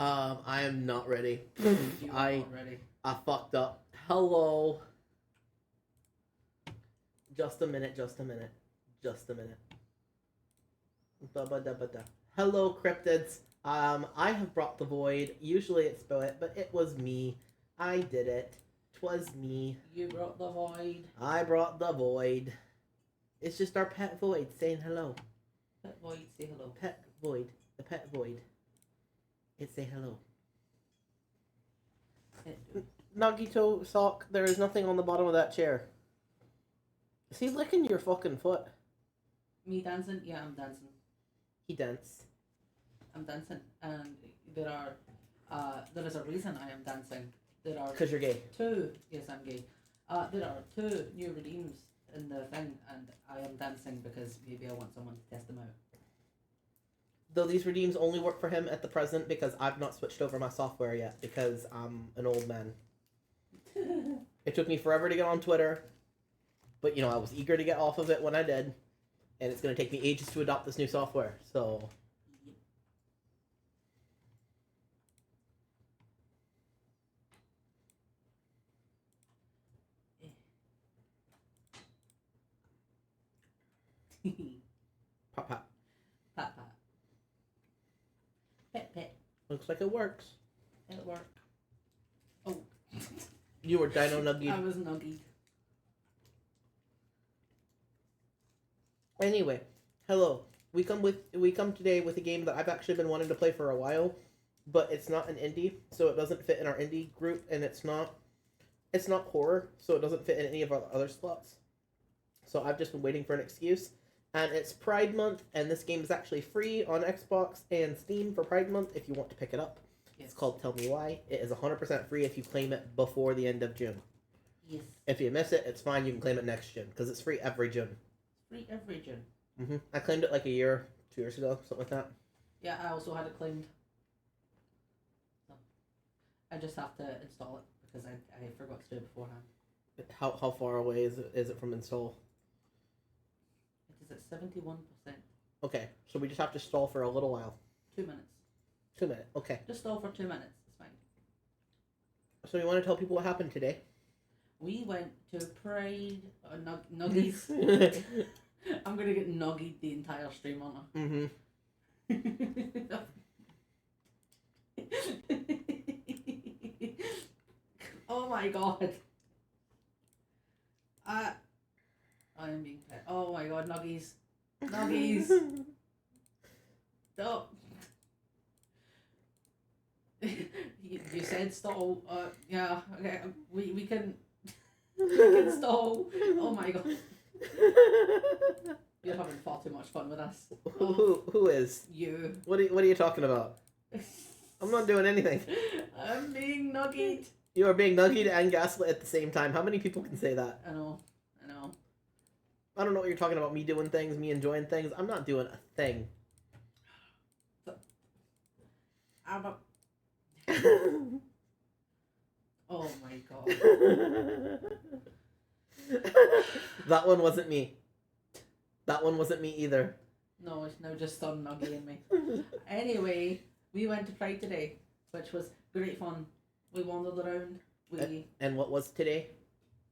I am not ready. You are not ready. I fucked up. Hello. Just a minute. Da-ba-da-ba-da. Hello, cryptids. I have brought the void. Usually it's Spirit, but it was me. I did it. 'Twas me. You brought the void. I brought the void. It's just our pet void saying hello. Pet void, say hello. Pet void. The pet void. It say hello. Nagito sock, there is nothing on the bottom of that chair. Is he licking your fucking foot? Me dancing? Yeah, I'm dancing. He dance. I'm dancing, and there is a reason I am dancing. There are Because you're gay. Yes, I'm gay. There are 2 new redeems in the thing, and I am dancing because maybe I want someone to test them out. Though these redeems only work for him at the present because I've not switched over my software yet because I'm an old man. It took me forever to get on Twitter, but I was eager to get off of it when I did, and it's going to take me ages to adopt this new software, so... Pop, pop. Pat, pat. Pet, pet. Looks like it works. It'll work. Oh. You were dino nuggied. I was nuggied. Anyway, hello. We come today with a game that I've actually been wanting to play for a while, but it's not an indie, so it doesn't fit in our indie group, and it's not horror, so it doesn't fit in any of our other slots. So I've just been waiting for an excuse. And it's Pride Month, and this game is actually free on Xbox and Steam for Pride Month if you want to pick it up. Yes. It's called Tell Me Why. It is 100% free if you claim it before the end of June. Yes. If you miss it, it's fine. You can claim it next June, because it's free every June. Free every June. Mm-hmm. I claimed it like a year, 2 years ago, something like that. Yeah, I also had it claimed. So I just have to install it, because I forgot to do it beforehand. How far away is it from install? It is at 71%. Okay, so we just have to stall for a little while. 2 minutes. 2 minutes, okay. Just stall for 2 minutes. It's fine. So you want to tell people what happened today? We went to Pride... Nuggies. I'm going to get nuggied the entire stream on her. Mm-hmm. Oh my god. I am being pet. Oh my god, nuggies. Nuggies. Stop. You said stall. Yeah, okay. We can stall. Oh my god. You're having far too much fun with us. Who is? You. What are you talking about? I'm not doing anything. I'm being nuggied. You are being nuggied and gaslit at the same time. How many people can say that? I know. I don't know what you're talking about. Me doing things, me enjoying things. I'm not doing a thing. Oh my god. That one wasn't me. That one wasn't me either. No, it's now just some nuggy in me. Anyway, we went to Pride today, which was great fun. We wandered around. And what was today?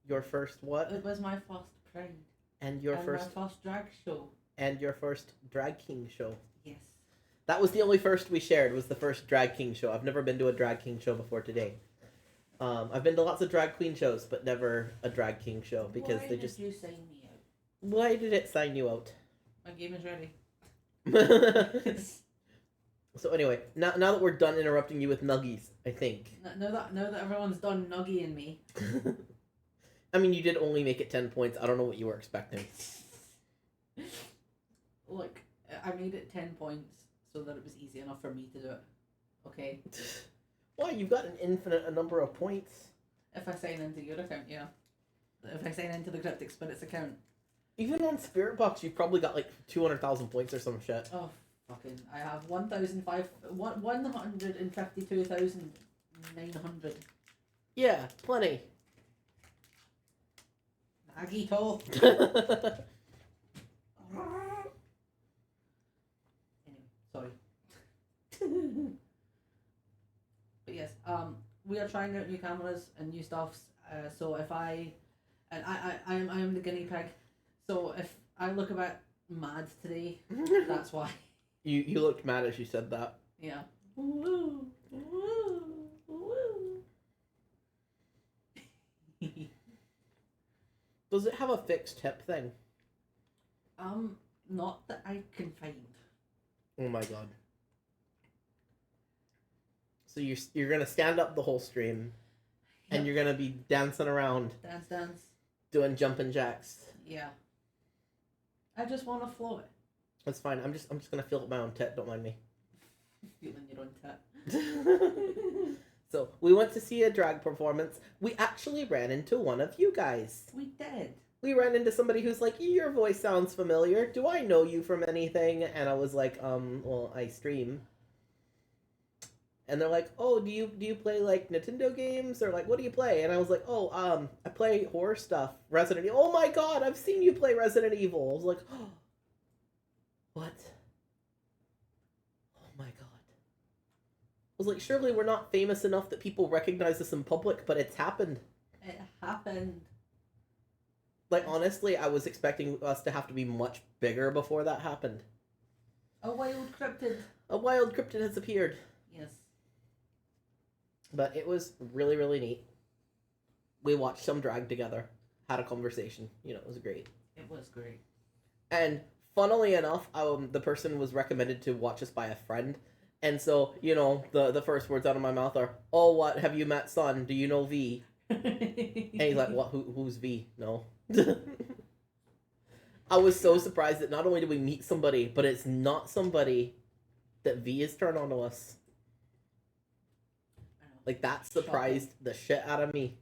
Your first what? It was my first Pride. And my first drag show. And your first drag king show. Yes. That was the only first we shared, was the first drag king show. I've never been to a drag king show before today. I've been to lots of drag queen shows, but never a drag king show because Why they just... Why did you sign me out? Why did it sign you out? My game is ready. So anyway, now that we're done interrupting you with nuggies, I think. Now that everyone's done nuggying me. I mean, you did only make it 10 points. I don't know what you were expecting. Look, I made it 10 points so that it was easy enough for me to do it. Okay? Why? You've got an infinite number of points. If I sign into your account, yeah. If I sign into the KrypticSpirits account. Even on SpiritBox, you've probably got like 200,000 points or some shit. Oh, fucking. I have 152,900. Yeah, plenty. Agito. Anyway, sorry. We are trying out new cameras and new stuffs. So if I am the guinea pig. So if I look a bit mad today, that's why. You looked mad as you said that. Yeah. Woo, woo, woo. Does it have a fixed tip thing? Not that I can find. Oh my god. So you're gonna stand up the whole stream, and you're gonna be dancing around, Dance. doing jumping jacks. Yeah. I just want to float. That's fine. I'm just gonna feel my own tit. Don't mind me. Feeling your own tit. So we went to see a drag performance. We actually ran into one of you guys. We did. We ran into somebody who's like, your voice sounds familiar. Do I know you from anything? And I was like, well, I stream. And they're like, oh, do you play like Nintendo games or like what do you play? And I was like, oh, I play horror stuff, Resident Evil. Oh my god, I've seen you play Resident Evil. I was like, oh, what? Oh my god. I was like, surely we're not famous enough that people recognize us in public, but it's happened. It happened. Like honestly, I was expecting us to have to be much bigger before that happened. A wild cryptid. A wild cryptid has appeared. Yes. But it was really, really neat. We watched some drag together, had a conversation. You know, it was great. It was great. And funnily enough, the person was recommended to watch us by a friend. And so, you know, the first words out of my mouth are, oh, what, have you met Son? Do you know V? And he's like, what, who's V? No. I was so surprised that not only did we meet somebody, but it's not somebody that V is turned on to us. Like, that surprised the shit out of me.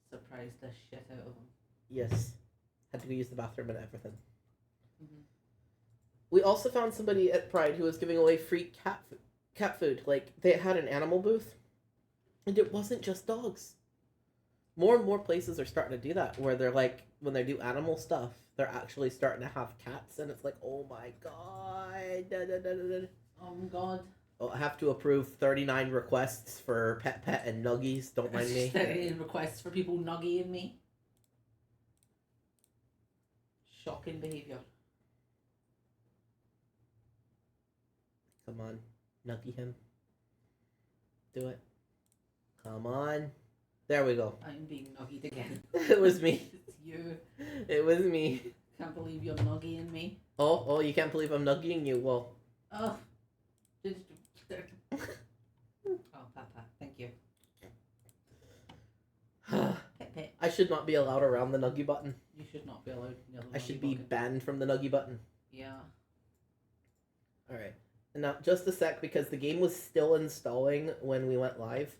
Surprised the shit out of him. Yes. Had to go use the bathroom and everything. Mm-hmm. We also found somebody at Pride who was giving away free cat food. Like, they had an animal booth. And it wasn't just dogs. More and more places are starting to do that, where they're like, when they do animal stuff, they're actually starting to have cats, and it's like, oh my god. Oh my god. Oh, I have to approve 39 requests for pet and nuggies. Don't mind me. 39 requests for people nuggying me. Shocking behaviour. Come on. Nuggy him. Do it. Come on. There we go. I'm being nuggied again. It was me. It's you. It was me. Can't believe you're nuggying me. Oh, you can't believe I'm nuggying you. Well. Oh. Oh, Papa, thank you. Pet. I should not be allowed around the nuggy button. You should not be allowed near the I should be bucket. banned from the nuggy button. Yeah. Alright. And now, just a sec, because the game was still installing when we went live.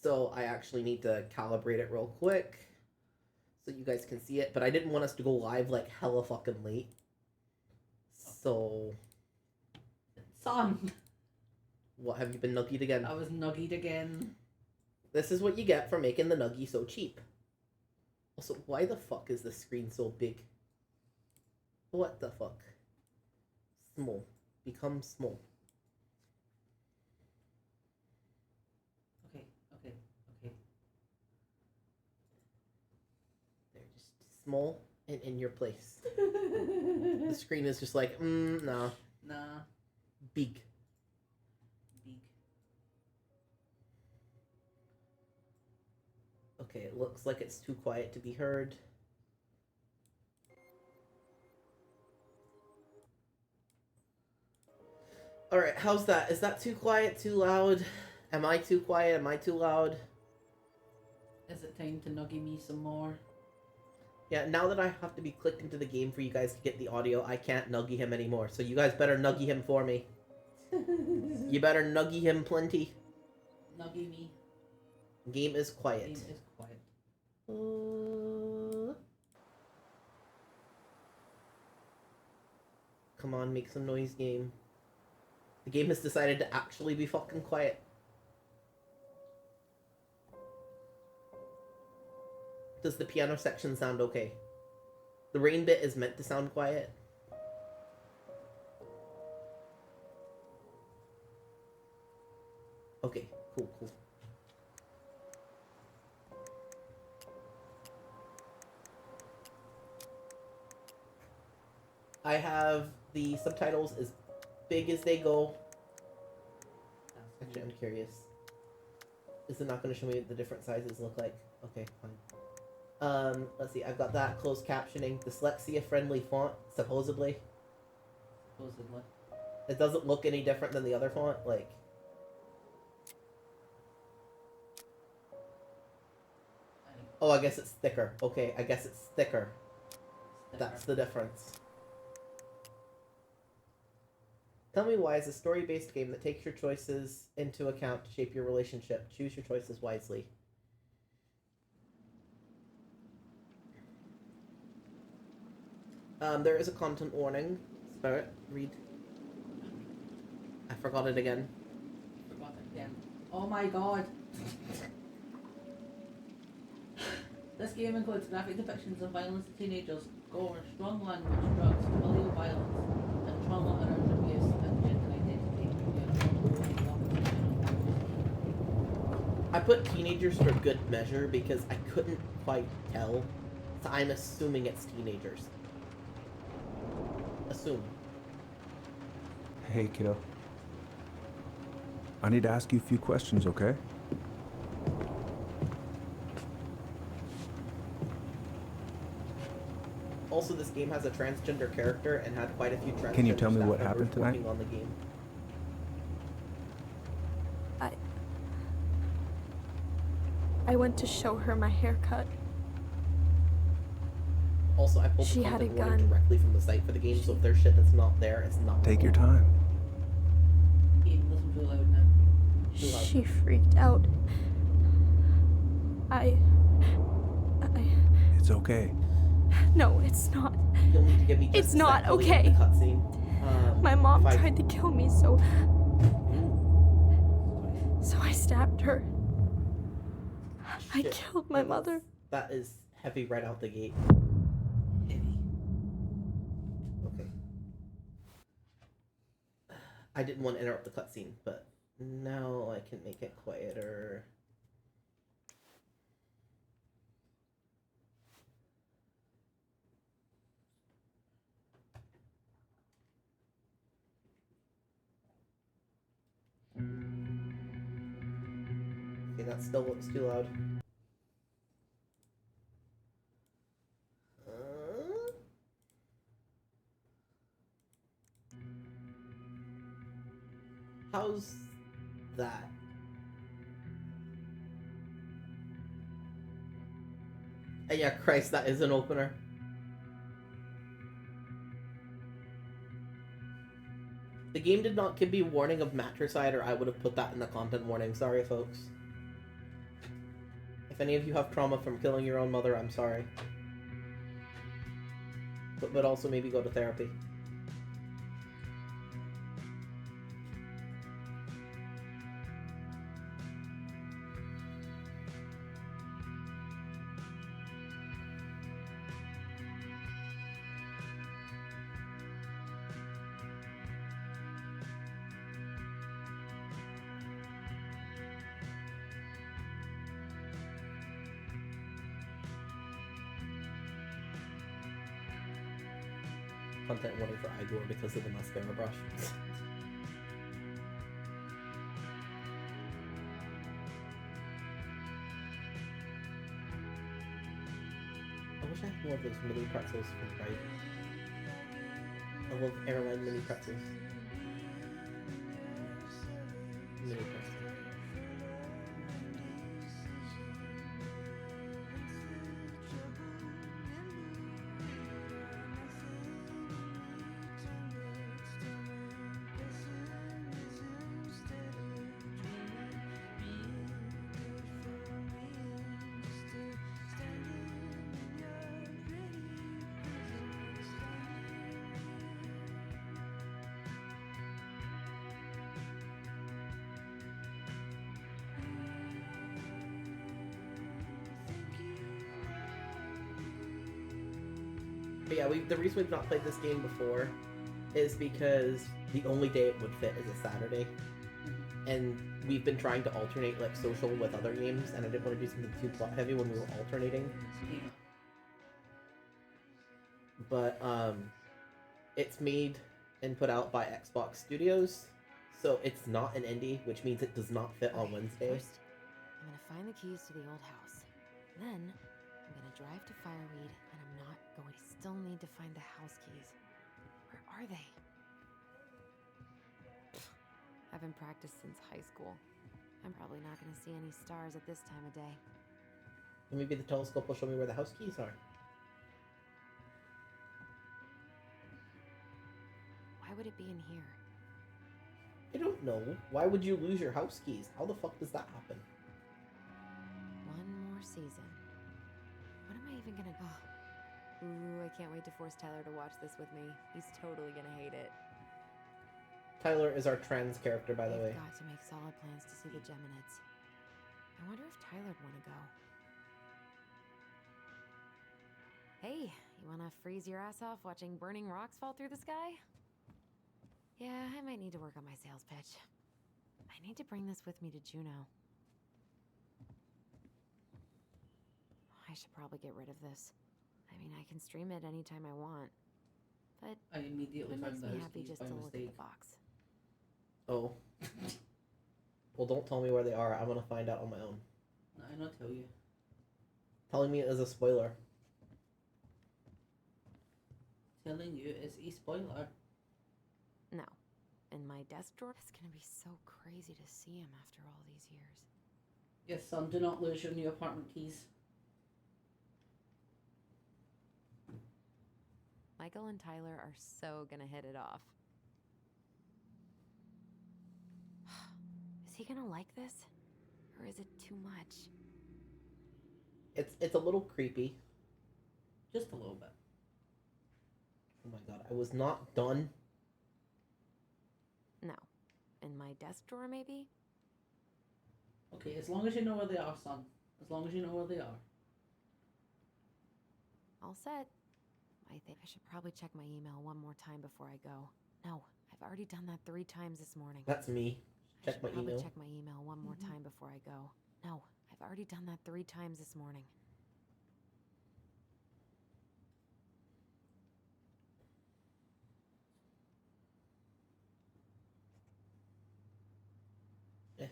So I actually need to calibrate it real quick. So you guys can see it. But I didn't want us to go live like hella fucking late. So... Son! What, have you been nuggied again? I was nuggied again. This is what you get for making the nuggy so cheap. Also, why the fuck is the screen so big? What the fuck? Small. Become small. Okay. They're just small and in your place. The screen is just like, nah. Nah. Big. Okay, it looks like it's too quiet to be heard. Alright, how's that? Is that too quiet, too loud? Am I too quiet? Am I too loud? Is it time to nuggy me some more? Yeah, now that I have to be clicked into the game for you guys to get the audio, I can't nuggy him anymore. So you guys better nuggy him for me. You better nuggy him plenty. Nuggy me. Game is quiet. Game is quiet. Come on, make some noise, game. The game has decided to actually be fucking quiet. Does the piano section sound okay? The rain bit is meant to sound quiet. Okay, cool. I have the subtitles as big as they go. Actually, I'm curious. Is it not going to show me what the different sizes look like? Okay, fine. Let's see. I've got that closed captioning, dyslexia-friendly font, supposedly. Supposedly. It doesn't look any different than the other font, like. Oh, I guess it's thicker. Okay, I guess it's thicker. That's the difference. Tell me why is a story-based game that takes your choices into account to shape your relationship. Choose your choices wisely. There is a content warning. Spirit, read. I forgot it again. Oh my god. This game includes graphic depictions of violence to teenagers, gore, strong language, drugs, familial violence, and trauma around abuse and gender identity. I put teenagers for good measure because I couldn't quite tell, so I'm assuming it's teenagers. Assume. Hey, kiddo. I need to ask you a few questions, okay? Also, this game has a transgender character and had quite a few transgender Can you tell me staff what members happened tonight? working on the game. I went to show her my haircut. Also, I pulled She the had a content warning gun. directly from the site for the game, so if there's shit that's not there, it's not. Take your time. Game, listen too loud now. Too loud. She freaked out. It's okay. No, it's not. You'll need to give me just It's a not sec till the okay. end of the cutscene. My mom if I- tried to kill me, so I stabbed her. I Shit, killed my mother. That is heavy right out the gate. Heavy. Okay. I didn't want to interrupt the cutscene, but now I can make it quieter. Okay, that still looks too loud. How's that? Yeah, Christ, that is an opener. The game did not give me warning of matricide, or I would have put that in the content warning. Sorry, folks. If any of you have trauma from killing your own mother, I'm sorry. But also maybe go to therapy. Content warning for Igor because of the mascara brush. I wish I had more of those mini pretzels from Pride. I love airline mini pretzels. Mini pretzels. But yeah, the reason we've not played this game before is because the only day it would fit is a Saturday. and we've been trying to alternate like social with other games, and I didn't want to do something too plot heavy when we were alternating. Yeah. But it's made and put out by Xbox Studios, so it's not an indie, which means it does not fit on Wednesday. First, I'm gonna find the keys to the old house. Then, I'm gonna drive to Fireweed, and I'm not going. I still need to find the house keys. Where are they? I haven't practiced since high school. I'm probably not gonna see any stars at this time of day. Maybe the telescope will show me where the house keys are. Why would it be in here? I don't know. Why would you lose your house keys? How the fuck does that happen? One more season. What am I even gonna... Oh. Ooh, I can't wait to force Tyler to watch this with me. He's totally gonna hate it. Tyler is our trans character, by the way. I've got to make solid plans to see the Geminids. I wonder if Tyler'd want to go. Hey, you want to freeze your ass off watching burning rocks fall through the sky? Yeah, I might need to work on my sales pitch. I need to bring this with me to Juneau. I should probably get rid of this. I mean, I can stream it anytime I want. But I immediately it found makes the me house happy keys just by to look at mistake. the box. Oh. Well, don't tell me where they are. I'm gonna find out on my own. I'm not tell you. Telling me is a spoiler. Telling you is a spoiler. No. In my desk drawer, it's gonna be so crazy to see him after all these years. Yes, son, do not lose your new apartment keys. Michael and Tyler are so gonna hit it off. Is he gonna like this? Or is it too much? It's a little creepy. Just a little bit. Oh my god, I was not done. No. In my desk drawer, maybe? Okay, as long as you know where they are, son. As long as you know where they are. All set. I think I should probably check my email one more time before I go. No, I've already done that 3 times this morning. That's me. I Check should my probably email. check my email one more time before I go. No, I've already done that 3 times this morning. Eh.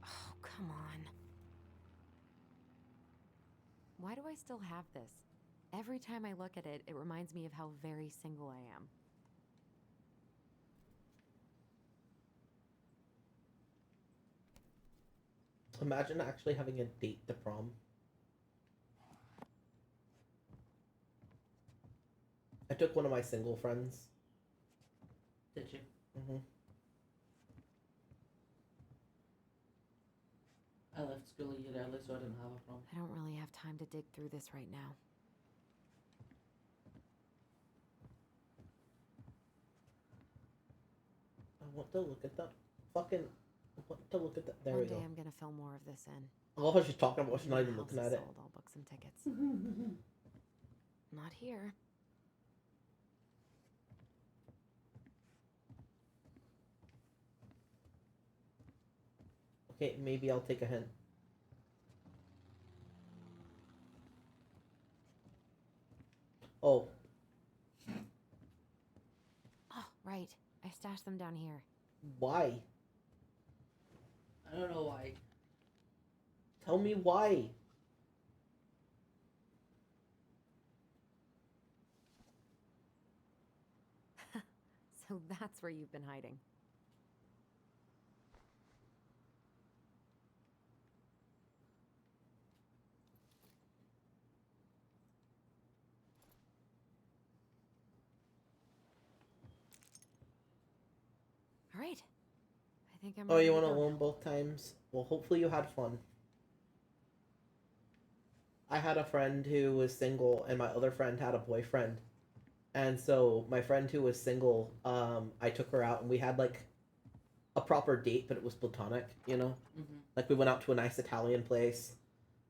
Oh, come on. Why do I still have this? Every time I look at it, it reminds me of how very single I am. Imagine actually having a date to prom. I took one of my single friends. Did you? Mm-hmm. I left school a year early, so I didn't have a prom. I don't really have time to dig through this right now. I want to look at that. Fucking. I want to look at that. There One we day go. I'm gonna film more of this in. I love how she's talking about. She's not When even the looking house at is it. sold, I'll book some tickets. Not here. Okay, maybe I'll take a hint. Oh, Oh, right. I stashed them down here. why? I don't know why. Tell me why. So that's where you've been hiding. All right. I think I'm Oh, ready you to want to go loan now. both times? Well, hopefully you had fun. I had a friend who was single, and my other friend had a boyfriend. And so my friend who was single, I took her out, and we had like a proper date, but it was platonic, you know? Mm-hmm. Like we went out to a nice Italian place,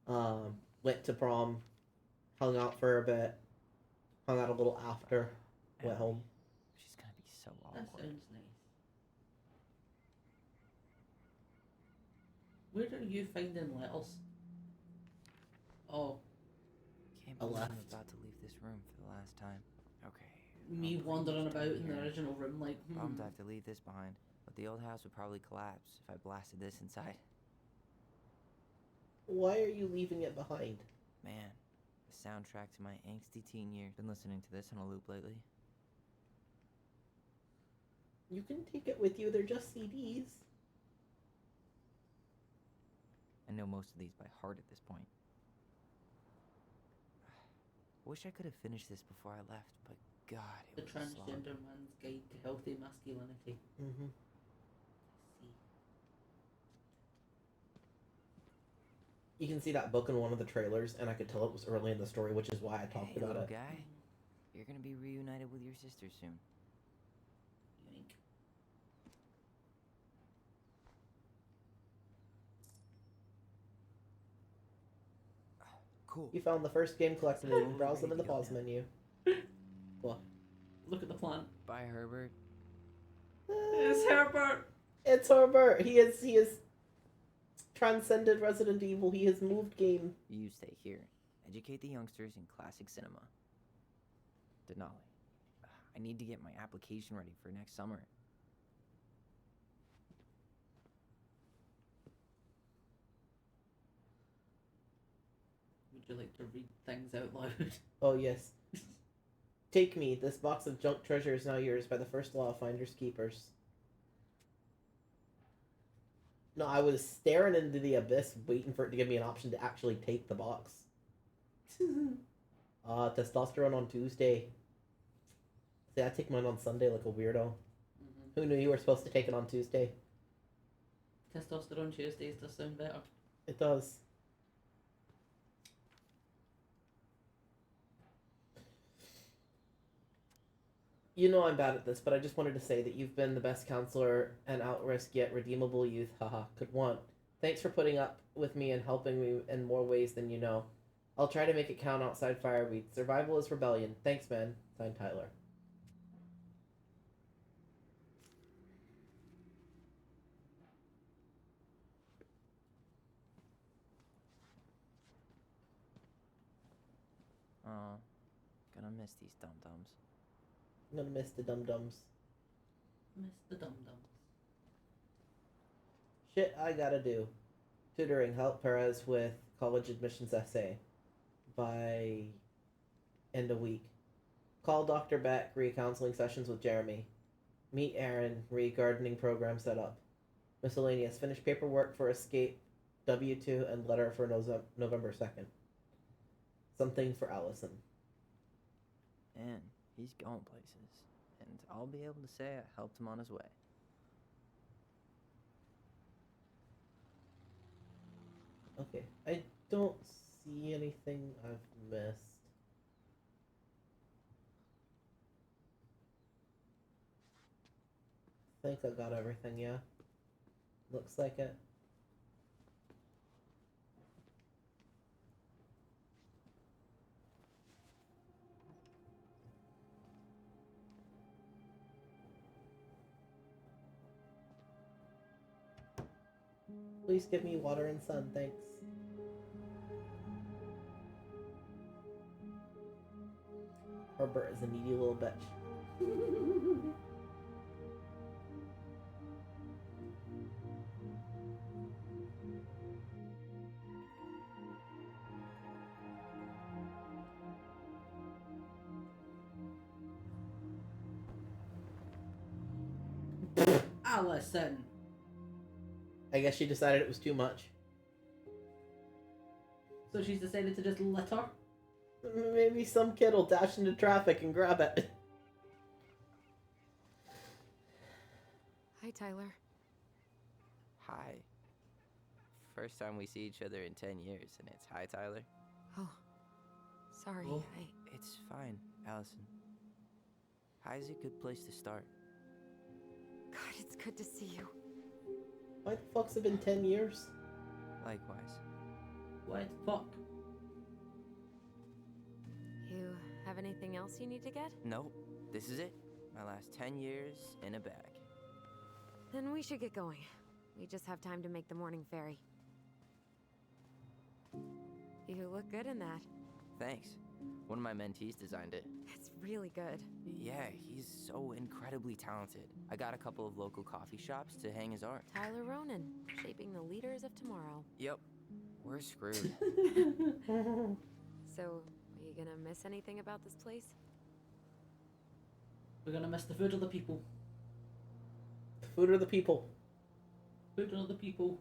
went to prom, hung out for a bit, hung out a little after, went Ellie, home. She's gonna be so That awkward. sounds nice. Where are you finding letters? Oh, Can't A believe I'm left. about to leave this room for the last time. Okay. me I'm pretty wandering much about done in the here. original room like, Bummed I have to leave this behind, but the old house would probably collapse if I blasted this inside. Why are you leaving it behind? Man, the soundtrack to my angsty teen years. Been listening to this on a loop lately. You can take it with you. They're just CDs. I know most of these by heart at this point. I wish I could have finished this before I left, but God, the it was a slog. transgender man's guide to healthy masculinity. Mm-hmm. See. You can see that book in one of the trailers, and I could tell it was early in the story, which is why I talked Hey, about little it. guy, you're gonna be reunited with your sister soon. Yoink. Cool. You found the first game collected and browse them in the Ready to go pause now. menu. What? Look at the plant. Bye, Herbert. It's Herbert. It's Herbert. He is transcended Resident Evil. He has moved game. You stay here. Educate the youngsters in classic cinema. Denali. I need to get my application ready for next summer. Would you like to read things out loud? Oh yes. Take me. This box of junk treasure is now yours by the first law of finders keepers. No, I was staring into the abyss, waiting for it to give me an option to actually take the box. Testosterone on Tuesday. See, I take mine on Sunday like a weirdo. Who knew you were supposed to take it on Tuesday? Testosterone Tuesdays does sound better. It does. You know I'm bad at this, but I just wanted to say that you've been the best counselor and out-risk yet redeemable youth, haha, could want. Thanks for putting up with me and helping me in more ways than you know. I'll try to make it count outside Fireweed. Survival is rebellion. Thanks, man. Signed, Tyler. Aw, gonna miss these dum-dums. I'm gonna miss the dum-dums. Miss the dum-dums. Shit I gotta do. Tutoring. Help Perez with college admissions essay. By end of week. Call Dr. Beck. Re-counseling sessions with Jeremy. Meet Aaron. Re-gardening program set up. Miscellaneous. Finish paperwork for escape. W2 and letter for November 2nd. Something for Allison. And he's going places. And I'll be able to say I helped him on his way. Okay. I don't see anything I've missed. I think I got everything, yeah. Looks like it. Please give me water and sun, thanks. Herbert is a needy little bitch. Allison. I guess she decided it was too much. So she's decided to just litter. Maybe some kid will dash into traffic and grab it. Hi, Tyler. Hi. First time we see each other in 10 years, and it's hi, Tyler. Oh, sorry. Oh. It's fine, Allison. Hi's a good place to start. God, it's good to see you. Why the fuck's it been 10 years? Likewise. Why the fuck? You have anything else you need to get? Nope, this is it. My last 10 years in a bag. Then we should get going. We just have time to make the morning ferry. You look good in that. Thanks. One of my mentees designed it. It's really good. Yeah, he's so incredibly talented. I got a couple of local coffee shops to hang his art. Tyler Ronan, shaping the leaders of tomorrow. Yep, we're screwed. So, are you gonna miss anything about this place? We're gonna miss the food of the people. The food or the people? Food of the people.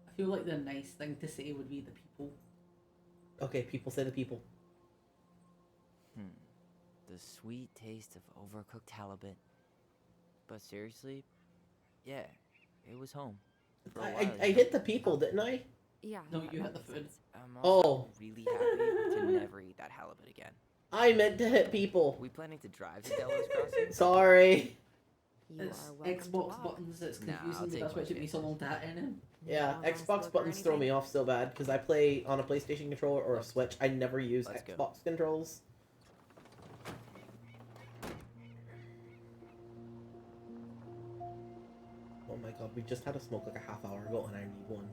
I feel like the nice thing to say would be the people. Okay, people say the people. The sweet taste of overcooked halibut. But seriously, yeah, it was home. For a while, I hit the people, didn't I? Yeah. No, that you hit the makes food. sense. I'm also Oh. really happy to never eat that halibut again. I meant to hit people. We planning to drive to Delos Crossing? Sorry. You It's are welcome to Xbox walk. buttons, it's Nah, confusing I'll me, take that's why my it took me so chances. long to hit in. Yeah, No last Xbox look or buttons throw me anything? off so bad because I play on a PlayStation controller or a Switch. I never use Let's go. Xbox controls. Oh my god, we just had a smoke like a half hour ago and I need one.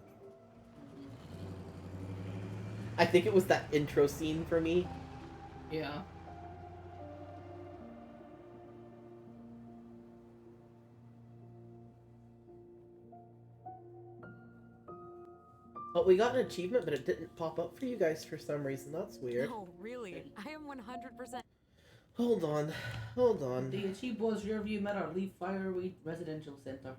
I think it was that intro scene for me. Yeah. But we got an achievement, but it didn't pop up for you guys for some reason. That's weird. No, really. I am 100%. Hold on. Hold on. The achieve was rear view mirror, leave Fireweed Residential Center.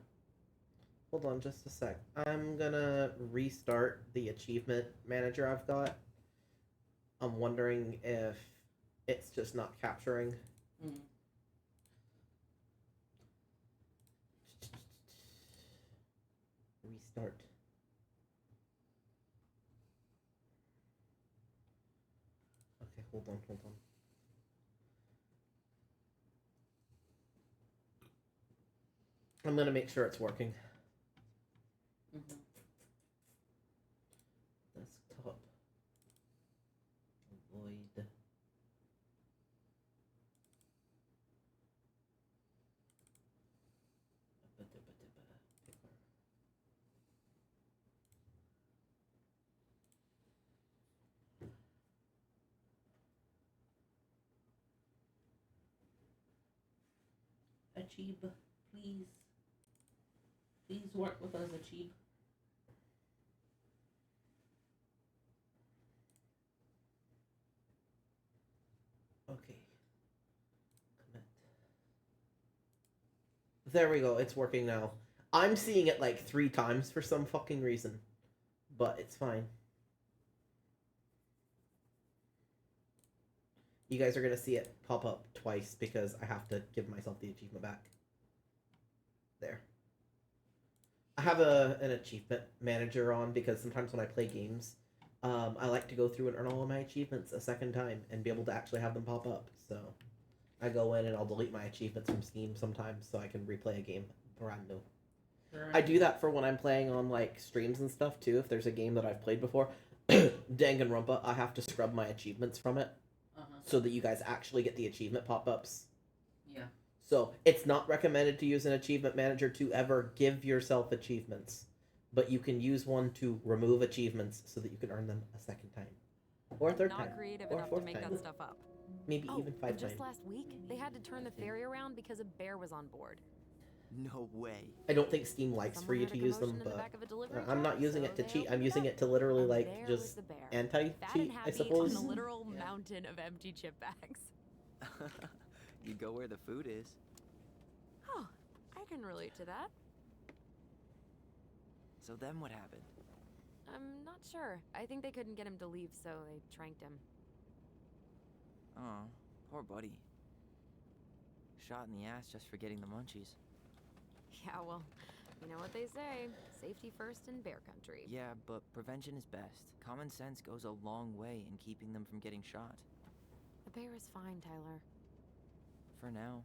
Hold on just a sec. I'm gonna restart the achievement manager I've got. I'm wondering if it's just not capturing. Mm. Restart. Okay, hold on, hold on. I'm gonna make sure it's working. Mhm. Desktop. Void. Achieve, please. Please work with us, Achieve. Okay. Commit. There we go. It's working now. I'm seeing it like 3 times for some fucking reason. But it's fine. You guys are going to see it pop up twice because I have to give myself the achievement back. There. I have an achievement manager on because sometimes when I play games, I like to go through and earn all of my achievements a second time and be able to actually have them pop up. So I go in and I'll delete my achievements from Steam sometimes so I can replay a game brand new. I do that for when I'm playing on like streams and stuff too. If there's a game that I've played before, Danganronpa, I have to scrub my achievements from it so that you guys actually get the achievement pop-ups. Yeah. So it's not recommended to use an achievement manager to ever give yourself achievements, but you can use one to remove achievements so that you can earn them a second time, or a third time, Not creative or a enough to fourth make time, that stuff up. maybe Oh, even 5 and just times. last week, they had to turn the ferry around because a bear was on board. No way. I don't think Steam likes for Someone you heard to a use them, commotion in the but back of a delivery I'm not truck, using so it to they cheat. I'm opened using up, it to literally and like there was just the bear. Fat and anti-cheat, I happy suppose. on a literal Yeah. mountain of empty chip bags. You go where the food is. Oh, I can relate to that. So then what happened? I'm not sure. I think they couldn't get him to leave, so they tranked him. Oh, poor buddy. Shot in the ass just for getting the munchies. Yeah, well, you know what they say. Safety first in bear country. Yeah, but prevention is best. Common sense goes a long way in keeping them from getting shot. The bear is fine, Tyler. For now.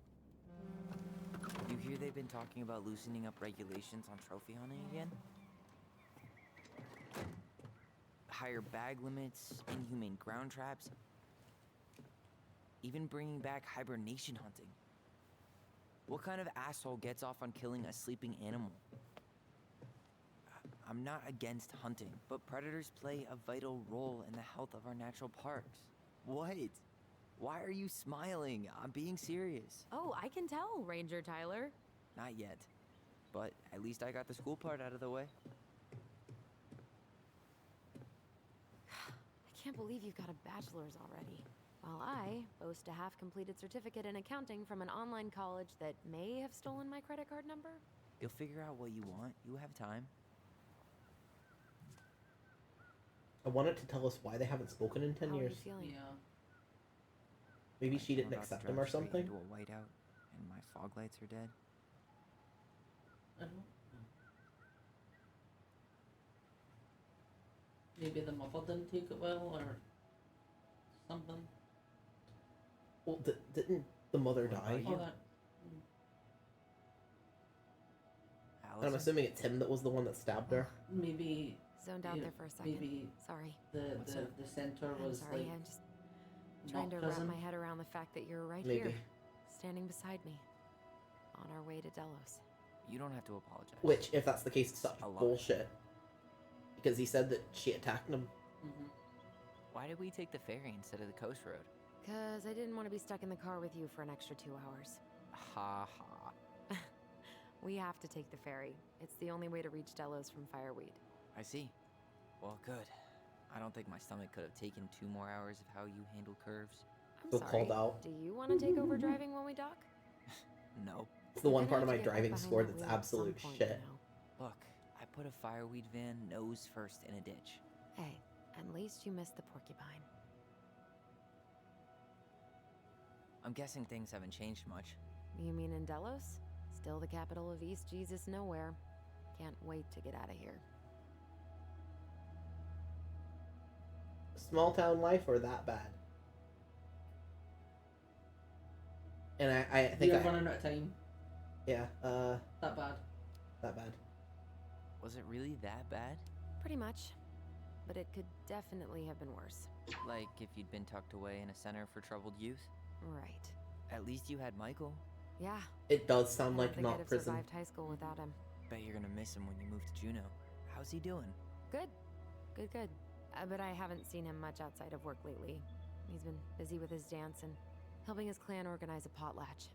You hear they've been talking about loosening up regulations on trophy hunting again? Higher bag limits, inhumane ground traps. even bringing back hibernation hunting. What kind of asshole gets off on killing a sleeping animal? I'm not against hunting, but predators play a vital role in the health of our natural parks. What? Why are you smiling? I'm being serious. Oh, I can tell, Ranger Tyler. Not yet. But at least I got the school part out of the way. I can't believe you've got a bachelor's already. While I boast a half-completed certificate in accounting from an online college that may have stolen my credit card number. You'll figure out what you want. You have time. I want it to tell us why they haven't spoken in 10 How are years. you feeling? Yeah. Maybe I she didn't got accept drugged him or straight something. into a whiteout, and my fog lights are dead. I don't know. Maybe the mother didn't take it well or something. Well, didn't the mother What die? about Oh, you? that. And I'm Allison? assuming it's him that was the one that stabbed her. Maybe Zoned out Yeah, there for a second. maybe Sorry. What's up? the center I'm was sorry. like I'm just trying to not wrap prison. my head around the fact that you're right Maybe. here, standing beside me, on our way to Delos. You don't have to apologize. Which, if that's the case, is such A lie. bullshit. Because he said that she attacked him. Mhm. Why did we take the ferry instead of the coast road? Because I didn't want to be stuck in the car with you for an extra 2 hours. Ha ha. We have to take the ferry. It's the only way to reach Delos from Fireweed. I see. Well, good. I don't think my stomach could have taken 2 more hours of how you handle curves. I'm Feel sorry. called out. Do you want to take over driving when we dock? No. It's the We're one gonna part of have my to get right driving behind score that that's wheel at some absolute point, shit. you know. Look, I put a fireweed van nose first in a ditch. Hey, at least you missed the porcupine. I'm guessing things haven't changed much. You mean in Delos? Still the capital of East Jesus Nowhere. Can't wait to get out of here. Small town life or that bad? And I think You're running out of time. yeah, That bad. that bad. Was it really that bad? Pretty much. But it could definitely have been worse. Like if you'd been tucked away in a center for troubled youth? Right. At least you had Michael. Yeah. It does sound I don't like think I'd not have prison. survived high school without him. Bet you're gonna miss him when you move to Juneau. How's he doing? Good. Good. But I haven't seen him much outside of work lately. He's been busy with his dance and helping his clan organize a potlatch.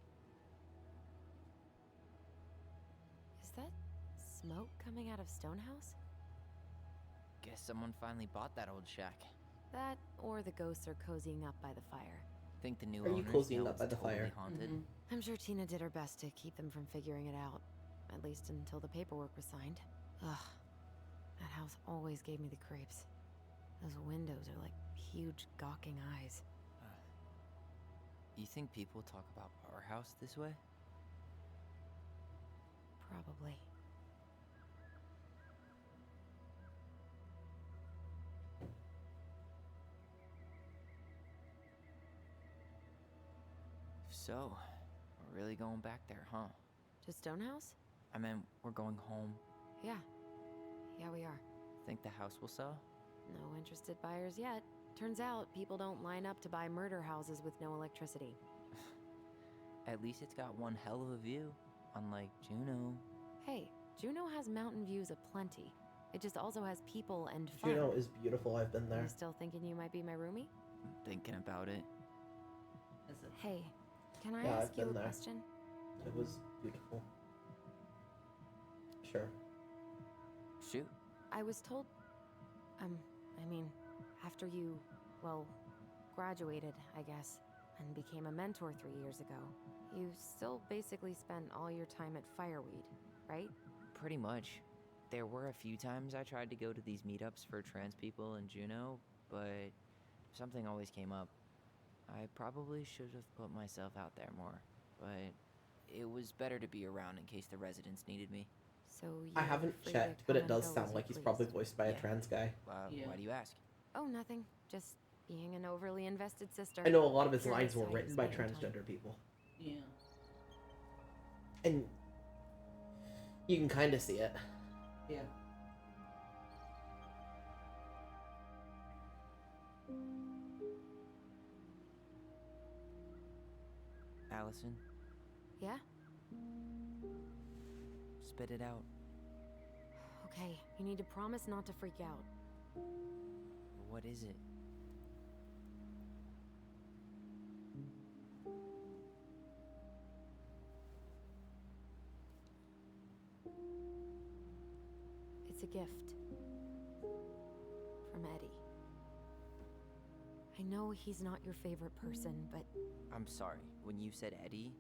Is that smoke coming out of Stonehouse? Guess someone finally bought that old shack. That, or the ghosts are cozying up by the fire. Think the new Are you owners cozying know up by it's the totally fire? haunted? Mhm. I'm sure Tina did her best to keep them from figuring it out. At least until the paperwork was signed. Ugh. That house always gave me the creeps. Those windows are like huge gawking eyes. You think people talk about our house this way? Probably. So, we're really going back there, huh? To Stonehouse? I mean, we're going home. Yeah. Yeah, we are. Think the house will sell? No interested buyers yet. Turns out people don't line up to buy murder houses with no electricity. At least it's got one hell of a view, unlike Juneau. Hey, Juneau has mountain views aplenty. It just also has people and fun. Juneau is beautiful. I've been there. You still thinking you might be my roomie? I'm thinking about it. Is it? Hey, can I Yeah, ask I've you a been there. question? It was beautiful. Sure. Shoot. I was told, after you, well, graduated, I guess, and became a mentor 3 years ago, you still basically spent all your time at Fireweed, right? Pretty much. There were a few times I tried to go to these meetups for trans people in Juneau, but something always came up. I probably should have put myself out there more, but it was better to be around in case the residents needed me. So you I haven't free to checked, but come it and does go sound as like you he's probably pleased. voiced by a Yeah. trans guy. Yeah. Why do you ask? Oh, nothing. Just being an overly invested sister. I know a lot of his Curious lines were how you written by spend your time. transgender people. Yeah. And you can kind of see it. Yeah. Allison, Yeah? spit it out. Okay, you need to promise not to freak out. What is it? It's a gift. From Eddie. I know he's not your favorite person, but I'm sorry. When you said Eddie,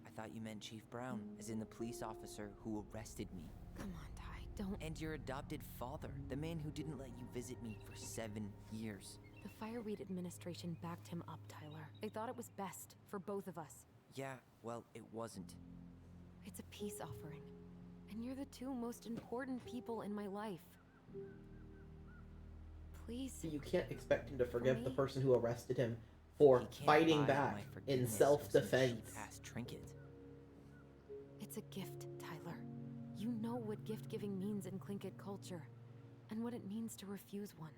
I thought you meant Chief Brown, as in the police officer who arrested me. come on, Ty, don't. And your adopted father, the man who didn't let you visit me for 7 years. The Fireweed administration backed him up, Tyler. They thought it was best for both of us. Yeah, well, it wasn't. It's a peace offering. And you're the two most important people in my life. Please. You can't expect him to forgive the me? person who arrested him for He can't fighting buy back my in forgiveness of some self-defense. cheap-ass trinket. It's a gift, Tyler. You know what gift-giving means in Tlingit culture, and what it means to refuse one.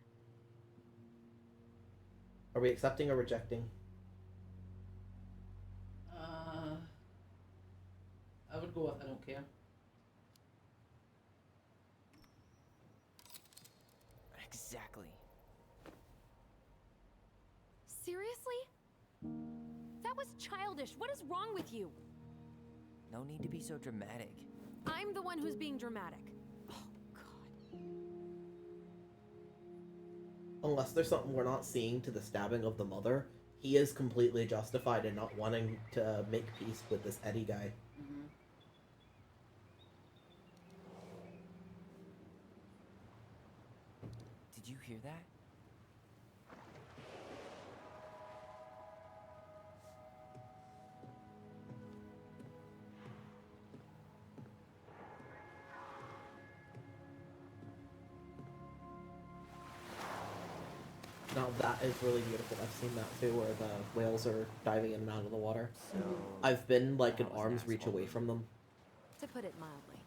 Are we accepting or rejecting? I would go with I don't care. Exactly. Seriously? That was childish. What is wrong with you? No need to be so dramatic. I'm the one who's being dramatic. Oh, God. Unless there's something we're not seeing to the stabbing of the mother, he is completely justified in not wanting to make peace with this Eddie guy. Mm-hmm. Did you hear that? Now that is really beautiful. I've seen that too, where the whales are diving in and out of the water. So I've been like an that was arm's an reach asshole away move. from them. To put it mildly.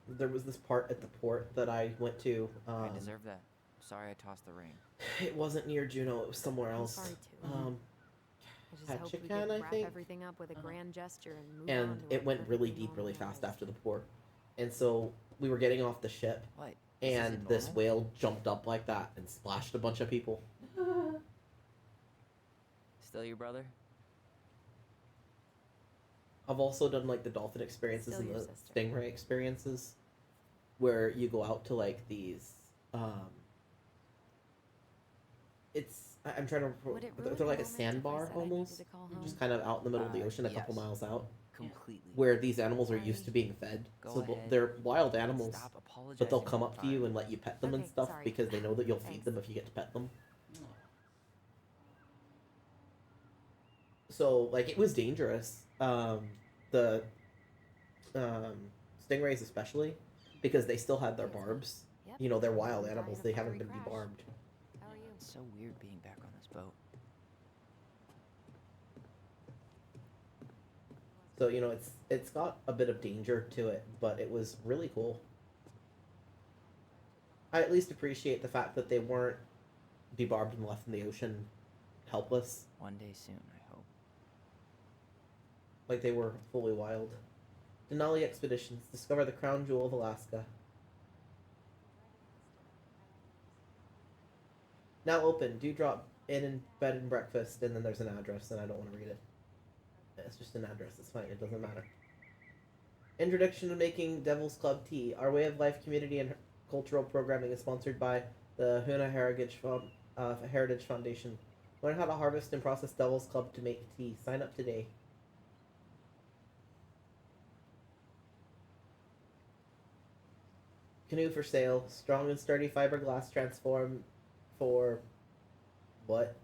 There was this part at the port that I went to. I deserve that. Sorry I tossed the ring. It wasn't near Juneau. It was somewhere I'm else. sorry too. I just hoped we Ketchikan, could I wrap think? everything up with a grand gesture and move And on to it our went really perfectly deep, really normal fast lives. after the port. And so we were getting off the ship, What? and isn't this normal? whale jumped up like that and splashed a bunch of people. Still your brother? I've also done like the dolphin experiences Still and your the sister. stingray experiences, where you go out to like these. I'm trying to. Would it They're ruin they're like the a moment if I sandbar said I needed almost, to call home? just kind of out in the middle of the ocean, a couple yes. miles out, Completely. where these animals are used to being fed. Go So ahead. they're wild animals, Stop apologizing. but they'll all come the up to you time. and let you pet them and Okay, stuff sorry. because they know that you'll feed Thanks. them if you get to pet them. No. So like it was dangerous. The stingrays especially, because they still had their barbs. Yep. You know, they're wild Died in a animals. They haven't fiery been crash. debarbed. How are you? It's so weird being back on this boat. So you know, it's got a bit of danger to it, but it was really cool. I at least appreciate the fact that they weren't debarbed and left in the ocean helpless, One day soon, I hope. like they were fully wild. Denali Expeditions, discover the crown jewel of Alaska. Now open. Do drop in and bed and breakfast, and then there's an address, and I don't want to read it. It's just an address. It's fine. It doesn't matter. Introduction to making Devil's Club tea. Our way of life, community, and cultural programming is sponsored by the Huna Heritage Foundation. Learn how to harvest and process Devil's Club to make tea. Sign up today. Canoe for sale. Strong and sturdy fiberglass transform for what?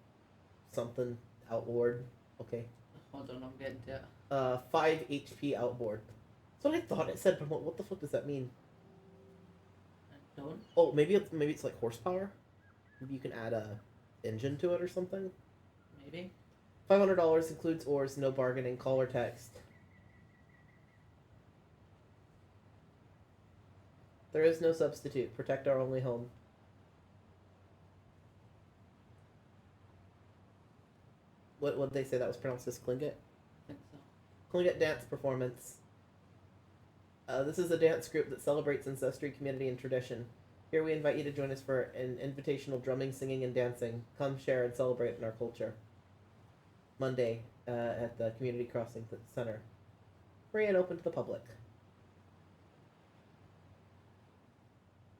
Something outboard. Okay. Hold on, I'm getting to it. 5 HP outboard. That's what I thought it said, but what the fuck does that mean? Don't. Oh, maybe it's like horsepower. Maybe you can add a engine to it or something. Maybe. $500 includes oars, no bargaining, call or text. There is no substitute. Protect our only home. what would they say that was pronounced as Klingit? I think so. Klingit dance performance. This is a dance group that celebrates ancestry, community, and tradition. Here we invite you to join us for an invitational drumming, singing, and dancing. Come share and celebrate in our culture. Monday at the Community Crossing Center. Free and open to the public.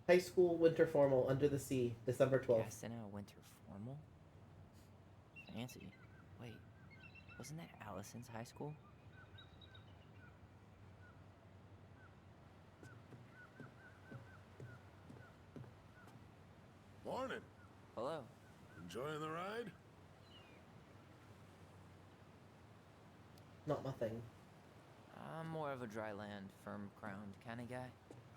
High School Winter Formal Under the Sea, December 12th. Yes, in a winter formal? Fancy. Wait, wasn't that Allison's high school? Morning. Hello. Enjoying the ride? Not my thing. I'm more of a dry land, firm crowned kind of guy.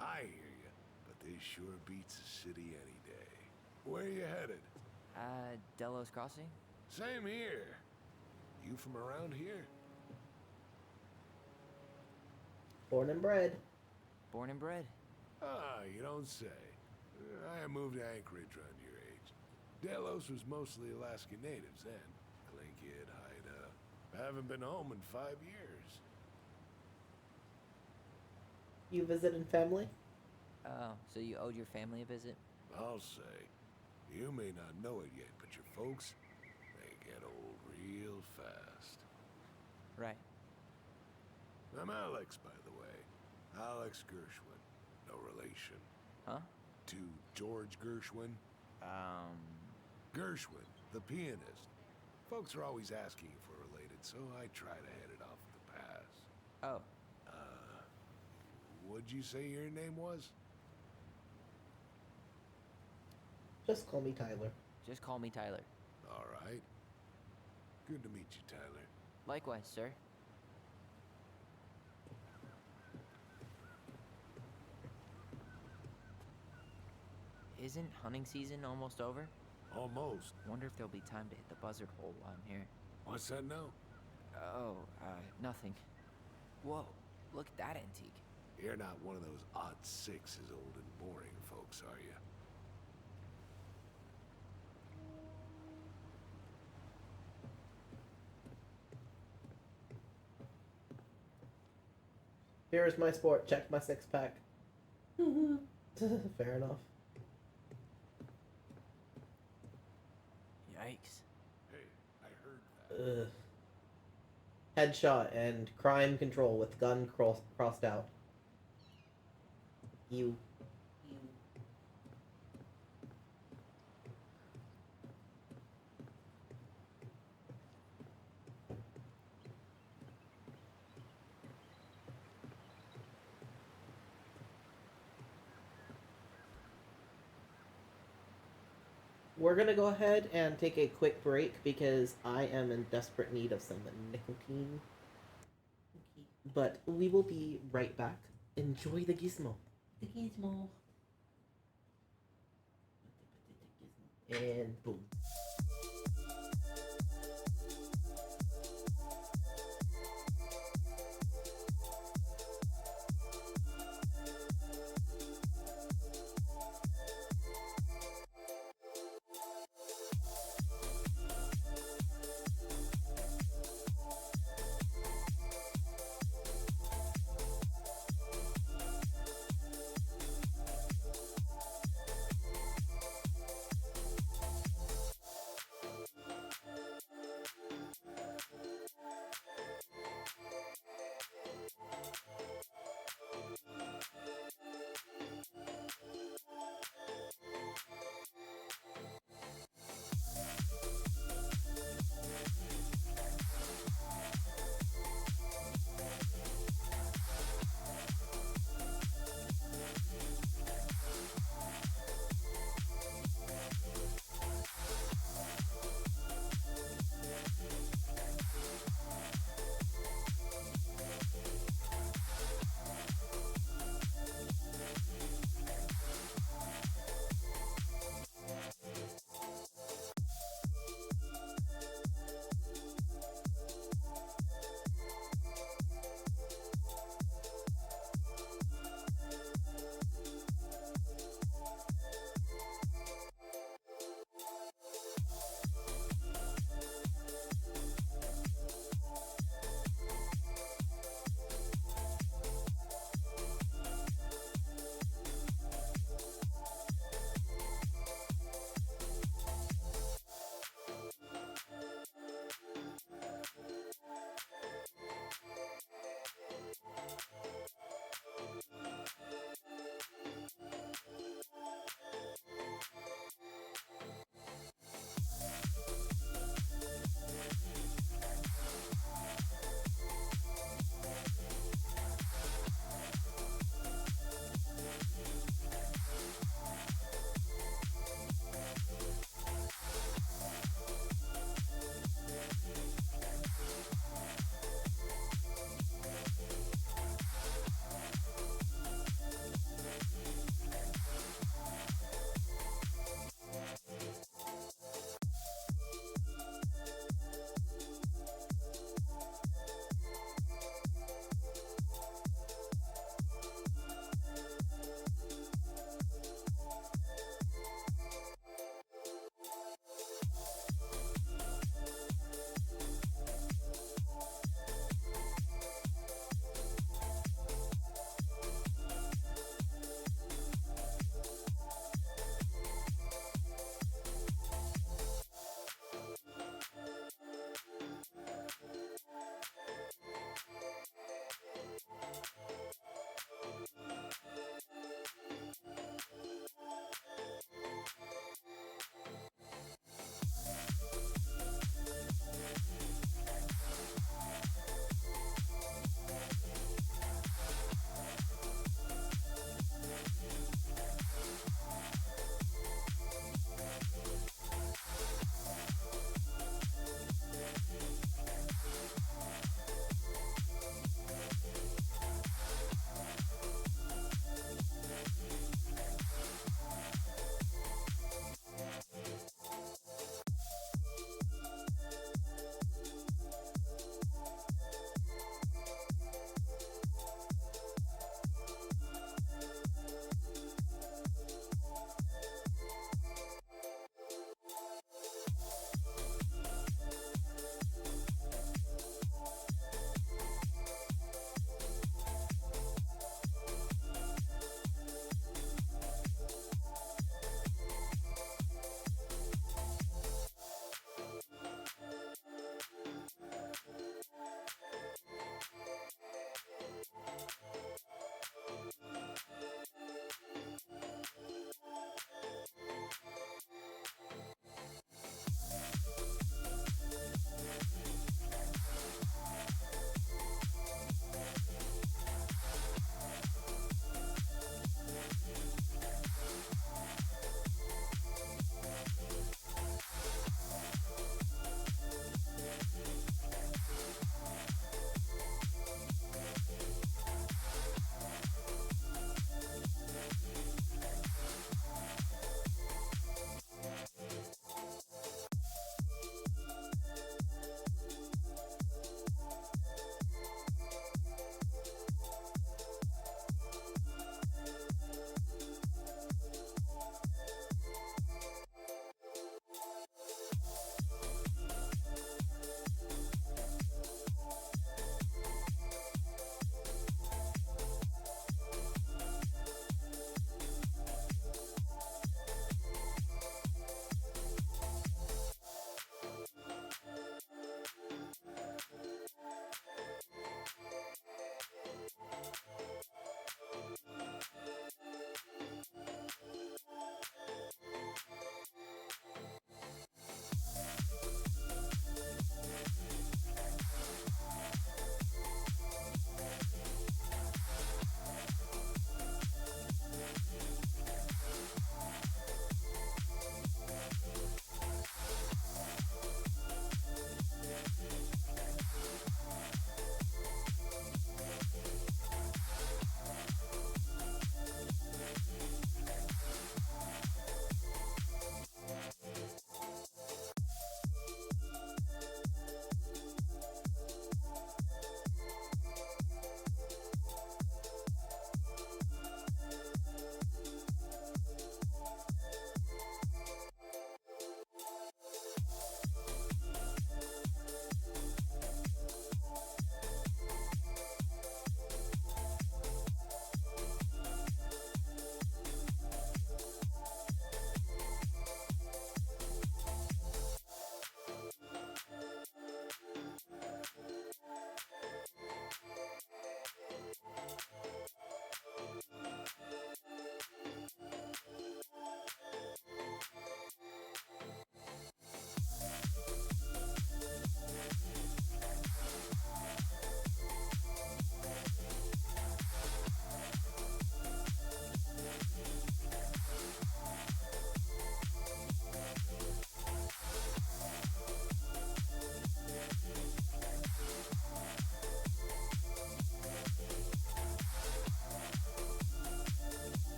I hear you, but this sure beats the city any day. Where you headed? Delos Crossing? Same here. You from around here? Born and bred. Born and bred. Ah, you don't say. I moved to Anchorage around your age. Delos was mostly Alaskan natives then. Tlingit, Haida. Haven't been home in 5 years. You visiting family? Oh, so you owed your family a visit? I'll say. You may not know it yet, but your folks, they get old real fast. Right. I'm Alex, by the way. Alex Gershwin. No relation. Huh? To George Gershwin. Gershwin, the pianist. Folks are always asking if we're related, so I try to head it off at the pass. Oh, What'd you say your name was? Just call me Tyler. just call me Tyler. All right. Good to meet you, Tyler. Likewise, sir. Isn't hunting season almost over? Almost. Wonder if there'll be time to hit the buzzard hole while I'm here. What's that now? Oh, nothing. Whoa, look at that antique. You're not one of those odd sixes, old and boring folks, are you? Here's my sport. Check my six pack. Fair enough. Yikes. Hey, I heard that. Ugh. Headshot and crime control with gun crossed out. You. We're gonna go ahead and take a quick break because I am in desperate need of some nicotine. Okay. But we will be right back. Enjoy the gizmo. The gizmo. And boom.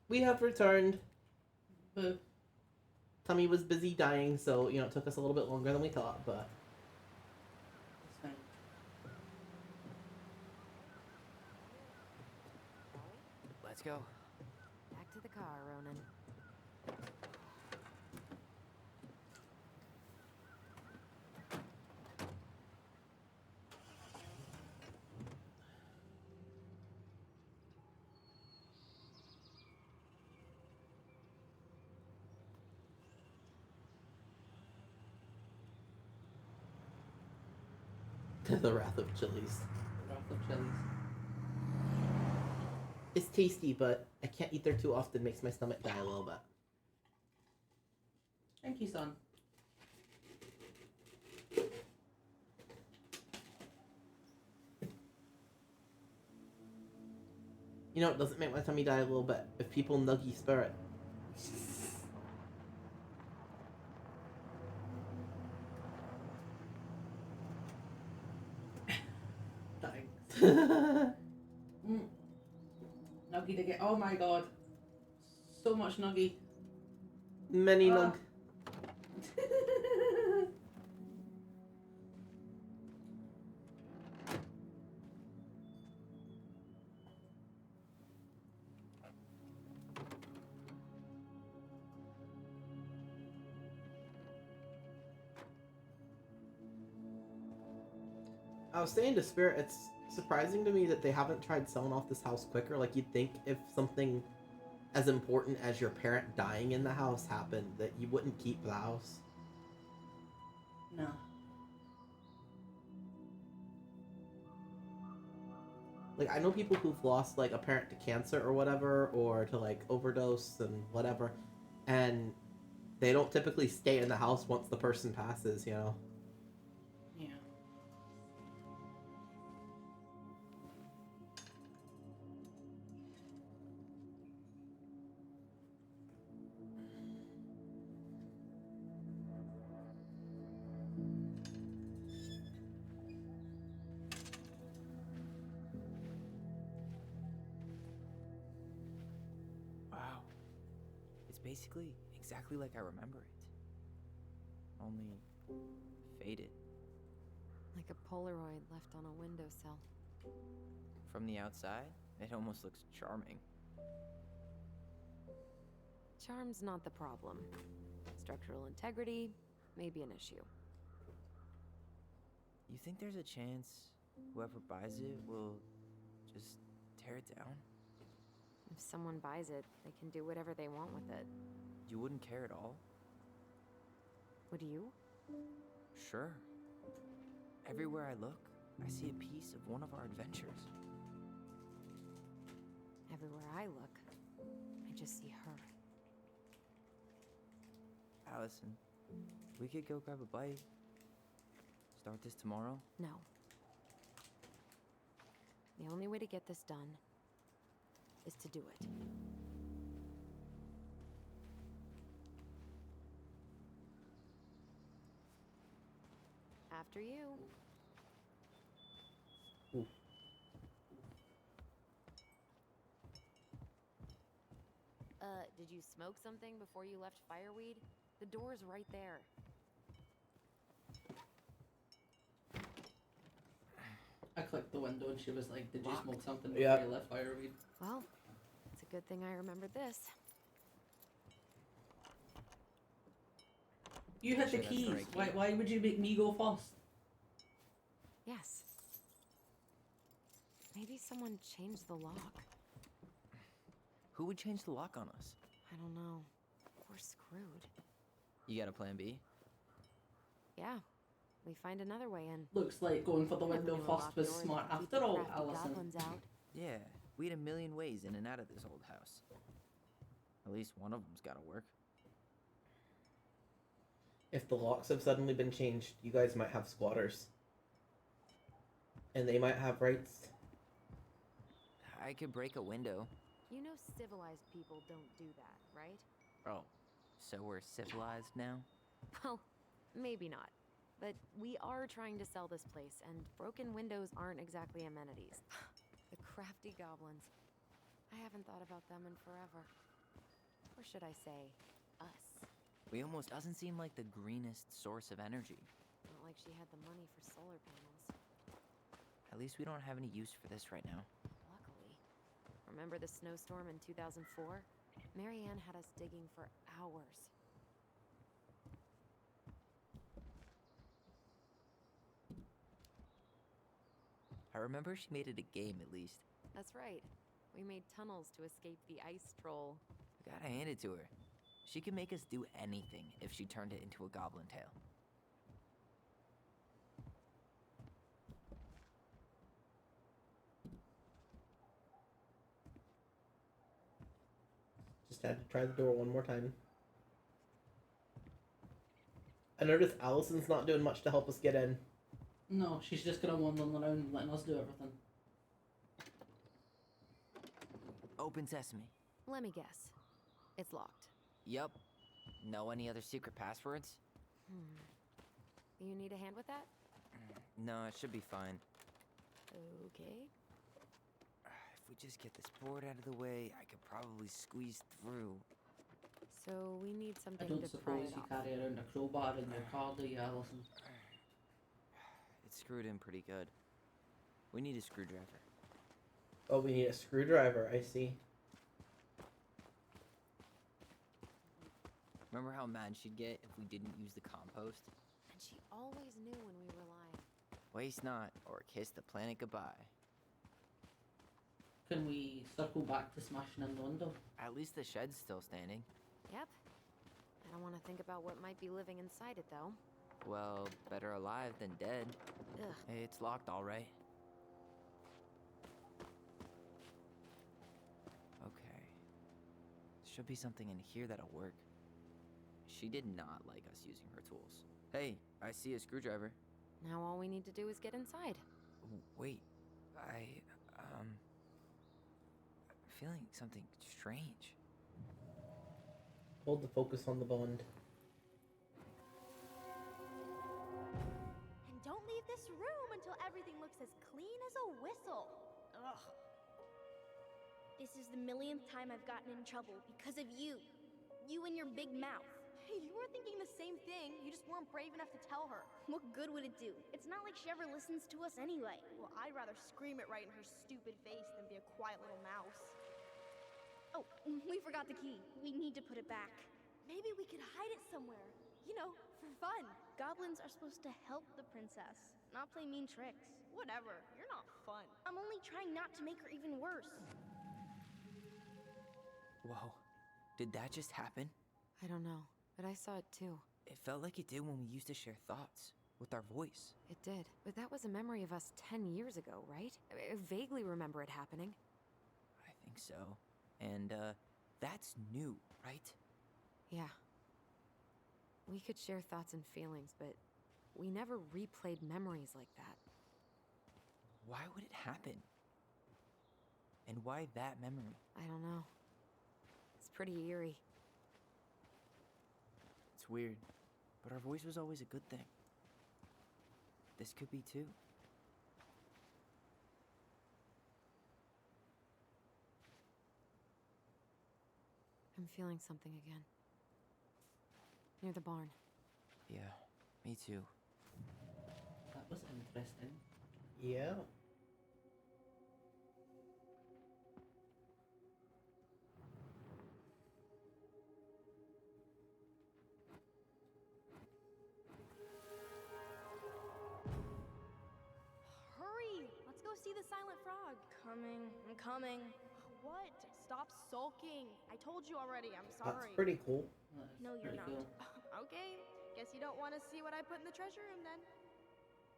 We have returned. Boo. Tummy was busy dying, so, you know, it took us a little bit longer than we thought, but... It's fine. Let's go. Back to the car, Ronan. The Wrath of Chilies. Wrath of Chilies. It's tasty, but I can't eat there too often. Makes my stomach die a little bit. Thank you, son. You know, it doesn't make my tummy die a little bit if people nuggy Spirit. Thanks. Nuggy to get. Oh my god. So much nuggy. Many nug. I was saying to Spirit, it's surprising to me that they haven't tried selling off this house quicker. Like, you'd think if something as important as your parent dying in the house happened, that you wouldn't keep the house. No. Like, I know people who've lost, like, a parent to cancer or whatever, or to, like, overdose and whatever, and they don't typically stay in the house once the person passes, you know? Yeah. Wow. It's basically exactly like I remember it. Only faded. Like a Polaroid left on a windowsill. From the outside, it almost looks charming. Charm's not the problem. Structural integrity may be an issue. You think there's a chance whoever buys it will just tear it down? If someone buys it, they can do whatever they want with it. You wouldn't care at all? Would you? Sure. Everywhere I look, I see a piece of one of our adventures. Everywhere I look, I just see her. Allison, we could go grab a bite. Start this tomorrow? No. The only way to get this done is to do it. After you. Ooh. Did you smoke something before you left Fireweed? The door's right there. I clicked the window and she was like, "Did you Locked. smoke something before Yep. you left Fireweed?" Well, it's a good thing I remembered this. You had the Sure, that's the keys. right key. Why would you make me go first? Yes. Maybe someone changed the lock. Who would change the lock on us? I don't know. We're screwed. You got a plan B? Yeah. We find another way in. Looks like going for the Never window knew a first locked was door smart could keep after the all, crafty Allison. goblins out. Yeah, we had a million ways in and out of this old house. At least one of them's gotta work. If the locks have suddenly been changed, you guys might have squatters. And they might have rights. I could break a window. You know civilized people don't do that, right? Oh, so we're civilized now? Well, maybe not. But we are trying to sell this place, and broken windows aren't exactly amenities. The crafty goblins. I haven't thought about them in forever. Or should I say, us? We almost doesn't seem like the greenest source of energy. Not like she had the money for solar panels. At least we don't have any use for this right now. Luckily. Remember the snowstorm in 2004? Marianne had us digging for hours. I remember she made it a game at least. That's right. We made tunnels to escape the ice troll. I gotta hand it to her. She can make us do anything if she turned it into a goblin tail. Just had to try the door one more time. I noticed Allison's not doing much to help us get in. No, she's just gonna wander around letting us do everything. Open sesame. Let me guess. It's locked. Yup. Know any other secret passwords? You need a hand with that? No, it should be fine. Okay. If we just get this board out of the way, I could probably squeeze through. So we need I something don't to pry suppose it you off. carry around a crowbar in your car, do you, Allison? It's screwed in pretty good. We need a screwdriver. Oh, we need a screwdriver, I see. Remember how mad she'd get if we didn't use the compost? And she always knew when we were lying. Waste not, or kiss the planet goodbye. Can we circle back to smashing in the window? At least the shed's still standing. Yep. I don't want to think about what might be living inside it, though. Well, better alive than dead. Ugh. It's locked all right. Okay. Should be something in here that'll work. She did not like us using her tools. Hey, I see a screwdriver. Now all we need to do is get inside. Wait, I'm feeling something strange. Hold the focus on the bond. And don't leave this room until everything looks as clean as a whistle. Ugh. This is the millionth time I've gotten in trouble because of you. You and your big mouth. Hey, you were thinking the same thing. You just weren't brave enough to tell her. What good would it do? It's not like she ever listens to us anyway. Well, I'd rather scream it right in her stupid face than be a quiet little mouse. Oh, we forgot the key. We need to put it back. Maybe we could hide it somewhere. You know, for fun. Goblins are supposed to help the princess, not play mean tricks. Whatever, you're not fun. I'm only trying not to make her even worse. Whoa, did that just happen? I don't know, but I saw it too. It felt like it did when we used to share thoughts with our voice. It did. But that was a memory of us 10 years ago, right? I vaguely remember it happening. I think so. And, that's new, right? Yeah. We could share thoughts and feelings, but we never replayed memories like that. Why would it happen? And why that memory? I don't know. It's pretty eerie. It's weird, but our voice was always a good thing. This could be too. I'm feeling something again. Near the barn. Yeah, me too. That was interesting. Yeah. Hurry! Let's go see the silent frog. I'm coming. What? Stop sulking. I told you already, I'm sorry. That's pretty cool. That is No, you're pretty not. cool. Okay, guess you don't want to see what I put in the treasure room then.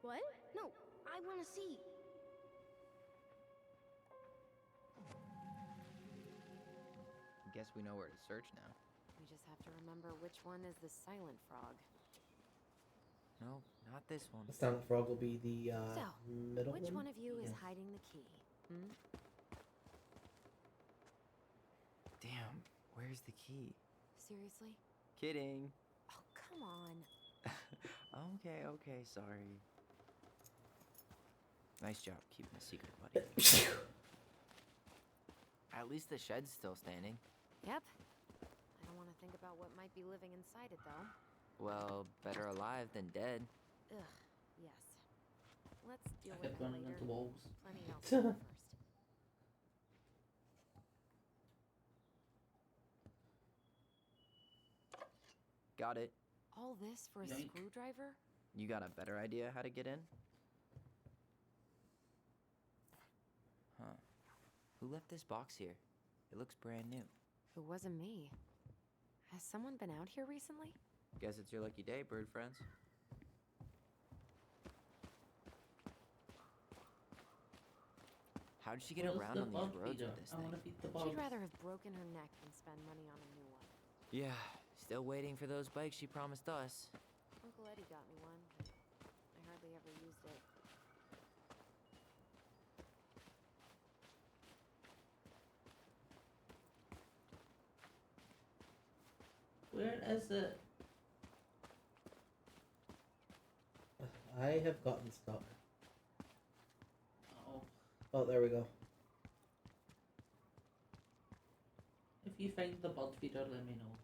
What? No, I want to see. Guess we know where to search now. We just have to remember which one is the silent frog. No, not this one. The silent frog will be the So, middle Which one. one of you is Yeah. hiding the key? Hmm? Damn, where's the key? Seriously? Kidding. Oh, come on. Okay, sorry. Nice job keeping a secret, buddy. At least the shed's still standing. Yep. about what might be living inside it, though. Well, better alive than dead. Ugh, yes. Let's deal I with kept that running later. into walls. Plenty else to do first. Got it. All this for a Yoink. screwdriver? You got a better idea how to get in? Huh. Who left this box here? It looks brand new. It wasn't me. Has someone been out here recently? Guess it's your lucky day, bird friends. How did she get Where's around the on bug these roads feeder? with this I thing? want to feed the bugs. She'd rather have broken her neck than spend money on a new one. Yeah, still waiting for those bikes she promised us. Uncle Eddie got me one, but I hardly ever used it. Where is it? I have gotten stuck. Oh, Oh, there we go. if you find the bug feeder, let me know.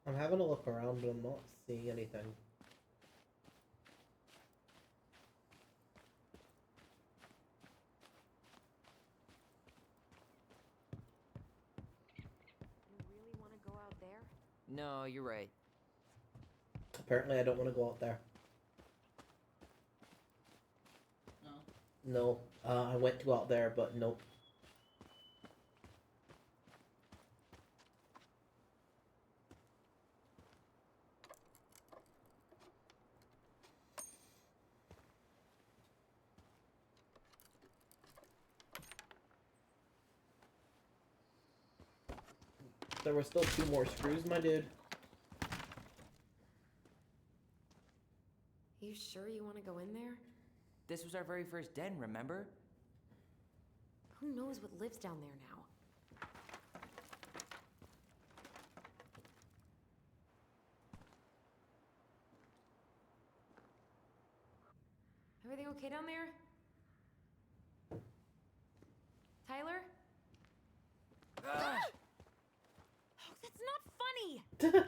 I'm having a look around, but I'm not seeing anything. You really want to go out there? No, you're right. Apparently, I don't want to go out there. No. No, I went to go out there, but nope. There were still 2 more screws, my dude. You sure you want to go in there? This was our very first den, remember? Who knows what lives down there now? Everything okay down there? Tyler? Oh, that's not funny!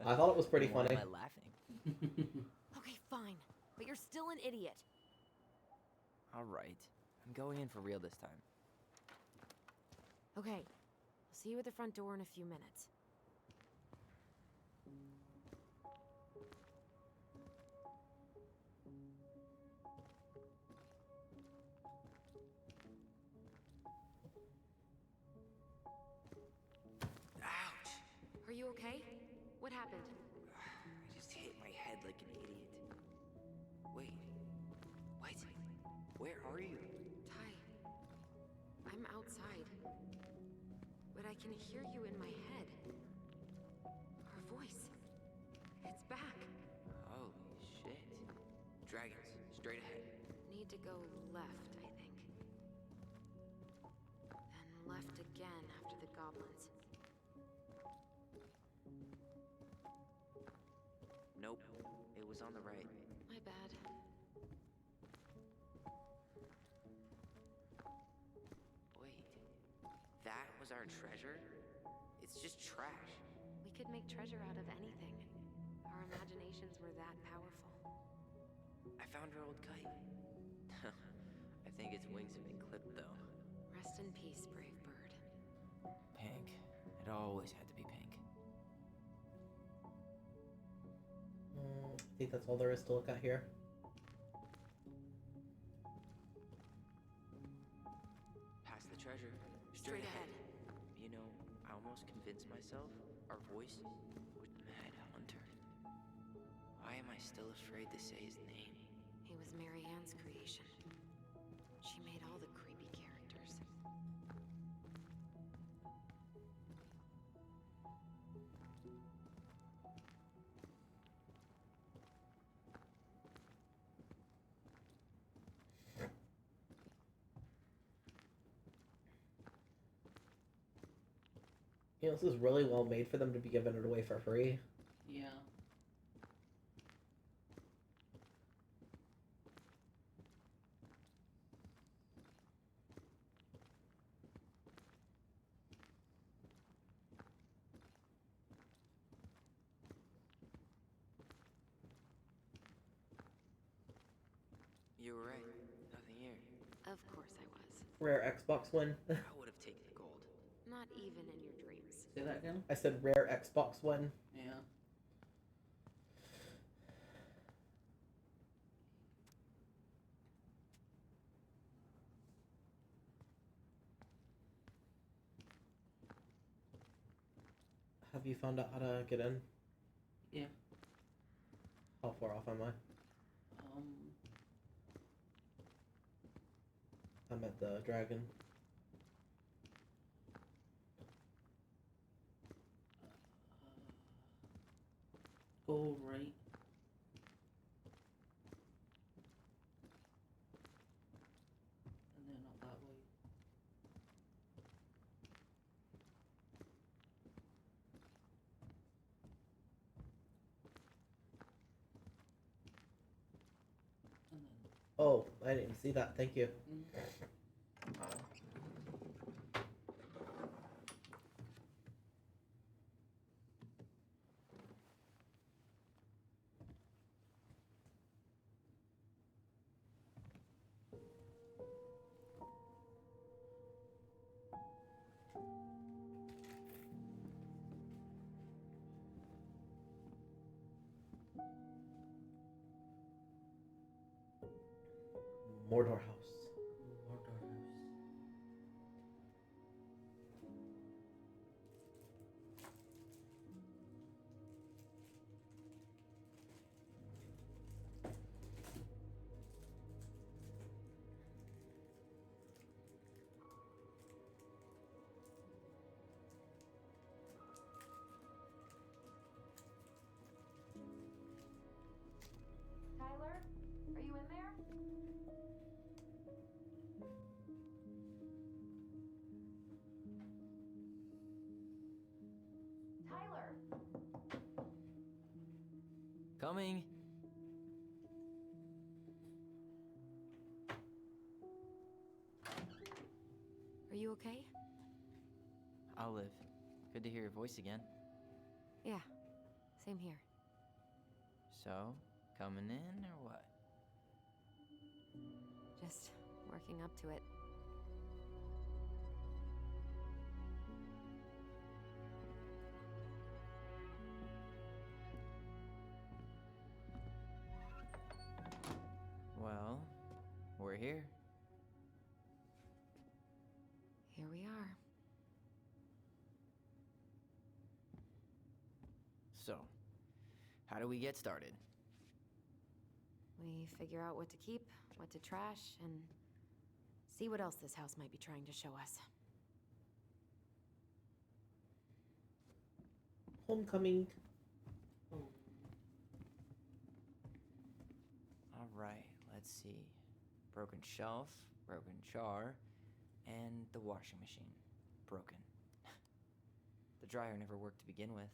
I thought it was pretty Why funny. am I laughing? Okay, fine. But you're still an idiot. All right. I'm going in for real this time. Okay. I'll see you at the front door in a few minutes. Ouch! Are you okay? What happened? I just hit my head like an idiot. Wait. What? Where are you? Ty, I'm outside. But I can hear you in my head. Our voice. It's back. Holy shit. Dragons, straight ahead. Need to go left, I think. Then left again after the goblins. Nope. It was on the right. My bad. Wait. That was our treasure? It's just trash. We could make treasure out of anything. Our imaginations were that powerful. I found our old kite. I think its wings have been clipped, though. Rest in peace, brave bird. Pink. It always had to be pink. I think that's all there is to look at here. Past the treasure. Straight ahead. You know, I almost convinced myself our voice was Mad Hunter. Why am I still afraid to say his name? He was Mary Ann's creation. She made all the creepy characters. You know, this is really well made for them to be giving it away for free. Yeah. Of course I was. Rare Xbox win. I would have taken the gold. Not even in your dreams. Say that again? I said rare Xbox win. Yeah. Have you found out how to get in? Yeah. How far off am I? I'm at the dragon. Go right. And then up that way. And then. Oh, I didn't even see that. Thank you. Mordor house. Mordor house. Tyler, are you in there? Tyler! Coming. Are you okay? I'll live. Good to hear your voice again. Yeah, same here. So, coming in or what? Just working up to it. Well, we're here. Here we are. So, how do we get started? We figure out what to keep, what to trash, and see what else this house might be trying to show us. Homecoming. Alright, let's see. Broken shelf, broken jar, and the washing machine. Broken. The dryer never worked to begin with.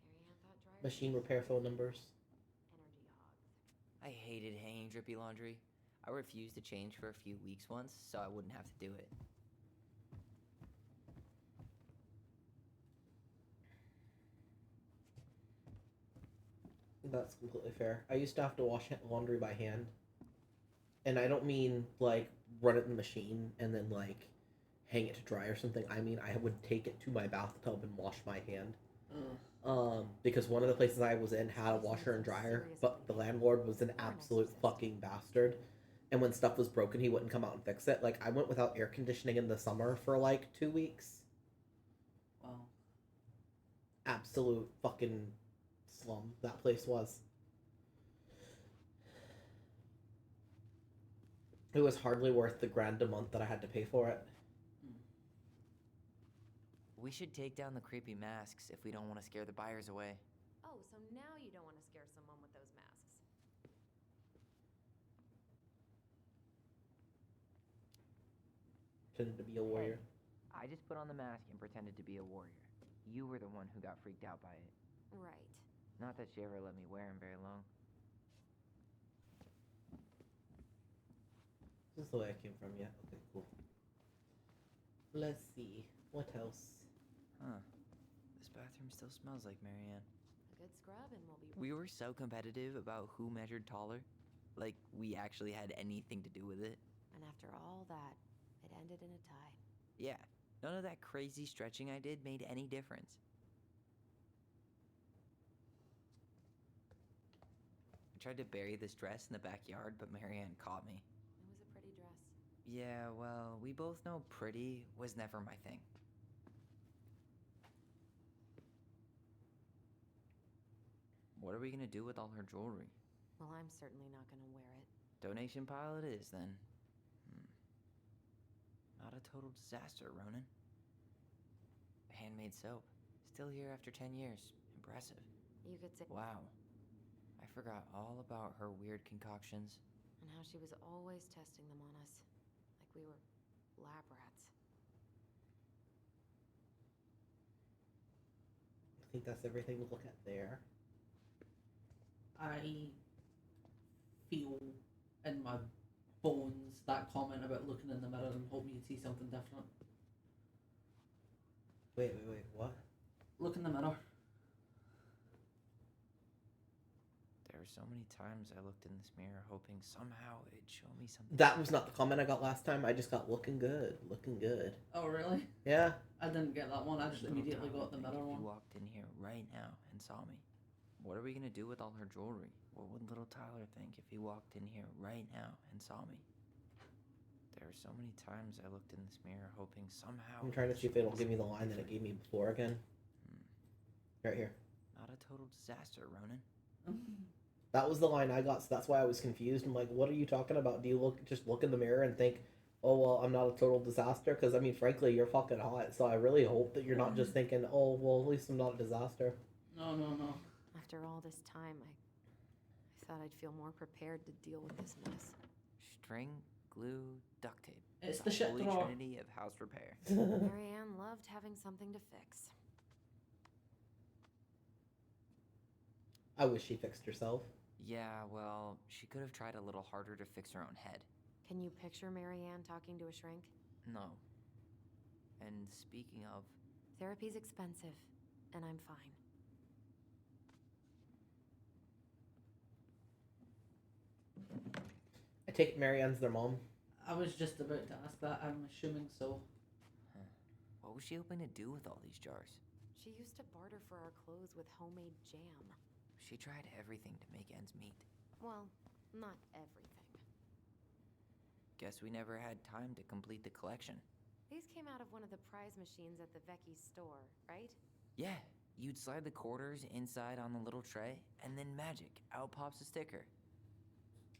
Marianne thought dryer Machine repair phone numbers. energy hogs. I hated hanging drippy laundry. I refused to change for a few weeks once, so I wouldn't have to do it. That's completely fair. I used to have to wash laundry by hand. And I don't mean, like, run it in the machine and then, like, hang it to dry or something. I mean, I would take it to my bathtub and wash my hand. Because one of the places I was in had a washer and dryer, but the landlord was an absolute fucking bastard. And when stuff was broken, he wouldn't come out and fix it. Like, I went without air conditioning in the summer for, like, 2 weeks. Wow. Absolute fucking slum that place was. It was hardly worth the $1,000 a month that I had to pay for it. We should take down the creepy masks if we don't want to scare the buyers away. Oh, so now you don't want to scare someone with those masks. Pretended to be a warrior. I just put on the mask and pretended to be a warrior. You were the one who got freaked out by it. Right. Not that she ever let me wear him very long. This is the way I came from, yeah. Okay, cool. Let's see. What else? Huh. This bathroom still smells like Marianne. A good scrub and we'll be... We were so competitive about who measured taller. Like, we actually had anything to do with it. And after all that, it ended in a tie. Yeah, none of that crazy stretching I did made any difference. I tried to bury this dress in the backyard, but Marianne caught me. It was a pretty dress. Yeah, well, we both know pretty was never my thing. What are we gonna do with all her jewelry? Well, I'm certainly not gonna wear it. Donation pile it is, then. Not a total disaster, Ronan. Handmade soap. Still here after 10 years. Impressive. You could say. Wow. I forgot all about her weird concoctions. And how she was always testing them on us. Like we were lab rats. I think that's everything to look at there. I feel in my bones that comment about looking in the mirror and hoping you'd see something different. Wait, what? Look in the mirror. There were so many times I looked in this mirror hoping somehow it'd show me something. That was not the comment I got last time. I just got looking good. Oh, really? Yeah. I didn't get that one. I just immediately got the mirror If one. you walked in here right now and saw me, what are we gonna do with all her jewelry? What would little Tyler think if he walked in here right now and saw me? There were so many times I looked in this mirror hoping somehow... I'm trying to see if it'll give me the line that it gave me before again. Right here. Not a total disaster, Ronan. That was the line I got, so that's why I was confused. I'm like, what are you talking about? Do you just look in the mirror and think, oh, well, I'm not a total disaster? Because, I mean, frankly, you're fucking hot, so I really hope that you're not just thinking, oh, well, at least I'm not a disaster. No. After all this time, I thought I'd feel more prepared to deal with this mess. String, glue, duct tape. It's the shit holy drawer. trinity of house repair. Marianne loved having something to fix. I wish she fixed herself. Yeah, well, she could have tried a little harder to fix her own head. Can you picture Marianne talking to a shrink? No. And speaking of... Therapy's expensive, and I'm fine. I take Marianne's their mom. I was just about to ask that. I'm assuming so. What was she hoping to do with all these jars? She used to barter for our clothes with homemade jam. She tried everything to make ends meet. Well, not everything. Guess we never had time to complete the collection. These came out of one of the prize machines at the Vecchi store, right? Yeah, you'd slide the quarters inside on the little tray, and then magic, out pops a sticker.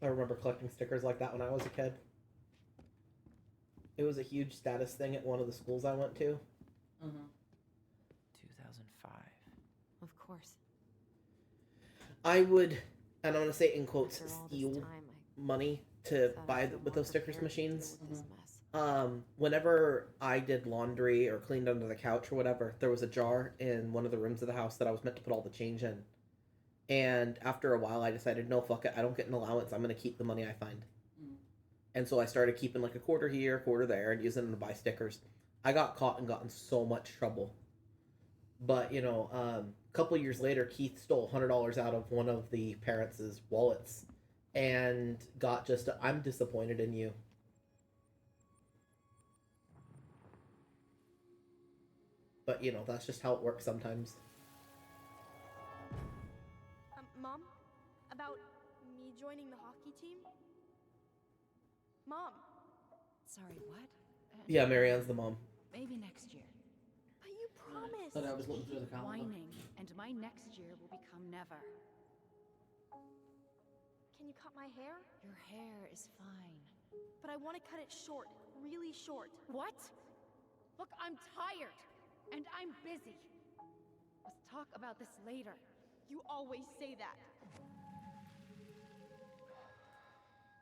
I remember collecting stickers like that when I was a kid. It was a huge status thing at one of the schools I went to. 2005. Of course. I would, and I'm going to say in quotes, After all this steal time, money to thought I'd buy feel with more those stickers prepared to deal machines. with this mess. Whenever I did laundry or cleaned under the couch or whatever, there was a jar in one of the rooms of the house that I was meant to put all the change in. And after a while, I decided, no, fuck it. I don't get an allowance. I'm going to keep the money I find. And so I started keeping like a quarter here, a quarter there, and using them to buy stickers. I got caught and got in so much trouble. But, you know, a couple years later, Keith stole $100 out of one of the parents' wallets and got just I'm disappointed in you. But, you know, that's just how it works sometimes. Mom? About me joining the hockey team? Mom! Sorry, what? Yeah, Marianne's the mom. Maybe next year. But you promised! Thought I was looking through the calendar. Whining, and my next year will become never. Can you cut my hair? Your hair is fine. But I want to cut it short. Really short. What? Look, I'm tired. And I'm busy. Let's talk about this later. You always say that.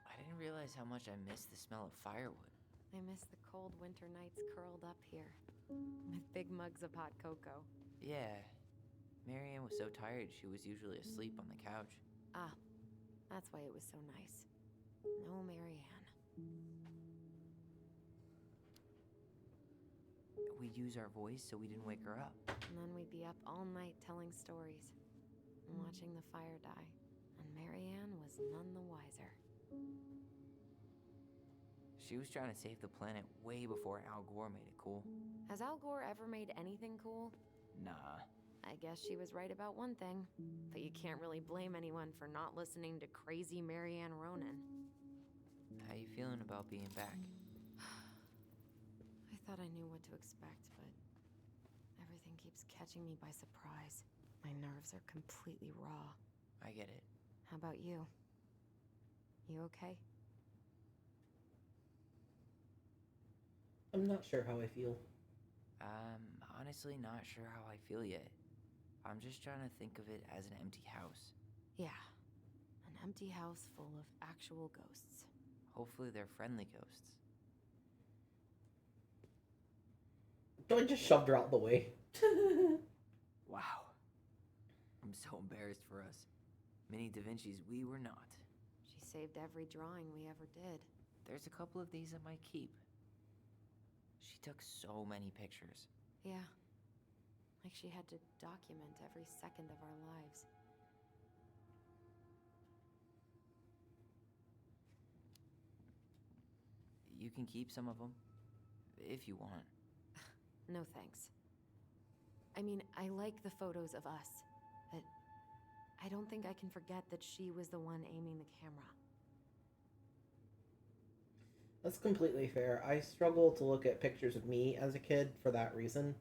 I didn't realize how much I missed the smell of firewood. I miss the cold winter nights curled up here, with big mugs of hot cocoa. Yeah. Marianne was so tired she was usually asleep on the couch. Ah, that's why it was so nice. No Marianne. We'd use our voice so we didn't wake her up. And then we'd be up all night telling stories, and watching the fire die. And Marianne was none the wiser. She was trying to save the planet way before Al Gore made it cool. Has Al Gore ever made anything cool? Nah. I guess she was right about one thing, but you can't really blame anyone for not listening to crazy Marianne Ronan. How you feeling about being back? I thought I knew what to expect, but everything keeps catching me by surprise. My nerves are completely raw. I get it. How about you? You okay? I'm not sure how I feel. I'm honestly not sure how I feel yet. I'm just trying to think of it as an empty house. Yeah. An empty house full of actual ghosts. Hopefully they're friendly ghosts. I just shoved her out the way. Wow. I'm so embarrassed for us. Mini Da Vinci's we were not. She saved every drawing we ever did. There's a couple of these I might keep. She took so many pictures. Yeah. Like she had to document every second of our lives. You can keep some of them, if you want. No thanks. I mean, I like the photos of us, but I don't think I can forget that she was the one aiming the camera. That's completely fair. I struggle to look at pictures of me as a kid for that reason.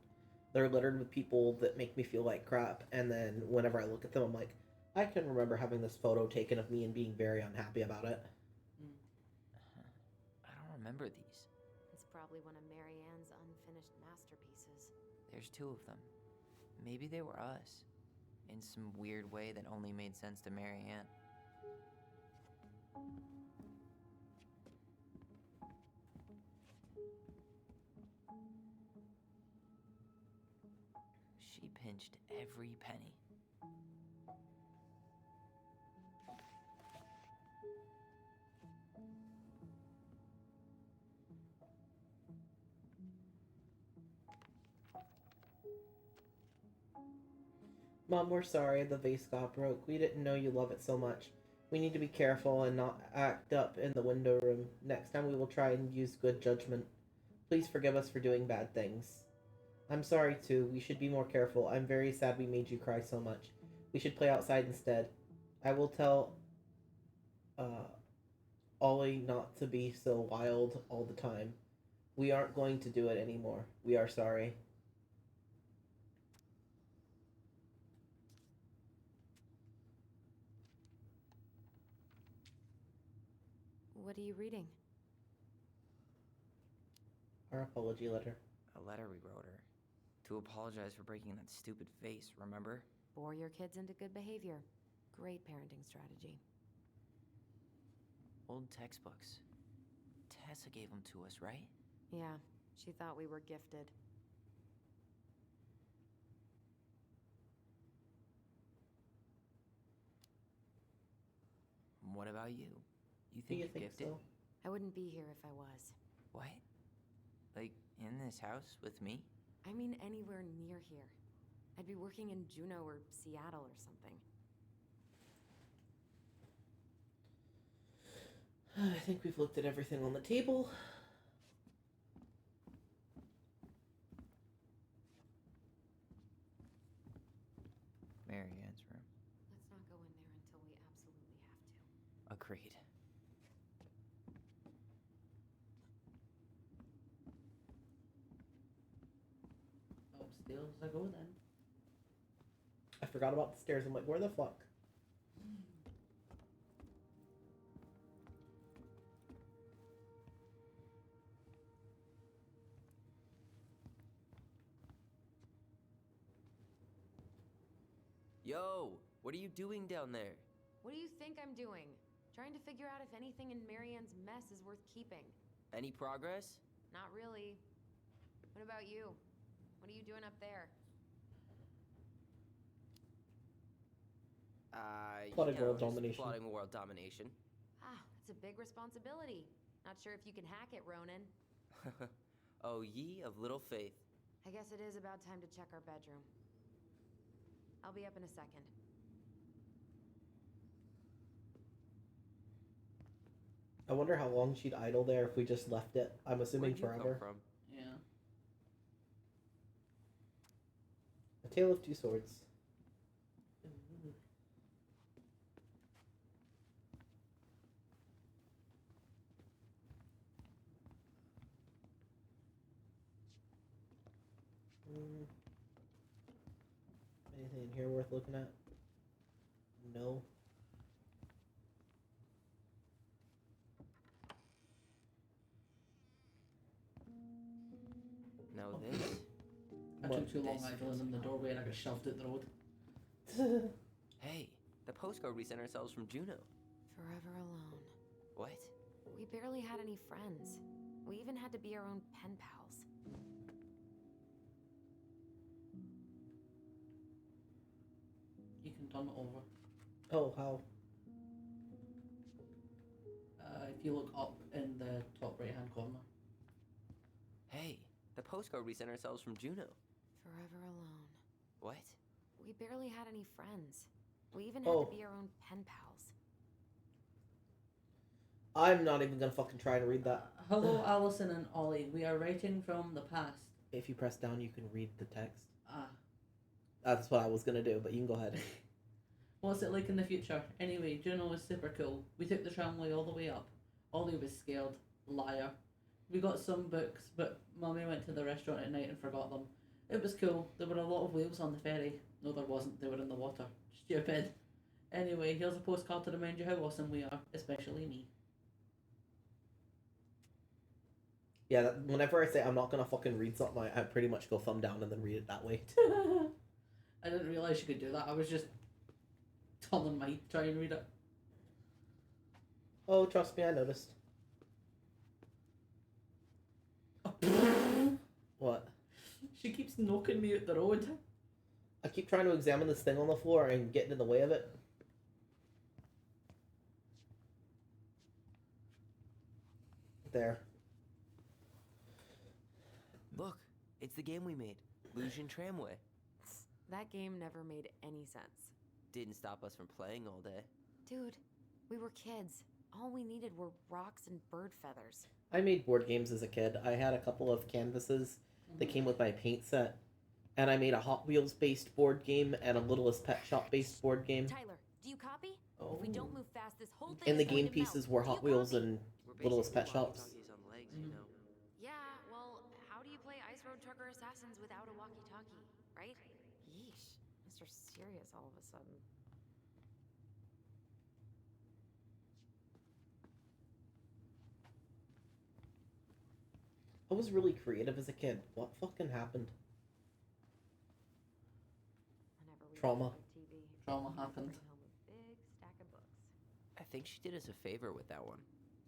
They're littered with people that make me feel like crap, and then whenever I look at them, I'm like, I can remember having this photo taken of me and being very unhappy about it. I don't remember these. It's probably one of Marianne's unfinished masterpieces. There's 2 of them. Maybe they were us. In some weird way that only made sense to Marianne. She pinched every penny. Mom, we're sorry the vase got broke. We didn't know you love it so much. We need to be careful and not act up in the window room. Next time we will try and use good judgment. Please forgive us for doing bad things. I'm sorry too. We should be more careful. I'm very sad we made you cry so much. We should play outside instead. I will tell Ollie not to be so wild all the time. We aren't going to do it anymore. We are sorry. What are you reading? Our apology letter. A letter we wrote her. To apologize for breaking that stupid vase, remember? Bore your kids into good behavior. Great parenting strategy. Old textbooks. Tessa gave them to us, right? Yeah, she thought we were gifted. What about you? You Do think you you're think gifted? so? I wouldn't be here if I was. What? Like, in this house with me? I mean anywhere near here. I'd be working in Juneau or Seattle or something. I think we've looked at everything on the table. Marianne's room. Let's not go in there until we absolutely have to. Agreed. Upstairs I go then. I forgot about the stairs. I'm like, where the fuck? Yo, what are you doing down there? What do you think I'm doing? Trying to figure out if anything in Marianne's mess is worth keeping. Any progress? Not really. What about you? What are you doing up there? Plotting world domination. Plotting world domination. Ah, that's a big responsibility. Not sure if you can hack it, Ronan. Oh, ye of little faith. I guess it is about time to check our bedroom. I'll be up in a second. I wonder how long she'd idle there if we just left it. I'm assuming Where'd you come forever. from? Yeah. A Tale of Two Swords. Anything in here worth looking at? No. No, this. I What? took too long This idling in the doorway and I got shoved at the road. Hey, the postcard we sent ourselves from Juno. Forever alone. What? We barely had any friends. We even had to be our own pen pals. You can turn it over. Oh, how? If you look up in the top right hand corner. Hey, the postcard we sent ourselves from Juno. Forever alone. What? We barely had any friends. We even had to be our own pen pals. I'm not even gonna fucking try to read that. Hello, Allison and Ollie. We are writing from the past. If you press down, you can read the text. Ah. That's what I was gonna do, but you can go ahead. What's it like in the future? Anyway, Juno was super cool. We took the tramway all the way up. Ollie was scared. Liar. We got some books, but Mummy went to the restaurant at night and forgot them. It was cool. There were a lot of whales on the ferry. No, there wasn't. They were in the water. Stupid. Anyway, here's a postcard to remind you how awesome we are, especially me. Yeah, whenever I say I'm not gonna fucking read something, I pretty much go thumb down and then read it that way. I didn't realize you could do that. I was just telling Mike try and read it. Oh, trust me, I noticed. What? She keeps knocking me out the road. I keep trying to examine this thing on the floor and getting in the way of it. There. Look, it's the game we made. Lucian Tramway. That game never made any sense. Didn't stop us from playing all day. Dude, we were kids. All we needed were rocks and bird feathers. I made board games as a kid. I had a couple of canvases that came with my paint set. And I made a Hot Wheels based board game and a Littlest Pet Shop based board game. Tyler, do you copy? Oh. If we don't move fast, this whole thing And the is going game to melt. pieces were Do you Hot Wheels copy? and We're Littlest Pet basically Shops. walkie-talkies on legs, you know. Yeah, well, how do you play Ice Road Trucker Assassins without a walkie-talkie, right? Yeesh, Mr. Serious all of a sudden. I was really creative as a kid. What fucking happened? Whenever we Trauma. watch TV, Trauma we happened. bring home a big stack of books. I think she did us a favor with that one.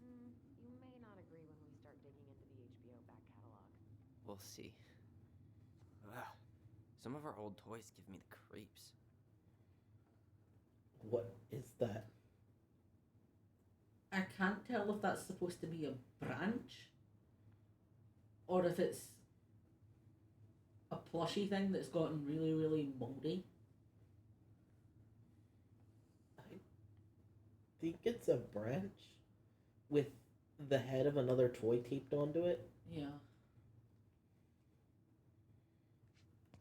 You may not agree when we start digging into the HBO back catalog. We'll see. Ugh. Some of our old toys give me the creeps. What is that? I can't tell if that's supposed to be a branch or if it's a plushy thing that's gotten really, really moldy. I think it's a branch with the head of another toy taped onto it. Yeah.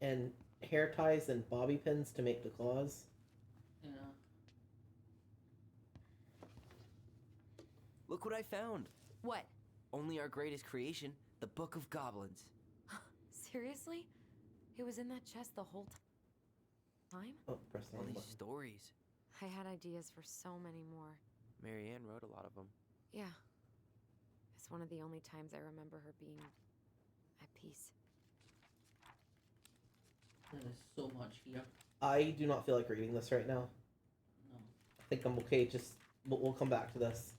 And hair ties and bobby pins to make the claws. Yeah. Look what I found! What? Only our greatest creation, the Book of Goblins. Seriously? It was in that chest the whole time? Oh, press the All wrong these button. stories. I had ideas for so many more. Marianne wrote a lot of them. Yeah. It's one of the only times I remember her being at peace. There is so much here. I do not feel like reading this right now. No. I think I'm okay. Just we'll come back to this.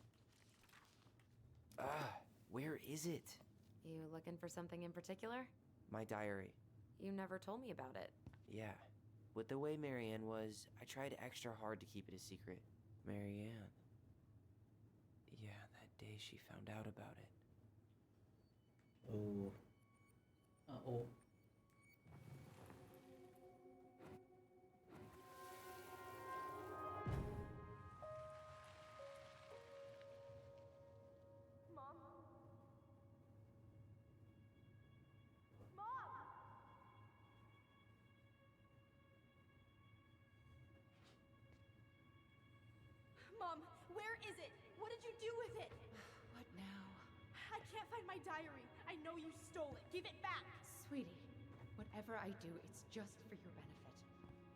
Where is it? You looking for something in particular? My diary. You never told me about it. Yeah. With the way Marianne was, I tried extra hard to keep it a secret. Marianne. Yeah, that day she found out about it. Ooh. Uh-oh. Where is it? What did you do with it? What now? I can't find my diary. I know you stole it. Give it back. Sweetie, whatever I do, it's just for your benefit.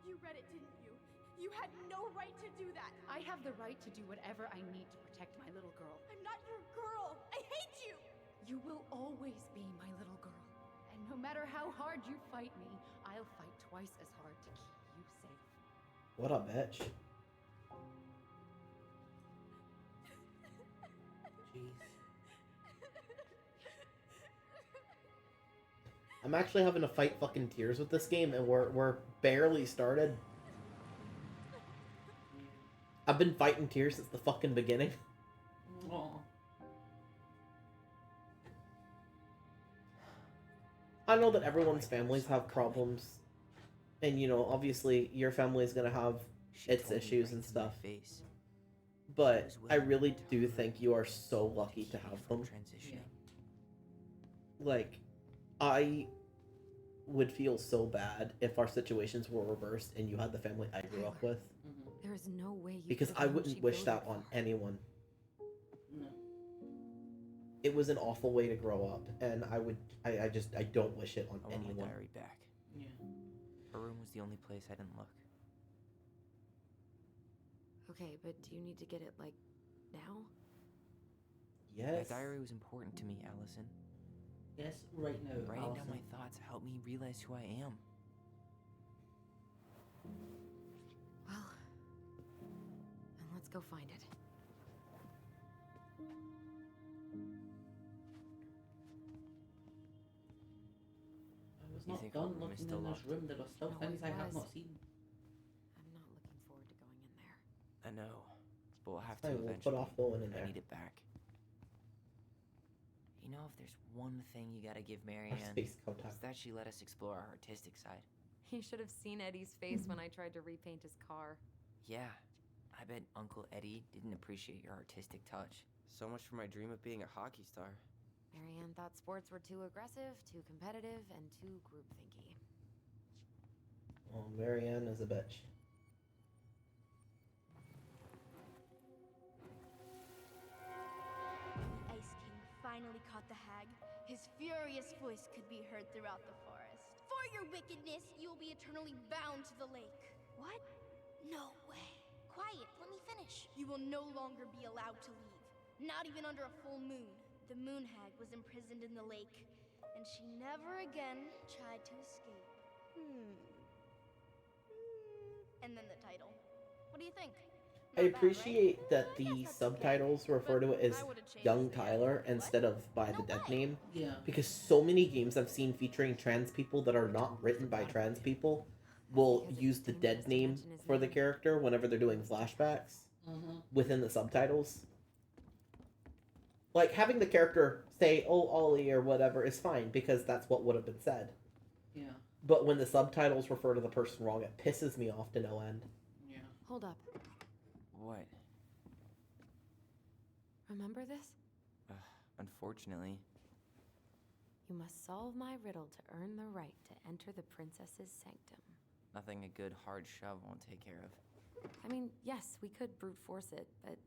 You read it, didn't you? You had no right to do that. I have the right to do whatever I need to protect my little girl. I'm not your girl. I hate you. You will always be my little girl. And no matter how hard you fight me, I'll fight twice as hard to keep you safe. What a bitch. Jeez. I'm actually having to fight fucking tears with this game, and we're barely started. I've been fighting tears since the fucking beginning. Aw. I know that everyone's families have problems, and you know, obviously your family is gonna have its issues and stuff. But I really do think you are so lucky to have them. Like, I would feel so bad if our situations were reversed and you had the family I grew up with. There is no way you Because could I have known wouldn't she'd wish go that that on far. anyone. No. It was an awful way to grow up, and I don't wish it on I want my anyone. diary back. Yeah. Her room was the only place I didn't look. Okay, but do you need to get it, like, now? Yes. That diary was important to me, Allison. Yes, right now. Writing down Allison. my thoughts helped me realize who I am. Well, then let's go find it. I was You not think done her room is looking still in this locked? room. There are still No, things it I have was. not seen. I'm not looking forward to going in there. I know, but we'll have to I will eventually. put off going in I there. need it back. You know, if there's one thing you gotta give Our Marianne, space contact. it's that she let us explore our artistic side. You should have seen Eddie's face when I tried to repaint his car. Yeah, I bet Uncle Eddie didn't appreciate your artistic touch. So much for my dream of being a hockey star. Marianne thought sports were too aggressive, too competitive, and too groupthinky. Oh, Marianne is a bitch. The Ice King finally caught the hag. His furious voice could be heard throughout the forest. For your wickedness, you will be eternally bound to the lake. What? No way. Quiet, let me finish. You will no longer be allowed to leave. Not even under a full moon. The moon hag was imprisoned in the lake, and she never again tried to escape. And then the title. What do you think? I appreciate that the subtitles refer to it as Young Tyler instead of by the dead name. Yeah. Because so many games I've seen featuring trans people that are not written by trans people will use the dead name for the character whenever they're doing flashbacks within the subtitles. Like, having the character say, "Oh, Ollie," or whatever is fine, because that's what would have been said. Yeah. But when the subtitles refer to the person wrong, it pisses me off to no end. Yeah. Hold up. What? Remember this? Unfortunately. You must solve my riddle to earn the right to enter the princess's sanctum. Nothing a good hard shove won't take care of. I mean, yes, we could brute force it, but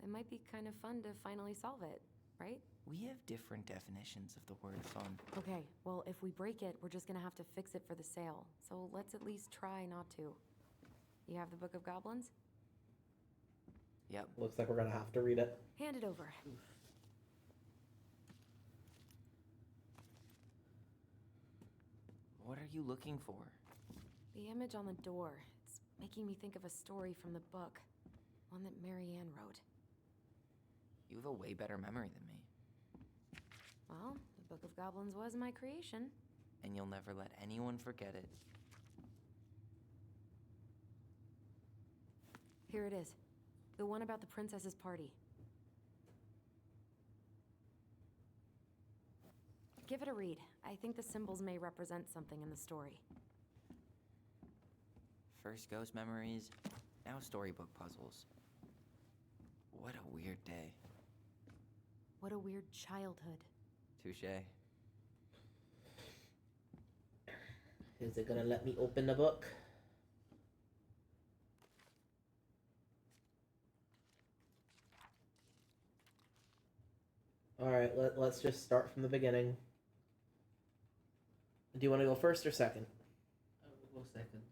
it might be kind of fun to finally solve it, right? We have different definitions of the word fun. Okay, well, if we break it, we're just gonna have to fix it for the sale. So let's at least try not to. You have the Book of Goblins? Yep. Looks like we're gonna have to read it. Hand it over. What are you looking for? The image on the door. It's making me think of a story from the book. One that Marianne wrote. You have a way better memory than me. Well, the Book of Goblins was my creation. And you'll never let anyone forget it. Here it is. The one about the princess's party. Give it a read. I think the symbols may represent something in the story. First ghost memories, now storybook puzzles. What a weird day. What a weird childhood. Touché. Is it gonna let me open the book? Alright, let's just start from the beginning. Do you want to go first or second? I will go second.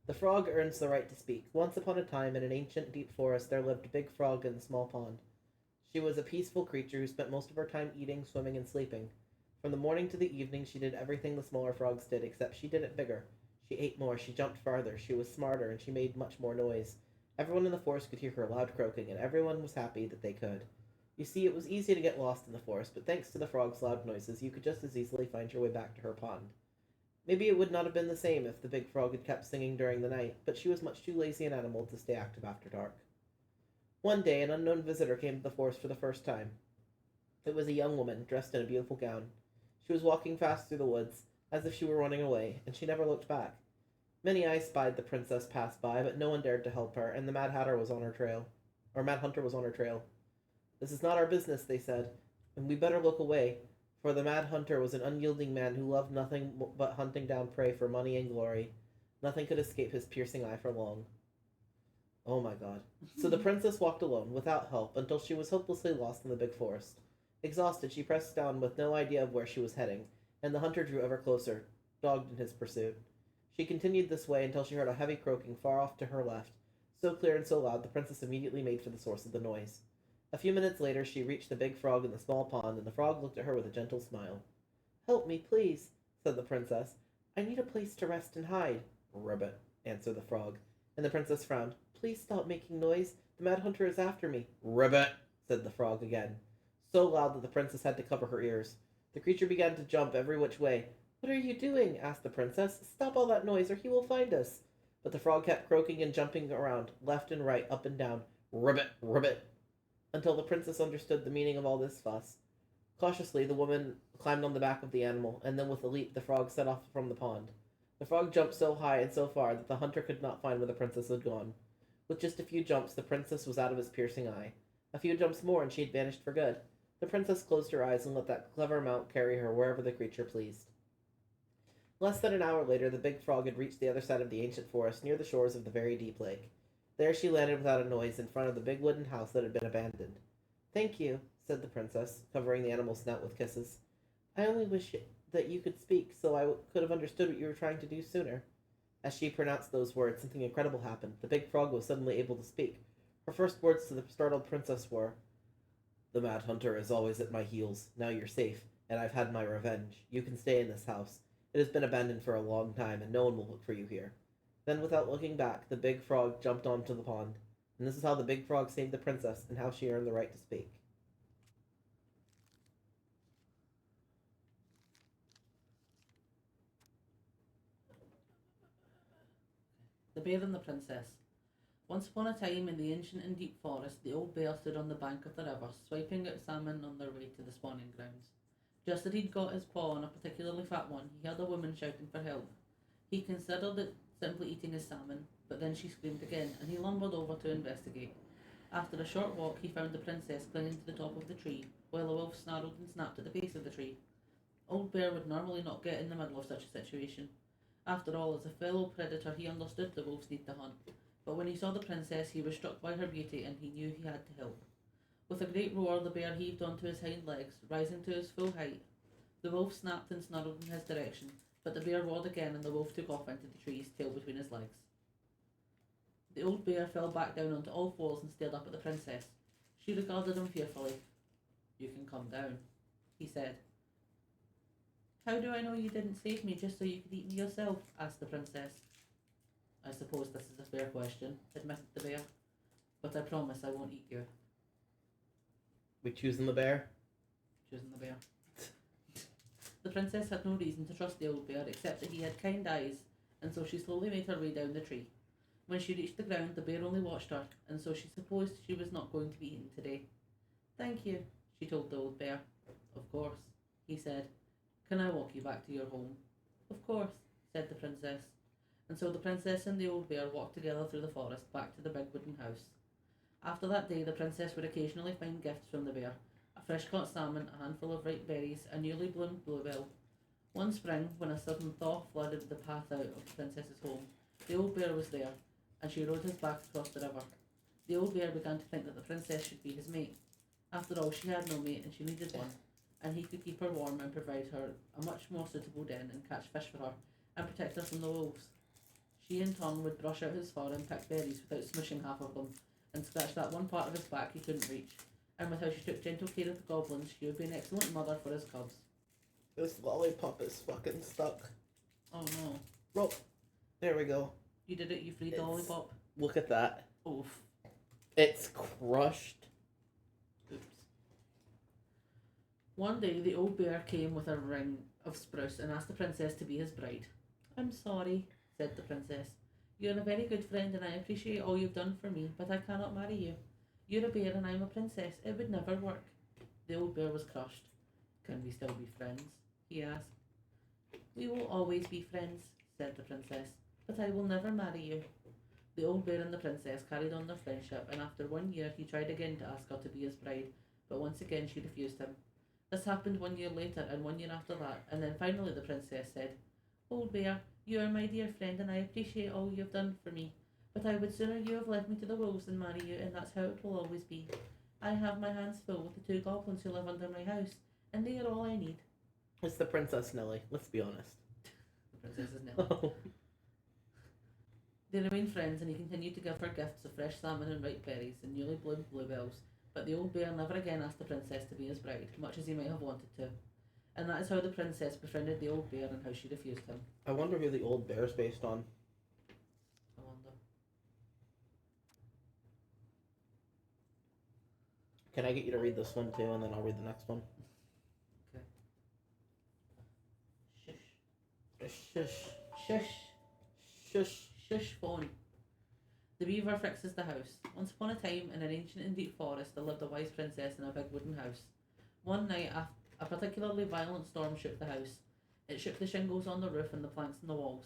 The frog earns the right to speak. Once upon a time, in an ancient deep forest, there lived a big frog in a small pond. She was a peaceful creature who spent most of her time eating, swimming, and sleeping. From the morning to the evening, she did everything the smaller frogs did, except she did it bigger. She ate more, she jumped farther, she was smarter, and she made much more noise. Everyone in the forest could hear her loud croaking, and everyone was happy that they could. You see, it was easy to get lost in the forest, but thanks to the frog's loud noises, you could just as easily find your way back to her pond. Maybe it would not have been the same if the big frog had kept singing during the night, but she was much too lazy an animal to stay active after dark. One day, an unknown visitor came to the forest for the first time. It was a young woman, dressed in a beautiful gown. She was walking fast through the woods, as if she were running away, and she never looked back. Many eyes spied the princess pass by, but no one dared to help her, and the Mad Hunter was on her trail. "This is not our business," they said, "and we better look away," for the Mad Hunter was an unyielding man who loved nothing but hunting down prey for money and glory. Nothing could escape his piercing eye for long. Oh my god. So the princess walked alone, without help, until she was hopelessly lost in the big forest. Exhausted, she pressed down with no idea of where she was heading, and the hunter drew ever closer, dogged in his pursuit. She continued this way until she heard a heavy croaking far off to her left. So clear and so loud, the princess immediately made for the source of the noise. A few minutes later, she reached the big frog in the small pond, and the frog looked at her with a gentle smile. "Help me, please," said the princess. "I need a place to rest and hide." "Ribbit," answered the frog, and the princess frowned. "Please stop making noise. The Mad Hunter is after me." "Ribbit," said the frog again, so loud that the princess had to cover her ears. The creature began to jump every which way. "What are you doing?" asked the princess. "Stop all that noise, or he will find us." But the frog kept croaking and jumping around, left and right, up and down. "Ribbit, ribbit," until the princess understood the meaning of all this fuss. Cautiously, the woman climbed on the back of the animal, and then with a leap the frog set off from the pond. The frog jumped so high and so far that the hunter could not find where the princess had gone. With just a few jumps, the princess was out of his piercing eye. A few jumps more, and she had vanished for good. The princess closed her eyes and let that clever mount carry her wherever the creature pleased. Less than an hour later, the big frog had reached the other side of the ancient forest, near the shores of the very deep lake. There she landed without a noise in front of the big wooden house that had been abandoned. "Thank you," said the princess, covering the animal's snout with kisses. "I only wish that you could speak, so I could have understood what you were trying to do sooner." As she pronounced those words, something incredible happened. The big frog was suddenly able to speak. Her first words to the startled princess were, "The Mad Hunter is always at my heels. Now you're safe, and I've had my revenge. You can stay in this house. It has been abandoned for a long time, and no one will look for you here." Then, without looking back, the big frog jumped onto the pond. And this is how the big frog saved the princess, and how she earned the right to speak. The Bear and the Princess. Once upon a time in the ancient and deep forest, the old bear stood on the bank of the river, swiping at salmon on their way to the spawning grounds. Just as he'd got his paw on a particularly fat one, he heard a woman shouting for help. He considered it simply eating his salmon, but then she screamed again, and he lumbered over to investigate. After a short walk, he found the princess clinging to the top of the tree, while a wolf snarled and snapped at the base of the tree. Old Bear would normally not get in the middle of such a situation. After all, as a fellow predator, he understood the wolves need to hunt. But when he saw the princess, he was struck by her beauty, and he knew he had to help. With a great roar, the bear heaved onto his hind legs, rising to his full height. The wolf snapped and snarled in his direction, but the bear roared again, and the wolf took off into the trees, tail between his legs. The old bear fell back down onto all fours and stared up at the princess. She regarded him fearfully. "You can come down," he said. "How do I know you didn't save me just so you could eat me yourself?" asked the princess. "I suppose this is a fair question," admitted the bear, "but I promise I won't eat you." We choosing the bear? Choosing the bear. The princess had no reason to trust the old bear except that he had kind eyes, and so she slowly made her way down the tree. When she reached the ground, the bear only watched her, and so she supposed she was not going to be eaten today. "Thank you," she told the old bear. "Of course," he said. "Can I walk you back to your home?" "Of course," said the princess. And so the princess and the old bear walked together through the forest back to the big wooden house. After that day, the princess would occasionally find gifts from the bear: a fresh-caught salmon, a handful of ripe berries, a newly bloomed bluebell. One spring, when a sudden thaw flooded the path out of the princess's home, the old bear was there, and she rode his back across the river. The old bear began to think that the princess should be his mate. After all, she had no mate and she needed one, and he could keep her warm and provide her a much more suitable den and catch fish for her and protect her from the wolves. She in turn would brush out his fur and pick berries without smushing half of them, and scratch that one part of his back he couldn't reach, and with how she took gentle care of the goblins, she would be an excellent mother for his cubs. This lollipop is fucking stuck. Oh no. Roll. There we go. You did it, you freed the lollipop? Look at that. Oof. It's crushed. Oops. One day the old bear came with a ring of spruce and asked the princess to be his bride. I'm sorry, said the princess. You're a very good friend and I appreciate all you've done for me, but I cannot marry you. You're a bear and I'm a princess. It would never work. The old bear was crushed. Can we still be friends? He asked. We will always be friends, said the princess, but I will never marry you. The old bear and the princess carried on their friendship, and after 1 year he tried again to ask her to be his bride, but once again she refused him. This happened 1 year later and 1 year after that, and then finally the princess said, Old bear, you are my dear friend and I appreciate all you have done for me, but I would sooner you have left me to the wolves than marry you, and that's how it will always be. I have my hands full with the 2 goblins who live under my house, and they are all I need. It's the Princess Nelly, let's be honest. The princess is Nelly. They remained friends and he continued to give her gifts of fresh salmon and ripe berries and newly bloomed bluebells, but the old bear never again asked the princess to be his bride, much as he might have wanted to. And that is how the princess befriended the old bear and how she refused him. I wonder who the old bear is based on. I wonder. Can I get you to read this one too, and then I'll read the next one? Okay. Shush. Shush. Shush. Shush phone. The beaver fixes the house. Once upon a time, in an ancient and deep forest, there lived a wise princess in a big wooden house. One night, a particularly violent storm shook the house. It shook the shingles on the roof and the planks in the walls.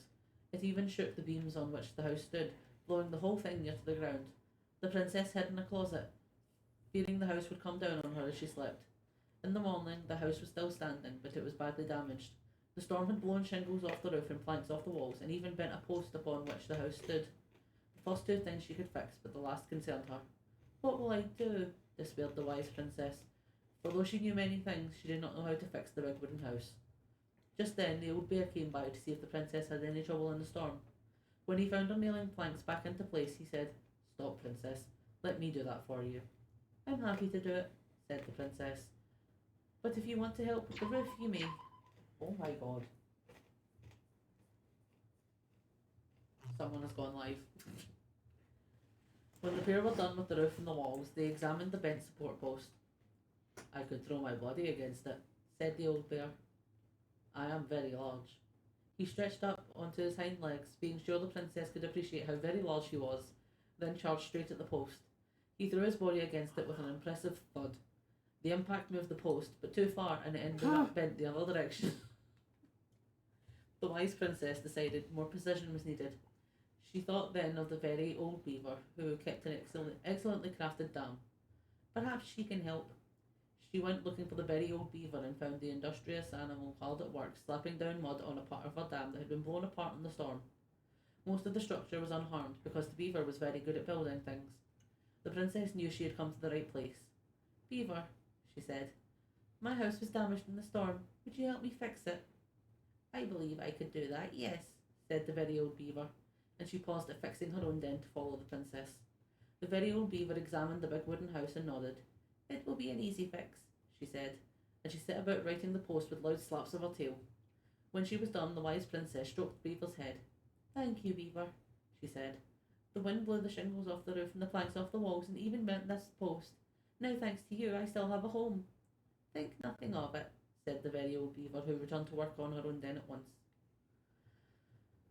It even shook the beams on which the house stood, blowing the whole thing near to the ground. The princess hid in a closet, fearing the house would come down on her as she slept. In the morning, the house was still standing, but it was badly damaged. The storm had blown shingles off the roof and planks off the walls, and even bent a post upon which the house stood. The first 2 things she could fix, but the last concerned her. What will I do? Despaired the wise princess. For though she knew many things, she did not know how to fix the big wooden house. Just then, the old bear came by to see if the princess had any trouble in the storm. When he found her nailing planks back into place, he said, Stop, princess. Let me do that for you. I'm happy to do it, said the princess. But if you want to help with the roof, you may. Oh my god. Someone has gone live. When the pair were done with the roof and the walls, they examined the bent support post. I could throw my body against it, said the old bear. I am very large. He stretched up onto his hind legs, being sure the princess could appreciate how very large he was, then charged straight at the post. He threw his body against it with an impressive thud. The impact moved the post, but too far, and it ended up bent the other direction. The wise princess decided more precision was needed. She thought then of the very old beaver, who kept an excellently crafted dam. Perhaps she can help. She went looking for the very old beaver and found the industrious animal hard at work, slapping down mud on a part of her dam that had been blown apart in the storm. Most of the structure was unharmed, because the beaver was very good at building things. The princess knew she had come to the right place. Beaver, she said, my house was damaged in the storm. Would you help me fix it? I believe I could do that, yes, said the very old beaver, and she paused at fixing her own den to follow the princess. The very old beaver examined the big wooden house and nodded. It will be an easy fix, she said, and she set about righting the post with loud slaps of her tail. When she was done, the wise princess stroked the beaver's head. Thank you, beaver, she said. The wind blew the shingles off the roof and the planks off the walls and even bent this post. Now, thanks to you, I still have a home. Think nothing of it, said the very old beaver, who returned to work on her own den at once.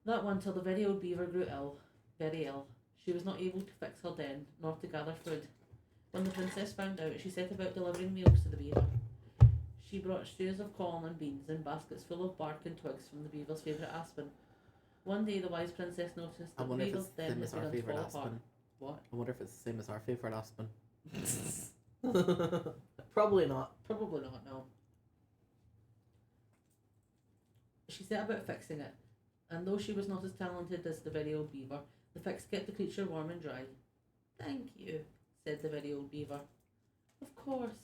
That winter, the very old beaver grew ill, very ill. She was not able to fix her den, nor to gather food. When the princess found out, she set about delivering meals to the beaver. She brought stews of corn and beans and baskets full of bark and twigs from the beaver's favourite aspen. One day, the wise princess noticed that the beaver's den had begun to fall apart. What? I wonder if it's the same as our favourite aspen. Probably not. Probably not, no. She set about fixing it, and though she was not as talented as the very old beaver, the fix kept the creature warm and dry. Thank you, said the very old beaver. Of course,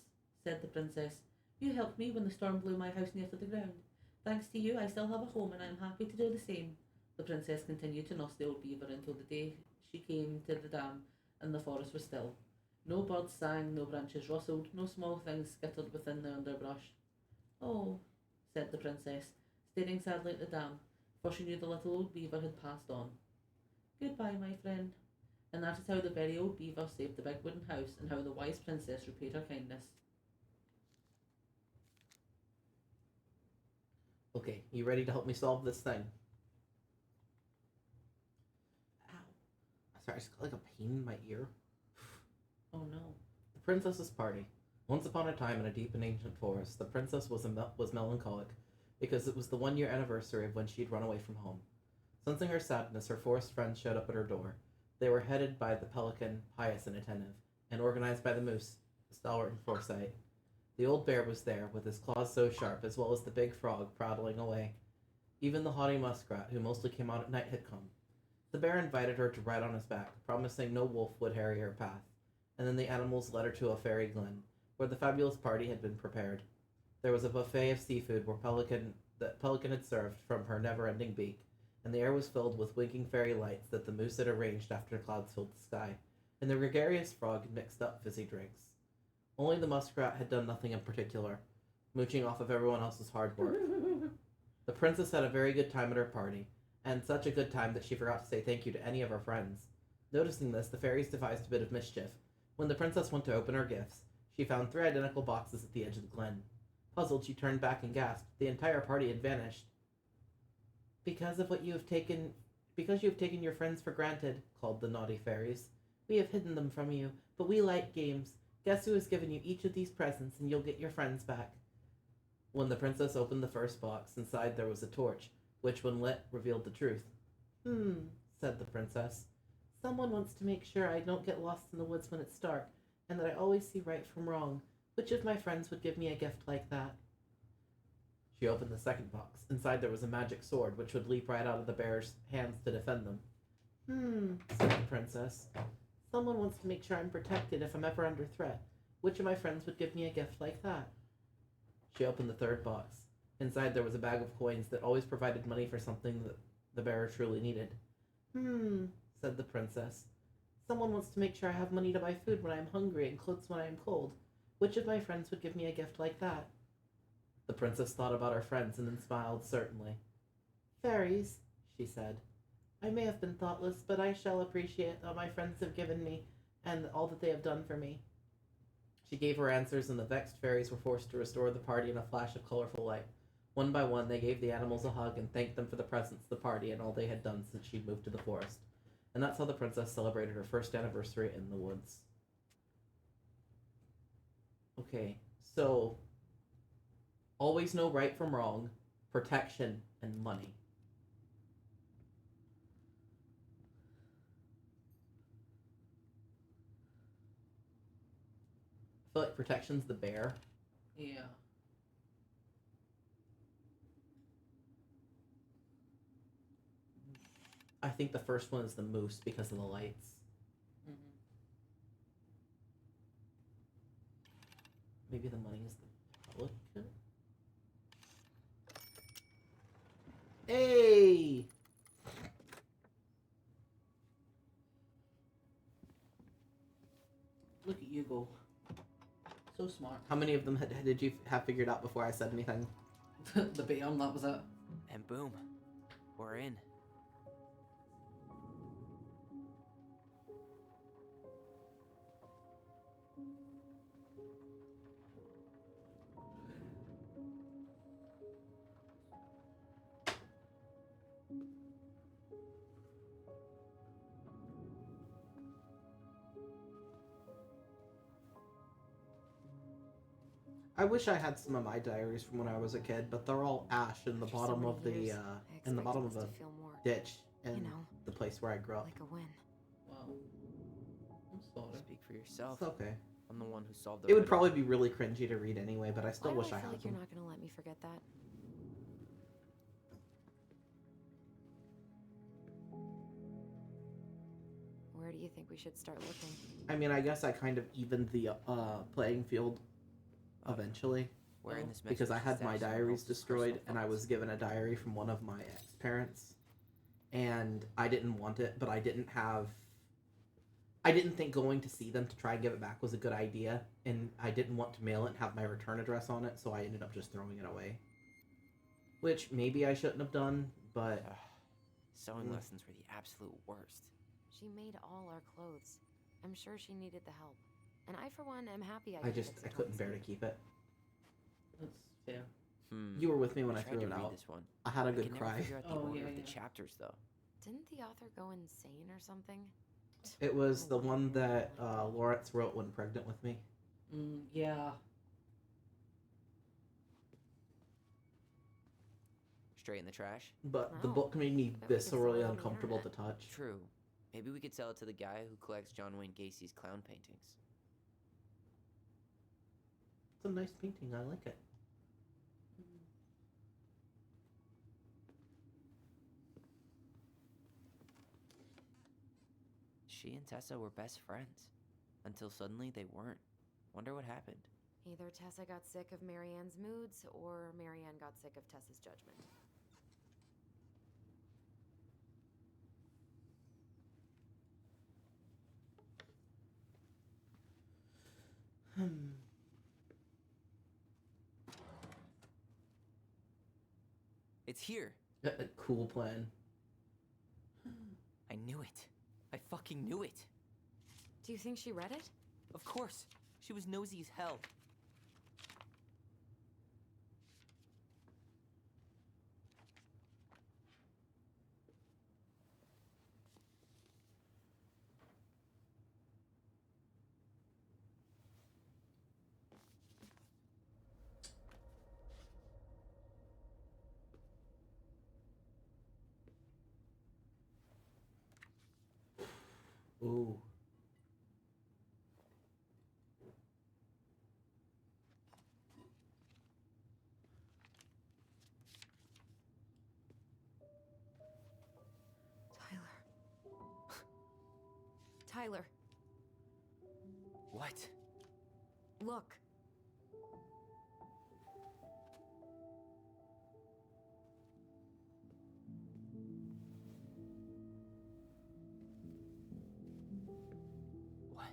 said the princess. You helped me when the storm blew my house near to the ground. Thanks to you, I still have a home, and I am happy to do the same. The princess continued to nurse the old beaver until the day she came to the dam, and the forest was still. No birds sang, no branches rustled, no small things skittered within the underbrush. Oh, said the princess, staring sadly at the dam, for she knew the little old beaver had passed on. Goodbye, my friend. And that is how the very old beaver saved the big wooden house, and how the wise princess repaid her kindness. Okay, you ready to help me solve this thing? Ow. Sorry, I just got like a pain in my ear. Oh no. The princess's party. Once upon a time in a deep and ancient forest, the princess was melancholic because it was the 1-year anniversary of when she had run away from home. Sensing her sadness, her forest friends showed up at her door. They were headed by the pelican, pious and attentive, and organized by the moose, stalwart and foresight. The old bear was there, with his claws so sharp, as well as the big frog prattling away. Even the haughty muskrat, who mostly came out at night, had come. The bear invited her to ride on his back, promising no wolf would harry her path, and then the animals led her to a fairy glen, where the fabulous party had been prepared. There was a buffet of seafood that Pelican had served from her never-ending beak, and the air was filled with winking fairy lights that the moose had arranged after clouds filled the sky, and the gregarious frog had mixed up fizzy drinks. Only the muskrat had done nothing in particular, mooching off of everyone else's hard work. The princess had a very good time at her party, and such a good time that she forgot to say thank you to any of her friends. Noticing this, the fairies devised a bit of mischief. When the princess went to open her gifts, she found 3 identical boxes at the edge of the glen. Puzzled, she turned back and gasped. The entire party had vanished. Because you have taken your friends for granted, called the naughty fairies. We have hidden them from you, but we like games. Guess who has given you each of these presents, and you'll get your friends back. When the princess opened the first box, inside there was a torch, which when lit, revealed the truth. Said the princess. Someone wants to make sure I don't get lost in the woods when it's dark, and that I always see right from wrong. Which of my friends would give me a gift like that? She opened the second box. Inside there was a magic sword, which would leap right out of the bear's hands to defend them. Said the princess. Someone wants to make sure I'm protected if I'm ever under threat. Which of my friends would give me a gift like that? She opened the third box. Inside there was a bag of coins that always provided money for something that the bearer truly needed. Said the princess. Someone wants to make sure I have money to buy food when I'm hungry and clothes when I am cold. Which of my friends would give me a gift like that? The princess thought about her friends and then smiled certainly. Fairies, she said. I may have been thoughtless, but I shall appreciate all my friends have given me and all that they have done for me. She gave her answers, and the vexed fairies were forced to restore the party in a flash of colorful light. One by one, they gave the animals a hug and thanked them for the presents, the party, and all they had done since she'd moved to the forest. And that's how the princess celebrated her first anniversary in the woods. Okay, so always know right from wrong, protection, and money. I feel like protection's the bear. Yeah. I think the first one is the moose because of the lights. Maybe the money is the pelican? Hey! Look at you go. So smart. How many of them did you have figured out before I said anything? The beyond, that was it. And boom, we're in. I wish I had some of my diaries from when I was a kid, but they're all ash in the bottom of the ditch in the place where I grew up. Like a win. Wow. I'm sorry. Speak for yourself. It's okay. I'm the one who solved the It would riddle. probably be really cringy to read anyway, but I still Why wish do I I feel had like them. you're not gonna let me forget that? Where do you think we should start looking? I mean, I guess I kind of evened the playing field eventually. Where in this Because I had my stash some diaries helpful destroyed, personal and I thoughts? was given a diary from one of my ex-parents, and I didn't want it, but I didn't think going to see them to try and give it back was a good idea, and I didn't want to mail it and have my return address on it, so I ended up just throwing it away. Which maybe I shouldn't have done, but... Sewing lessons were the absolute worst. She made all our clothes. I'm sure she needed the help. And I, for one, am happy I couldn't bear to keep it. That's fair. You were with me when I tried threw to it read out. this one. I had a I good can never cry. figure out the order of the chapters, though. Didn't the author go insane or something? It was the one that Lawrence wrote when pregnant with me. Yeah. Straight in the trash? But the book made me viscerally uncomfortable to touch. True. Maybe we could sell it to the guy who collects John Wayne Gacy's clown paintings. It's a nice painting. I like it. She and Tessa were best friends. Until suddenly they weren't. Wonder what happened. Either Tessa got sick of Marianne's moods, or Marianne got sick of Tessa's judgment. It's here. A cool plan. I knew it. I fucking knew it. Do you think she read it? Of course. She was nosy as hell. Ooh. Tyler. What? Look. What?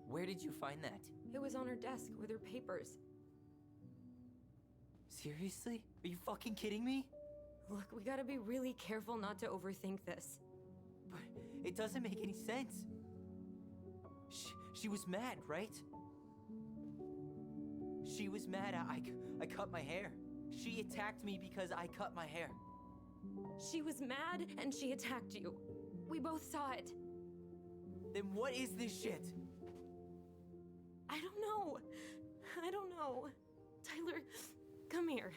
Where did you find that? It was on her desk with her papers. Seriously? Are you fucking kidding me? Look, we gotta be really careful not to overthink this. But it doesn't make any sense. She was mad, right? She was mad I cut my hair. She attacked me because I cut my hair. She was mad and she attacked you. We both saw it. Then what is this shit? I don't know. I don't know. Tyler, come here.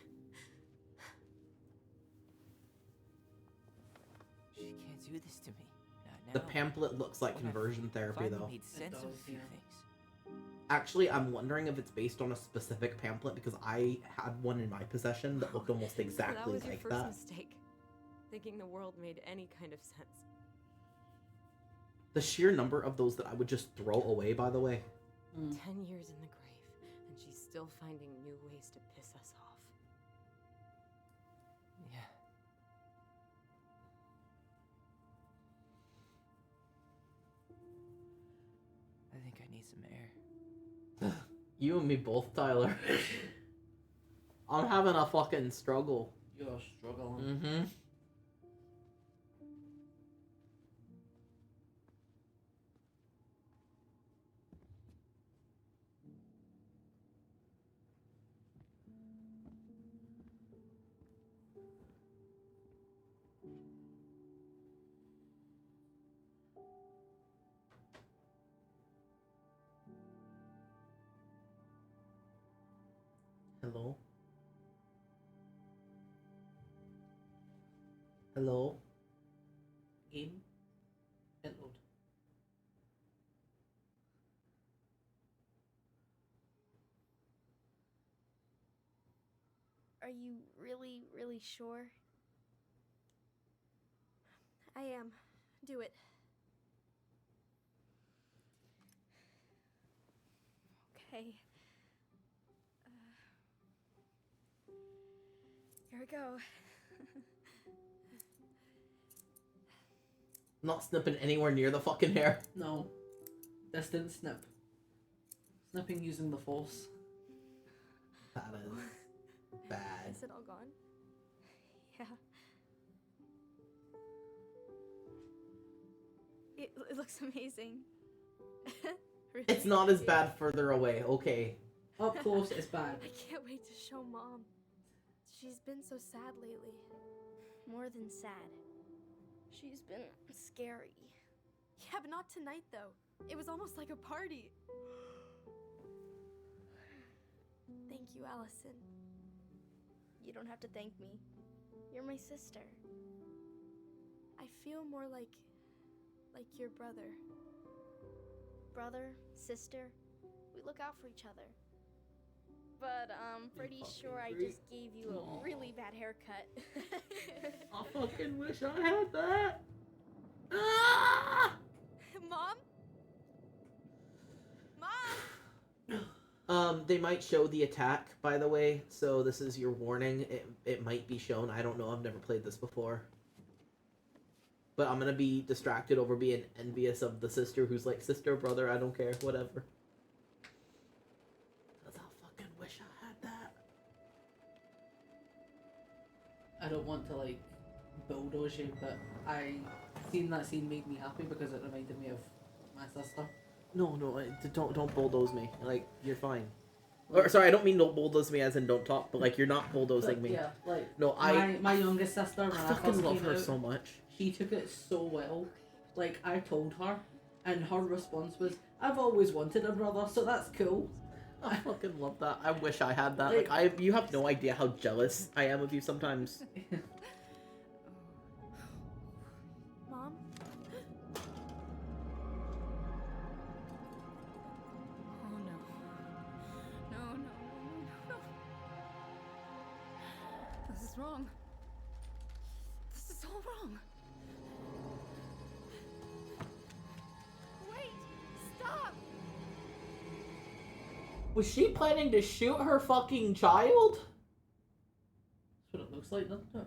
She can't do this to me. Not now. The pamphlet looks like conversion therapy, Finally though. made sense of a few things. Actually, I'm wondering if it's based on a specific pamphlet, because I had one in my possession that looked almost So that exactly was your like first that. mistake. Thinking the world made any kind of sense. The sheer number of those that I would just throw away, by the way. 10 years in the grave, and she's still finding new ways to piss us off. Yeah. I think I need some air. You and me both, Tyler. I'm having a fucking struggle. You're struggling. Mm-hmm. Hello? Hello? Game. And load. Are you really, really sure? I am. Do it. Okay. Here we go. Not snipping anywhere near the fucking hair. No. Distant snip. Snipping using the force. That is bad. Is it all gone? Yeah. It looks amazing. Really? It's not as bad further away, okay. Up close, it's bad. I can't wait to show Mom. She's been so sad lately. More than sad. She's been scary. Yeah, but not tonight, though. It was almost like a party. Thank you, Allison. You don't have to thank me. You're my sister. I feel more like your brother. Brother, sister, we look out for each other. But I'm pretty sure I just gave you a really bad haircut. I fucking wish I had that. Mom? They might show the attack, by the way, so this is your warning. It might be shown. I don't know. I've never played this before. But I'm gonna be distracted over being envious of the sister who's like, sister, brother, I don't care, whatever. Because I fucking wish I had that. I don't want to, like, bulldoze you, but seeing that scene made me happy because it reminded me of my sister. No, don't bulldoze me. Like, you're fine. Or, sorry, I don't mean don't bulldoze me as in don't talk, but like, you're not bulldozing me. Yeah, like, no, my youngest sister, when I fucking love her out, so much. She took it so well. Like, I told her, and her response was, I've always wanted a brother, so that's cool. I fucking love that. I wish I had that. Like, you have no idea how jealous I am of you sometimes. Mom? Oh no. No. This is wrong. This is all wrong. Wait! Stop! Was she planning to shoot her fucking child? That's what it looks like, doesn't it?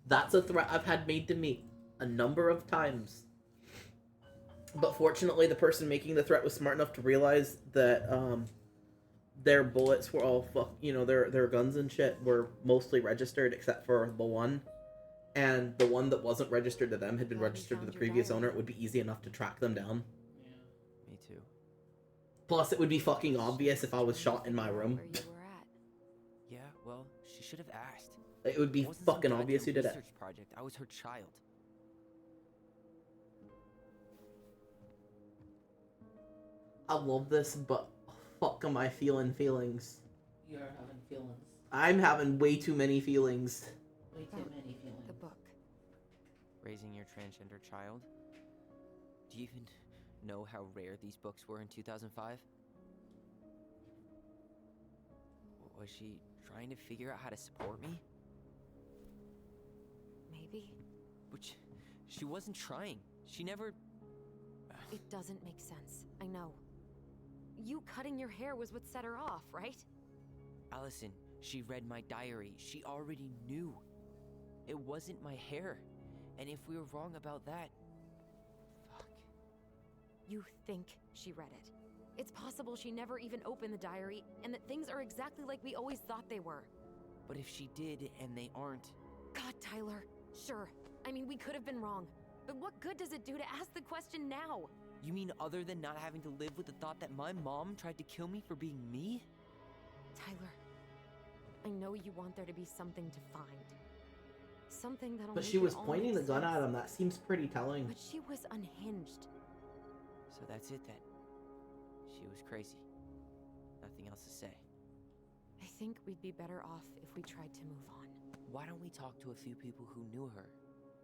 That's a threat I've had made to me a number of times. But fortunately, the person making the threat was smart enough to realize that their bullets were all their guns and shit were mostly registered except for the one. And the one that wasn't registered to them had been registered to the previous owner. It would be easy enough to track them down. Yeah. Me too. Plus, it would be fucking obvious if I was shot in my room. Yeah, well, she should have asked. It would be fucking obvious who did it. Research project. I was her child. I love this, but fuck am I feeling feelings. You're having feelings. I'm having way too many feelings. Way too many feelings. The book. Raising your transgender child? Do you even know how rare these books were in 2005? Was she trying to figure out how to support me? Maybe. But she wasn't trying. She never... It doesn't make sense. I know. You cutting your hair was what set her off, right? Allison, she read my diary. She already knew. It wasn't my hair. And if we were wrong about that... Fuck. You think she read it. It's possible she never even opened the diary, and that things are exactly like we always thought they were. But if she did, and they aren't... God, Tyler. Sure. I mean, we could have been wrong. But what good does it do to ask the question now? You mean other than not having to live with the thought that my mom tried to kill me for being me? Tyler, I know you want there to be something to find. Something that'll But make she it was all pointing the make gun sense. at him. That seems pretty telling. But she was unhinged. So that's it then. She was crazy. Nothing else to say. I think we'd be better off if we tried to move on. Why don't we talk to a few people who knew her?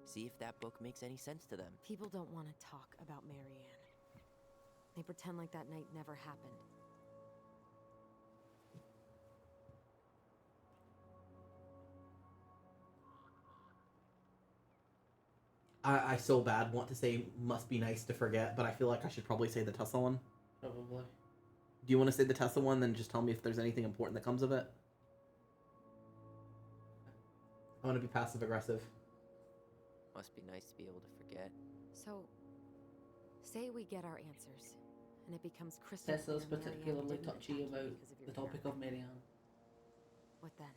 See if that book makes any sense to them. People don't want to talk about Marianne. They pretend like that night never happened. I so bad want to say must be nice to forget, but I feel like I should probably say the Tessa one. Probably. Do you want to say the Tessa one, then just tell me if there's anything important that comes of it? I want to be passive-aggressive. Must be nice to be able to forget. So, say we get our answers, and it becomes crystal Tessa's clear Marianne particularly didn't touchy attack you about because of your the topic of paranoia. Marianne. What then?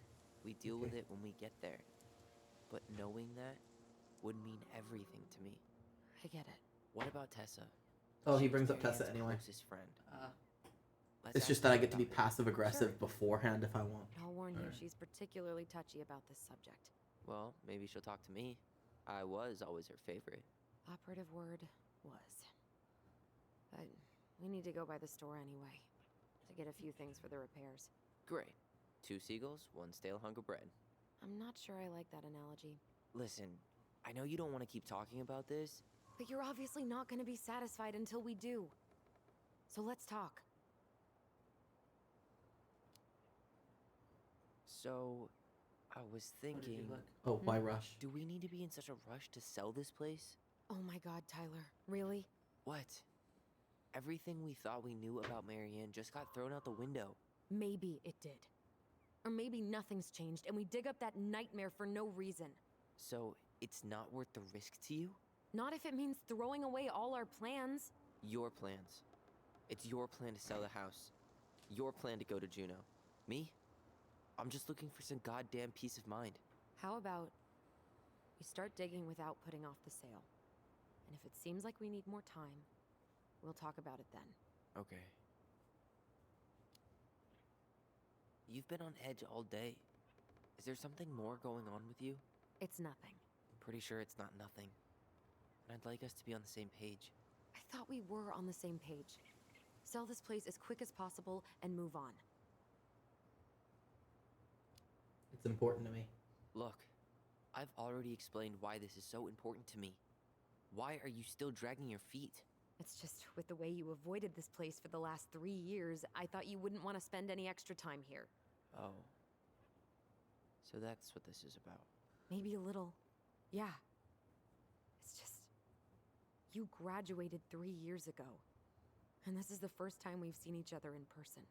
We deal with it when we get there. But knowing that would mean everything to me. I get it. What about Tessa? Oh, he She was brings up Tessa Marianne's anyway. closest friend. Let's It's ask just that I her get to be about it. passive-aggressive Sure. beforehand if I want. I'll warn you, Alright. she's particularly touchy about this subject. Well, maybe she'll talk to me. I was always her favorite. Operative word was. But we need to go by the store anyway, to get a few things for the repairs. Great. 2 seagulls, 1 stale hunk of bread. I'm not sure I like that analogy. Listen, I know you don't want to keep talking about this. But you're obviously not going to be satisfied until we do. So let's talk. So, I was thinking... Oh, why rush? Do we need to be in such a rush to sell this place? Oh my god, Tyler. Really? What? Everything we thought we knew about Marianne just got thrown out the window. Maybe it did. Or maybe nothing's changed and we dig up that nightmare for no reason. So, it's not worth the risk to you? Not if it means throwing away all our plans. Your plans. It's your plan to sell the house. Your plan to go to Juneau. Me? I'm just looking for some goddamn peace of mind. How about we start digging without putting off the sale? And if it seems like we need more time, we'll talk about it then. Okay. You've been on edge all day. Is there something more going on with you? It's nothing. Pretty sure it's not nothing. And I'd like us to be on the same page. I thought we were on the same page. Sell this place as quick as possible and move on. It's important to me. Look, I've already explained why this is so important to me. Why are you still dragging your feet? It's just with the way you avoided this place for the last 3 years, I thought you wouldn't want to spend any extra time here. Oh. So that's what this is about. Maybe a little. Yeah. It's just... You graduated 3 years ago. And this is the first time we've seen each other in person.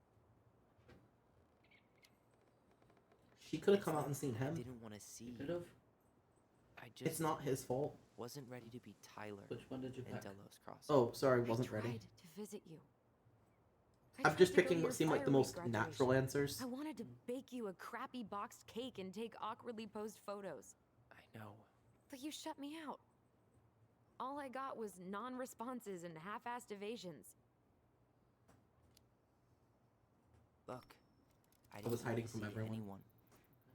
She could have come out and seen I him. didn't want to see you. Could have. I just It's not his fault. wasn't ready to be Tyler Which one did you in pick? Delos Crossing. Oh, sorry, I wasn't tried ready. to visit you. I'm tried just to go picking to what your seemed like the fireweed most graduation. natural answers. I wanted to bake you a crappy boxed cake and take awkwardly posed photos. I know. But you shut me out. All I got was non-responses and half-assed evasions. Look, I I didn't was want hiding to from see everyone. anyone.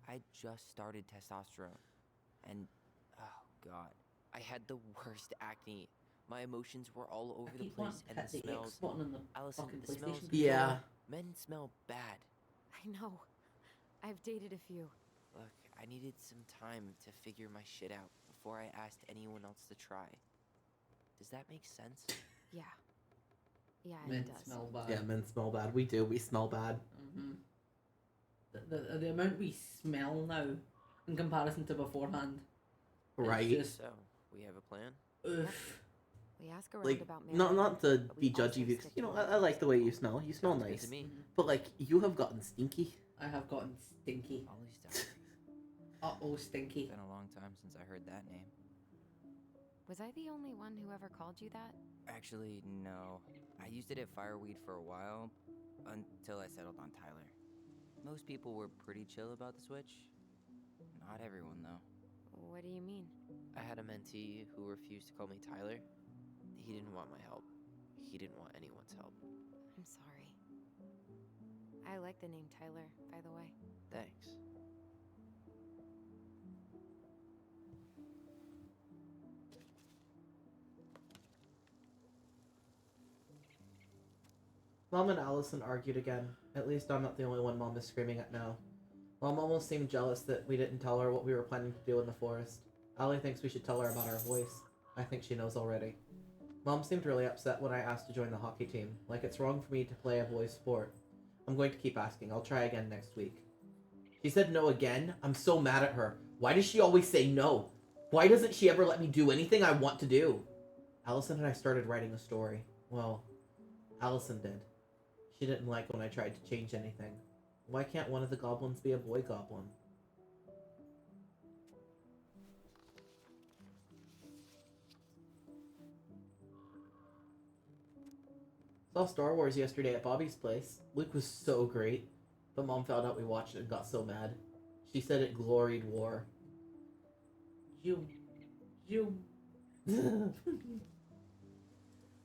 I just started testosterone. And, oh god, I had the worst acne. My emotions were all over the place, and the smells... button on the Allison, fucking the smells... PlayStation. Yeah. Men smell bad. I know. I've dated a few. Look, I needed some time to figure my shit out before I asked anyone else to try. Does that make sense? Yeah. Yeah, Men it does. smell bad. Yeah, men smell bad. We do. We smell bad. Mm-hmm. The amount we smell now in comparison to beforehand. Right. It's just, So, we have a plan? oof. We ask around Like, about not to but we be also judgy, because, stick you to know, our I like the way you smell. You smell Sounds good nice. to me. But, like, you have gotten stinky. I have gotten stinky. Ollie's done. Uh-oh, stinky. It's been a long time since I heard that name. Was I the only one who ever called you that? Actually, no. I used it at Fireweed for a while, until I settled on Tyler. Most people were pretty chill about the switch. Not everyone, though. What do you mean? I had a mentee who refused to call me Tyler. He didn't want my help. He didn't want anyone's help. I'm sorry. I like the name Tyler, by the way. Thanks. Mom and Allison argued again. At least I'm not the only one Mom is screaming at now. Mom almost seemed jealous that we didn't tell her what we were planning to do in the forest. Allie thinks we should tell her about our voice. I think she knows already. Mom seemed really upset when I asked to join the hockey team, like it's wrong for me to play a boys' sport. I'm going to keep asking. I'll try again next week. She said no again? I'm so mad at her. Why does she always say no? Why doesn't she ever let me do anything I want to do? Allison and I started writing a story. Well, Allison did. She didn't like when I tried to change anything. Why can't one of the goblins be a boy goblin? Saw Star Wars yesterday at Bobby's place. Luke was so great, but Mom found out we watched it and got so mad. She said it gloried war. You.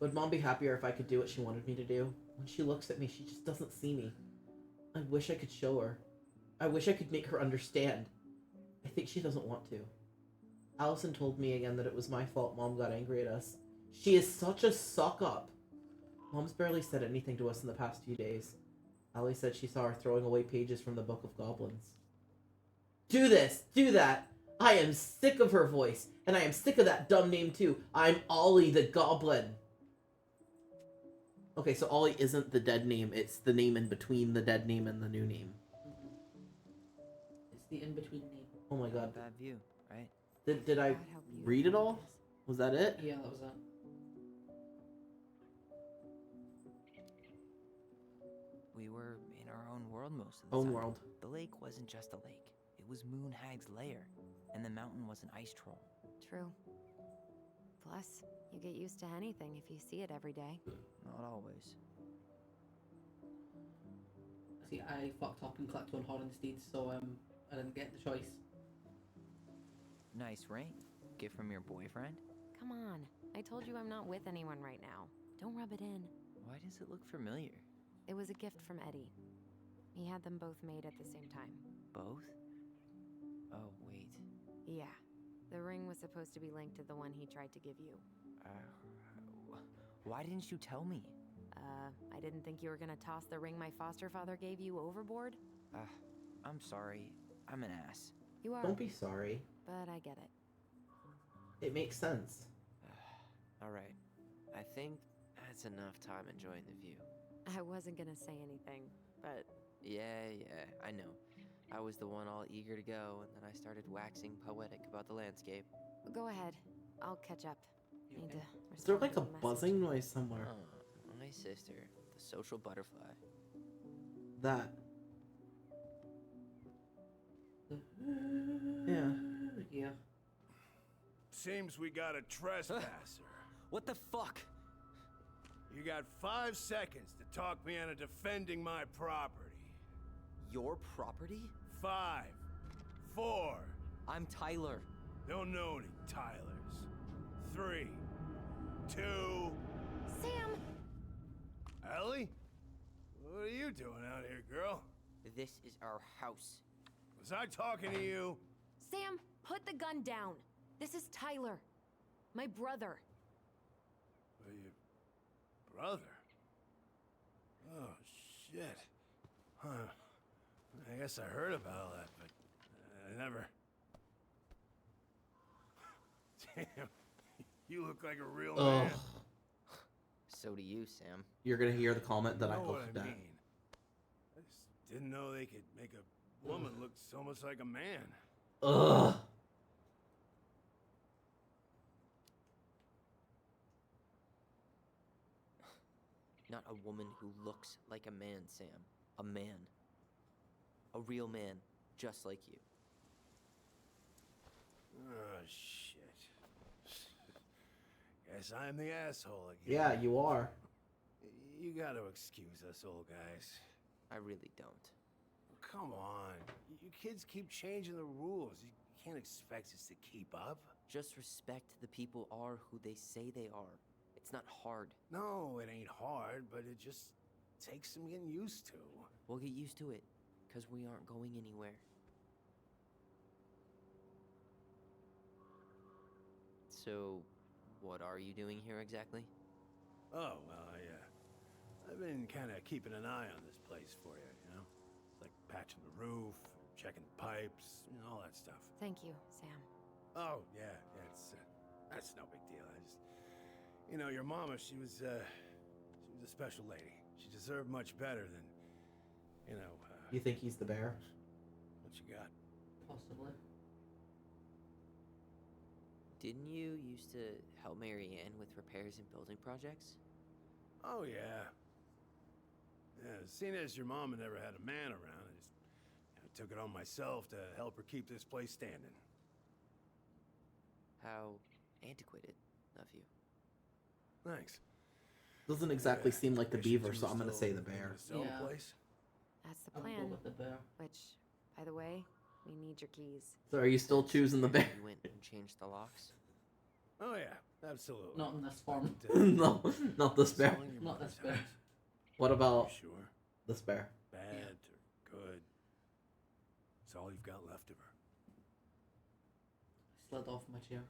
Would Mom be happier if I could do what she wanted me to do? When she looks at me, she just doesn't see me. I wish I could show her. I wish I could make her understand. I think she doesn't want to. Allison told me again that it was my fault Mom got angry at us. She is such a suck-up. Mom's barely said anything to us in the past few days. Allie said she saw her throwing away pages from the Book of Goblins. Do this! Do that! I am sick of her voice, and I am sick of that dumb name too. I'm Ollie the Goblin. Okay, so Ollie isn't the dead name, it's the name in between the dead name and the new name. It's the in-between name. Oh my god. Bad view, right? Did I read it all? Was that it? Yeah, that was it. We were in our own world most of the Own time. world. The lake wasn't just a lake. It was Moon Hag's lair, and the mountain was an ice troll. True. Plus, you get used to anything if you see it every day. Not always. See, I fucked up and clicked on Hornsteed, so I didn't get the choice. Nice ring. Gift from your boyfriend? Come on. I told you I'm not with anyone right now. Don't rub it in. Why does it look familiar? It was a gift from Eddie. He had them both made at the same time. Both? Oh, wait. Yeah. The ring was supposed to be linked to the one he tried to give you. Why didn't you tell me? I didn't think you were gonna toss the ring my foster father gave you overboard. I'm sorry. I'm an ass. You are. Don't be sorry. But I get it. It makes sense. Alright. I think that's enough time enjoying the view. I wasn't gonna say anything, but... Yeah, I know. I was the one all eager to go, and then I started waxing poetic about the landscape. Go ahead. I'll catch up. Need to Is there respond like to a message. buzzing noise somewhere? Oh, my sister, the social butterfly. That. Yeah. Yeah. Seems we got a trespasser. What the fuck? You got 5 seconds to talk me into defending my property. Your property? 5, 4. I'm Tyler. Don't know any Tylers. 3, 2. Sam! Ellie? What are you doing out here, girl? This is our house. Was I talking to you? Sam, put the gun down. This is Tyler. My brother. Your brother? Oh, shit. Huh. I guess I heard about all that, but I never... Damn. You look like a real man. So do you, Sam. You're gonna hear the comment that I know what posted. I mean. I just didn't know they could make a woman look so much like a man. Ugh. Not a woman who looks like a man, Sam. A man. A real man, just like you. Oh, shit. Guess I'm the asshole again. Yeah, you are. You gotta excuse us old guys. I really don't. Come on. You kids keep changing the rules. You can't expect us to keep up. Just respect the people are who they say they are. It's not hard. No, it ain't hard, but it just takes some getting used to. We'll get used to it, because we aren't going anywhere. So, what are you doing here exactly? Oh, well, I've been kind of keeping an eye on this place for you, you know? Like patching the roof, checking the pipes, you know, all that stuff. Thank you, Sam. Oh, yeah, that's no big deal. You know, your mama, she was a special lady. She deserved much better than, you know, You think he's the bear? what you got. Possibly. Didn't you used to help Mary Ann with repairs and building projects? Oh, yeah. Yeah, seeing as your mama never had a man around, I took it on myself to help her keep this place standing. How antiquated of you. Thanks. Doesn't exactly seem like the Guess you beaver, two so I'm gonna still say the looking bear. to sell the Yeah. place? That's the I would go plan. with the bear. Which, by the way, we need your keys. So are you still choosing the bear? You went and changed the locks? Oh, yeah, absolutely. Not in this form. No, not this bear. Selling your Not mother's this bear. house. What about You sure? this bear? Bad or good? It's all you've got left of her. Slid off my chair.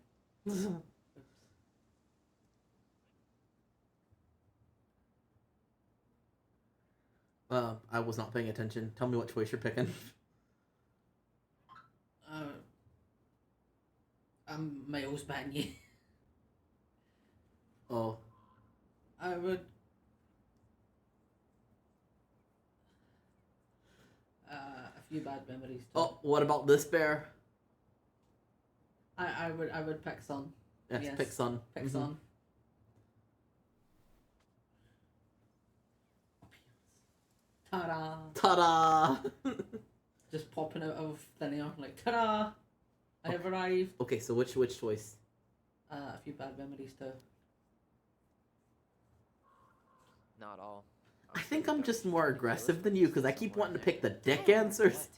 I was not paying attention. Tell me what choice you're picking. I'm miles behind you. Oh. I would. A few bad memories. Too. Oh, what about this bear? I would pick Son. Yes, pick Son. Pick Son. Ta-da! Ta-da! Just popping out of thin air, like ta-da! I have arrived. Okay, so which choice? A few bad memories too. Not all. I think I'm just more aggressive than you because I keep wanting to pick the dick answers.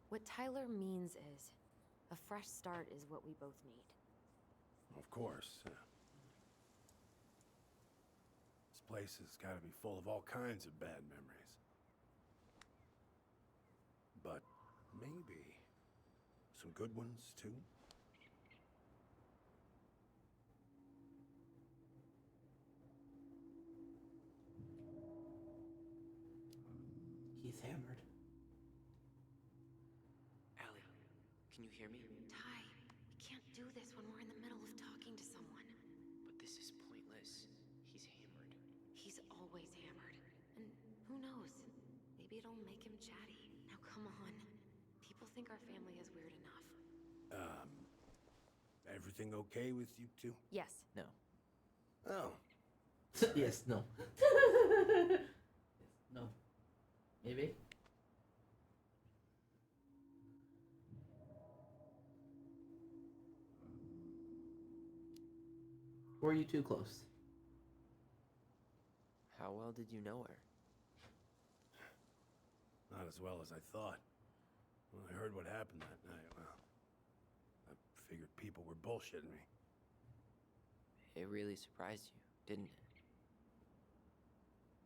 What Tyler means is, a fresh start is what we both need. Of course. This place has got to be full of all kinds of bad memories. But maybe some good ones, too? He's hammered. Allie, can you hear me? Ty, you can't do this when we're in the middle of talking to someone. But this is pointless. He's hammered. He's always hammered. And who knows? Maybe it'll make him chatty. Now come on. People think our family is weird enough. Everything okay with you two? Yes. No. Oh. Yes, no. No. Maybe. Were you too close? How well did you know her? Not as well as I thought. When I heard what happened that night, well, I figured people were bullshitting me. It really surprised you, didn't it?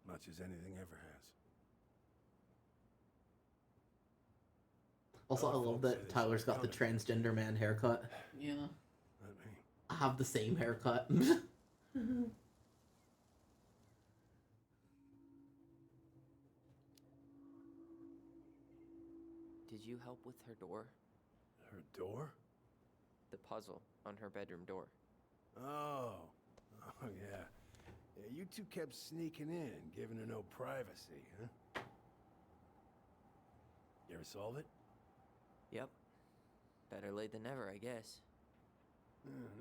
Much as anything ever has. Also, I Other love folks say that they Tyler's saw got the it coming. transgender man haircut. Yeah. Not me. I have the same haircut. Did you help with her door? Her door? The puzzle on her bedroom door. Oh. Oh, yeah. Yeah, you two kept sneaking in, giving her no privacy, huh? You ever solve it? Yep. Better late than never, I guess.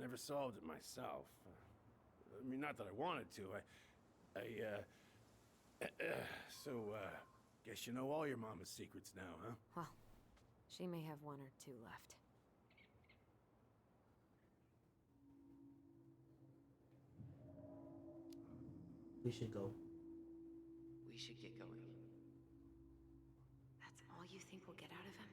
Never solved it myself. I mean, not that I wanted to. Guess you know all your mama's secrets now, huh? Well, she may have one or two left. We should go. We should get going. That's all you think we'll get out of him?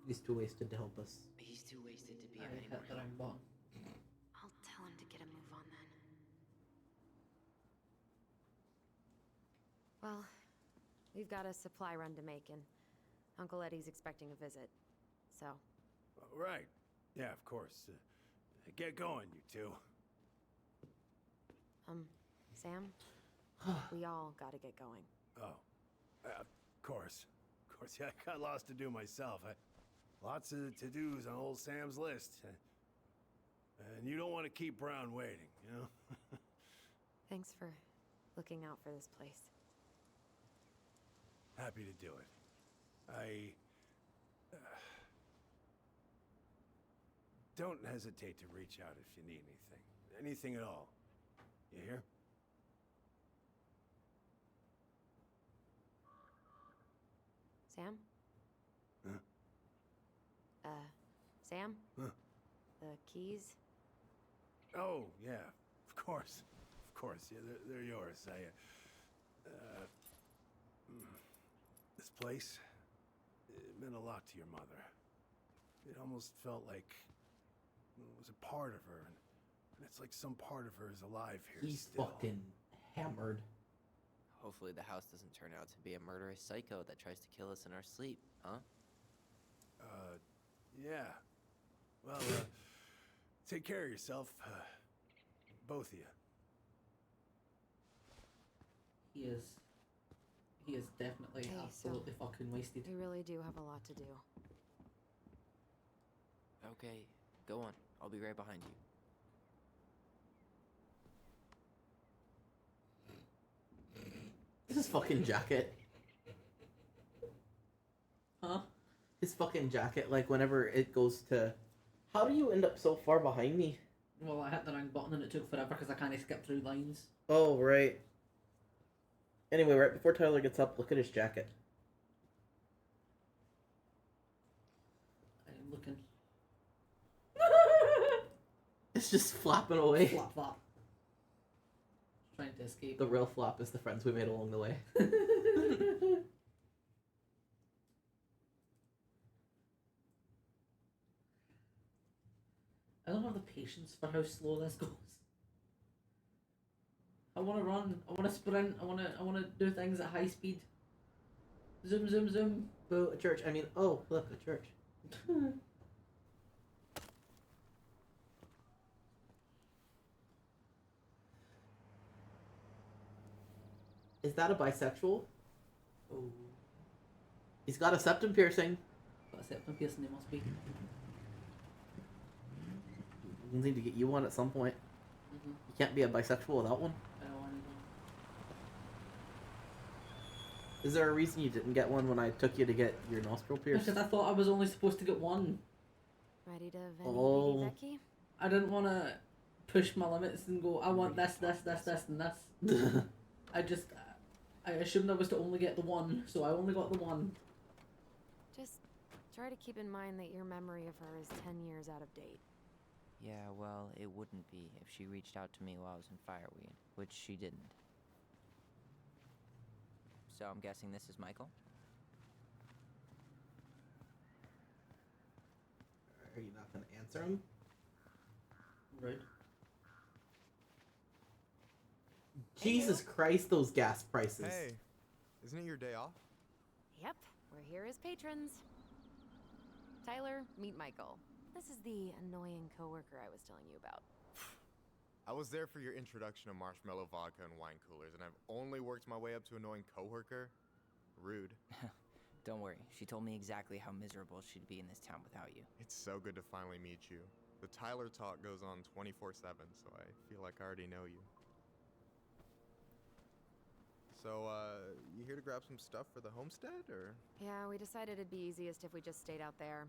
He's too wasted to help us. He's too wasted to be I of any hit more the help. wrong button. I'll tell him to get a move on then. Well, we've got a supply run to make, and Uncle Eddie's expecting a visit. So. Right. Yeah, of course. Get going, you two. Sam? We all gotta get going. Oh. Of course. Of course, yeah, I got lots to do myself. Lots of to-dos on old Sam's list. And you don't want to keep Brown waiting, you know? Thanks for looking out for this place. Happy to do it. Don't hesitate to reach out if you need anything. Anything at all. You hear? Sam? Huh? Sam? Huh? The keys? Oh, yeah. Of course. Of course. Yeah, they're yours. This place, it meant a lot to your mother. It almost felt like it was a part of her, and it's like some part of her is alive here He's still. fucking hammered. Hopefully the house doesn't turn out to be a murderous psycho that tries to kill us in our sleep, huh? Yeah. Well, take care of yourself, both of you. He is definitely Okay, absolutely fucking wasted. We really do have a lot to do. Okay, go on. I'll be right behind you. His fucking jacket. Huh? His fucking jacket, like whenever it goes to... How do you end up so far behind me? Well, I hit the wrong button and it took forever because I can't skip through lines. Oh, right. Anyway, right before Tyler gets up, look at his jacket. I'm looking. It's just flapping away. Flop, flop. Trying to escape. The real flop is the friends we made along the way. I don't have the patience for how slow this goes. I want to run. I want to sprint. I want to do things at high speed. Zoom, zoom, zoom. Boo, a church. I mean, oh, look, a church. Is that a bisexual? Oh. He's got a septum piercing. Got a septum piercing, they must be. We'll need to get you one at some point. Mm-hmm. You can't be a bisexual without one. I don't want anyone. Is there a reason you didn't get one when I took you to get your nostril pierced? Because I thought I was only supposed to get one. Ready to Oh. Becky? I didn't want to push my limits and go, I want this, and this. I assumed I was to only get the one, so I only got the one. Just try to keep in mind that your memory of her is 10 years out of date. Yeah, well, it wouldn't be if she reached out to me while I was in Fireweed, which she didn't. So I'm guessing this is Michael? Are you not going to answer him? Right. Jesus Christ, those gas prices. Hey, isn't it your day off? Yep, we're here as patrons. Tyler, meet Michael. This is the annoying coworker I was telling you about. I was there for your introduction to marshmallow vodka and wine coolers, and I've only worked my way up to annoying coworker. Rude. Don't worry, she told me exactly how miserable she'd be in this town without you. It's so good to finally meet you. The Tyler talk goes on 24/7, so I feel like I already know you. So, you here to grab some stuff for the homestead, or? Yeah, we decided it'd be easiest if we just stayed out there.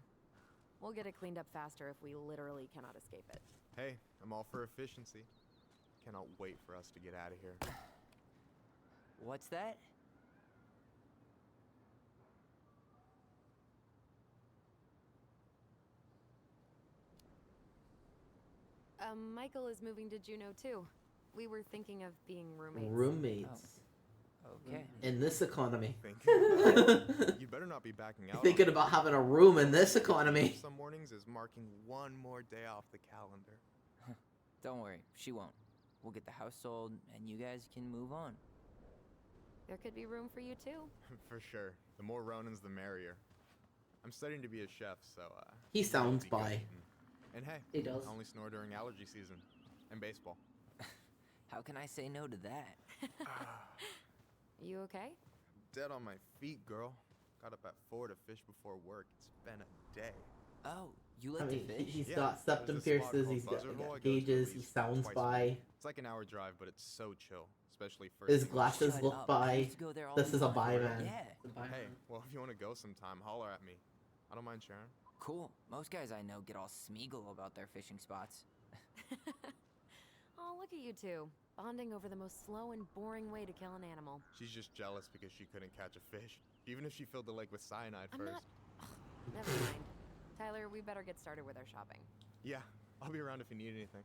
We'll get it cleaned up faster if we literally cannot escape it. Hey, I'm all for efficiency. Cannot wait for us to get out of here. What's that? Michael is moving to Juneau too. We were thinking of being roommates. Roommates. Oh. Okay. In this economy. You better not be backing out. Thinking about having a room in this economy. Some mornings is marking one more day off the calendar. Don't worry, she won't. We'll get the house sold, and you guys can move on. There could be room for you too. For sure. The more Ronins, the merrier. I'm studying to be a chef, so he sounds bi. And hey, he does. I only snore during allergy season and baseball. How can I say no to that? You okay? Dead on my feet, girl. Got up at 4 to fish before work. It's been a day. Oh, you like to fish? He's got septum pierces, he's got gauges, he sounds bi. It's like an hour drive, but it's so chill. especially first. His glasses look by. This is a buy man. Hey, well, if you want to go sometime, holler at me. I don't mind sharing. Cool. Most guys I know get all Smeagol about their fishing spots. Oh, look at you two. Bonding over the most slow and boring way to kill an animal. She's just jealous because she couldn't catch a fish, even if she filled the lake with cyanide I'm first. not... Ugh, never mind. Tyler, we better get started with our shopping. Yeah, I'll be around if you need anything.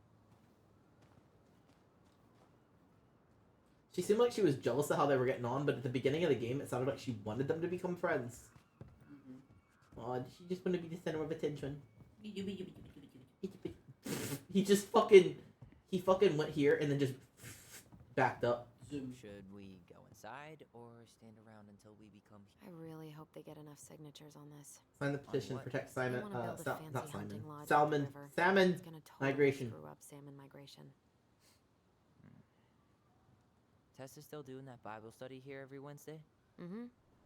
She seemed like she was jealous of how they were getting on, but at the beginning of the game, it sounded like she wanted them to become friends. Oh, she just wanted to be the center of attention. He just fucking... He fucking went here and then just backed up. Should we go inside or stand around until we become... I really hope they get enough signatures on this. Sign the petition, protect Simon, They wanna build a fancy not Simon. hunting lodge Salmon, on the river. salmon It's gonna totally migration. screw up salmon migration. Tessa's still doing that Bible study here every Wednesday? Mm-hmm.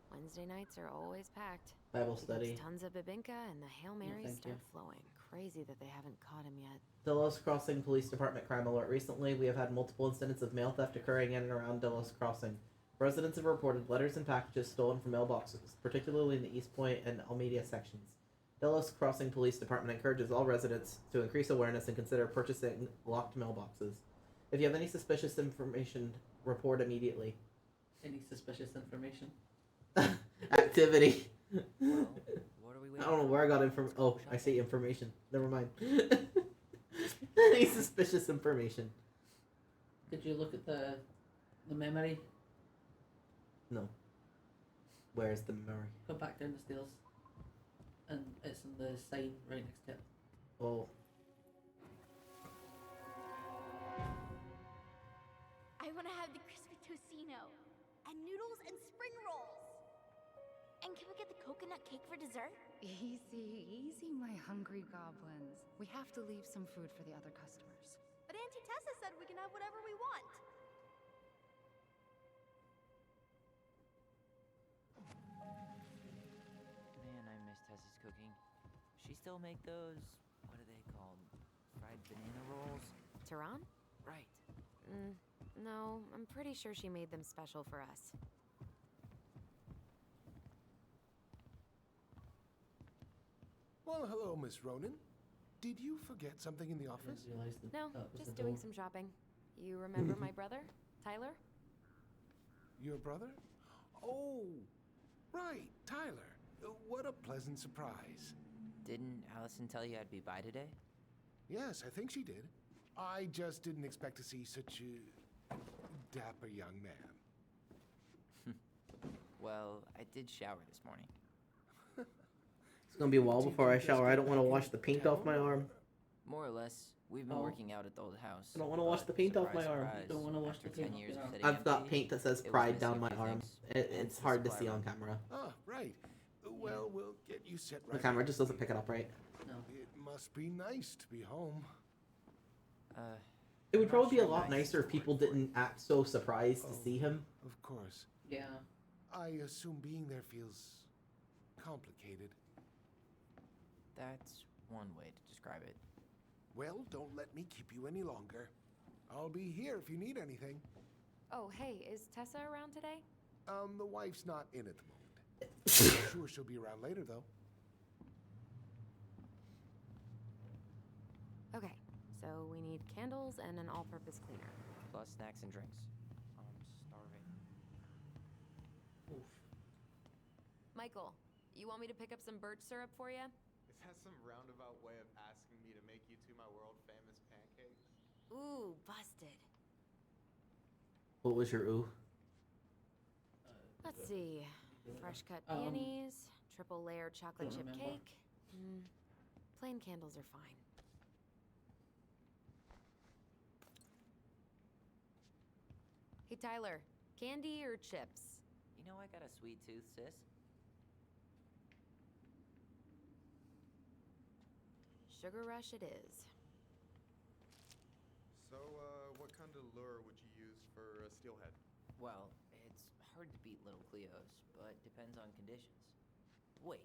Wednesday nights are always packed. Bible She study. cooks tons of bibinka and the Hail Marys thank start you. flowing. Crazy that they haven't caught him yet. Delos Crossing Police Department crime alert. Recently, we have had multiple incidents of mail theft occurring in and around Delos Crossing. Residents have reported letters and packages stolen from mailboxes, particularly in the East Point and Almeida sections. Delos Crossing Police Department encourages all residents to increase awareness and consider purchasing locked mailboxes. If you have any suspicious information, report immediately. Any suspicious information? Activity. Well, what are we waiting I don't know for? where I got information. Oh, I see information. Never mind. Any suspicious information? Did you look at the memory? No. Where's the memory? Go back down the stairs. And it's in the sign right next to it. Oh. I want to have the crispy tocino and noodles and spring rolls. And can we get the coconut cake for dessert? Easy, easy, my hungry goblins. We have to leave some food for the other customers. But Auntie Tessa said we can have whatever we want. Man, I miss Tessa's cooking. She still make those, what are they called? Fried banana rolls? Tehran? Right. No, I'm pretty sure she made them special for us. Well, hello, Miss Ronan. Did you forget something in the office? No, just doing some shopping. You remember my brother, Tyler? Your brother? Oh, right, Tyler. What a pleasant surprise. Didn't Allison tell you I'd be by today? Yes, I think she did. I just didn't expect to see such a dapper young man. Well, I did shower this morning. It's gonna be a while before I shower. I don't want to wash the paint off my arm. More or less. We've been Oh. working out at the old house. I don't want to wash but the paint off my surprise, arm. surprise, Don't wanna wash after the 10 paint off years your of arm. sitting I've got empty, paint that says it was pride missing down a my few arm. things, It's hence the hard to supply see on room. camera. Ah, right. Well, we'll get you set right. The camera up. just doesn't pick it up right. No. It must be nice to be home. It would I'm probably not be a sure lot nice nicer if people didn't act so surprised to see him. Of course. Yeah. I assume being there feels complicated. That's one way to describe it. Well, don't let me keep you any longer. I'll be here if you need anything. Oh, hey, is Tessa around today? The wife's not in at the moment. I'm sure she'll be around later, though. Okay, so we need candles and an all-purpose cleaner. Plus snacks and drinks. I'm starving. Michael, you want me to pick up some birch syrup for you? Is that some roundabout way of asking me to make you two my world famous pancakes? Ooh, busted. What was your ooh? Let's see. Fresh cut peonies, triple layer chocolate don't chip remember. cake. Plain candles are fine. Hey Tyler, candy or chips? You know I got a sweet tooth, sis. Sugar rush it is. So, what kind of lure would you use for a steelhead? Well, it's hard to beat little Cleo's, but depends on conditions. Wait,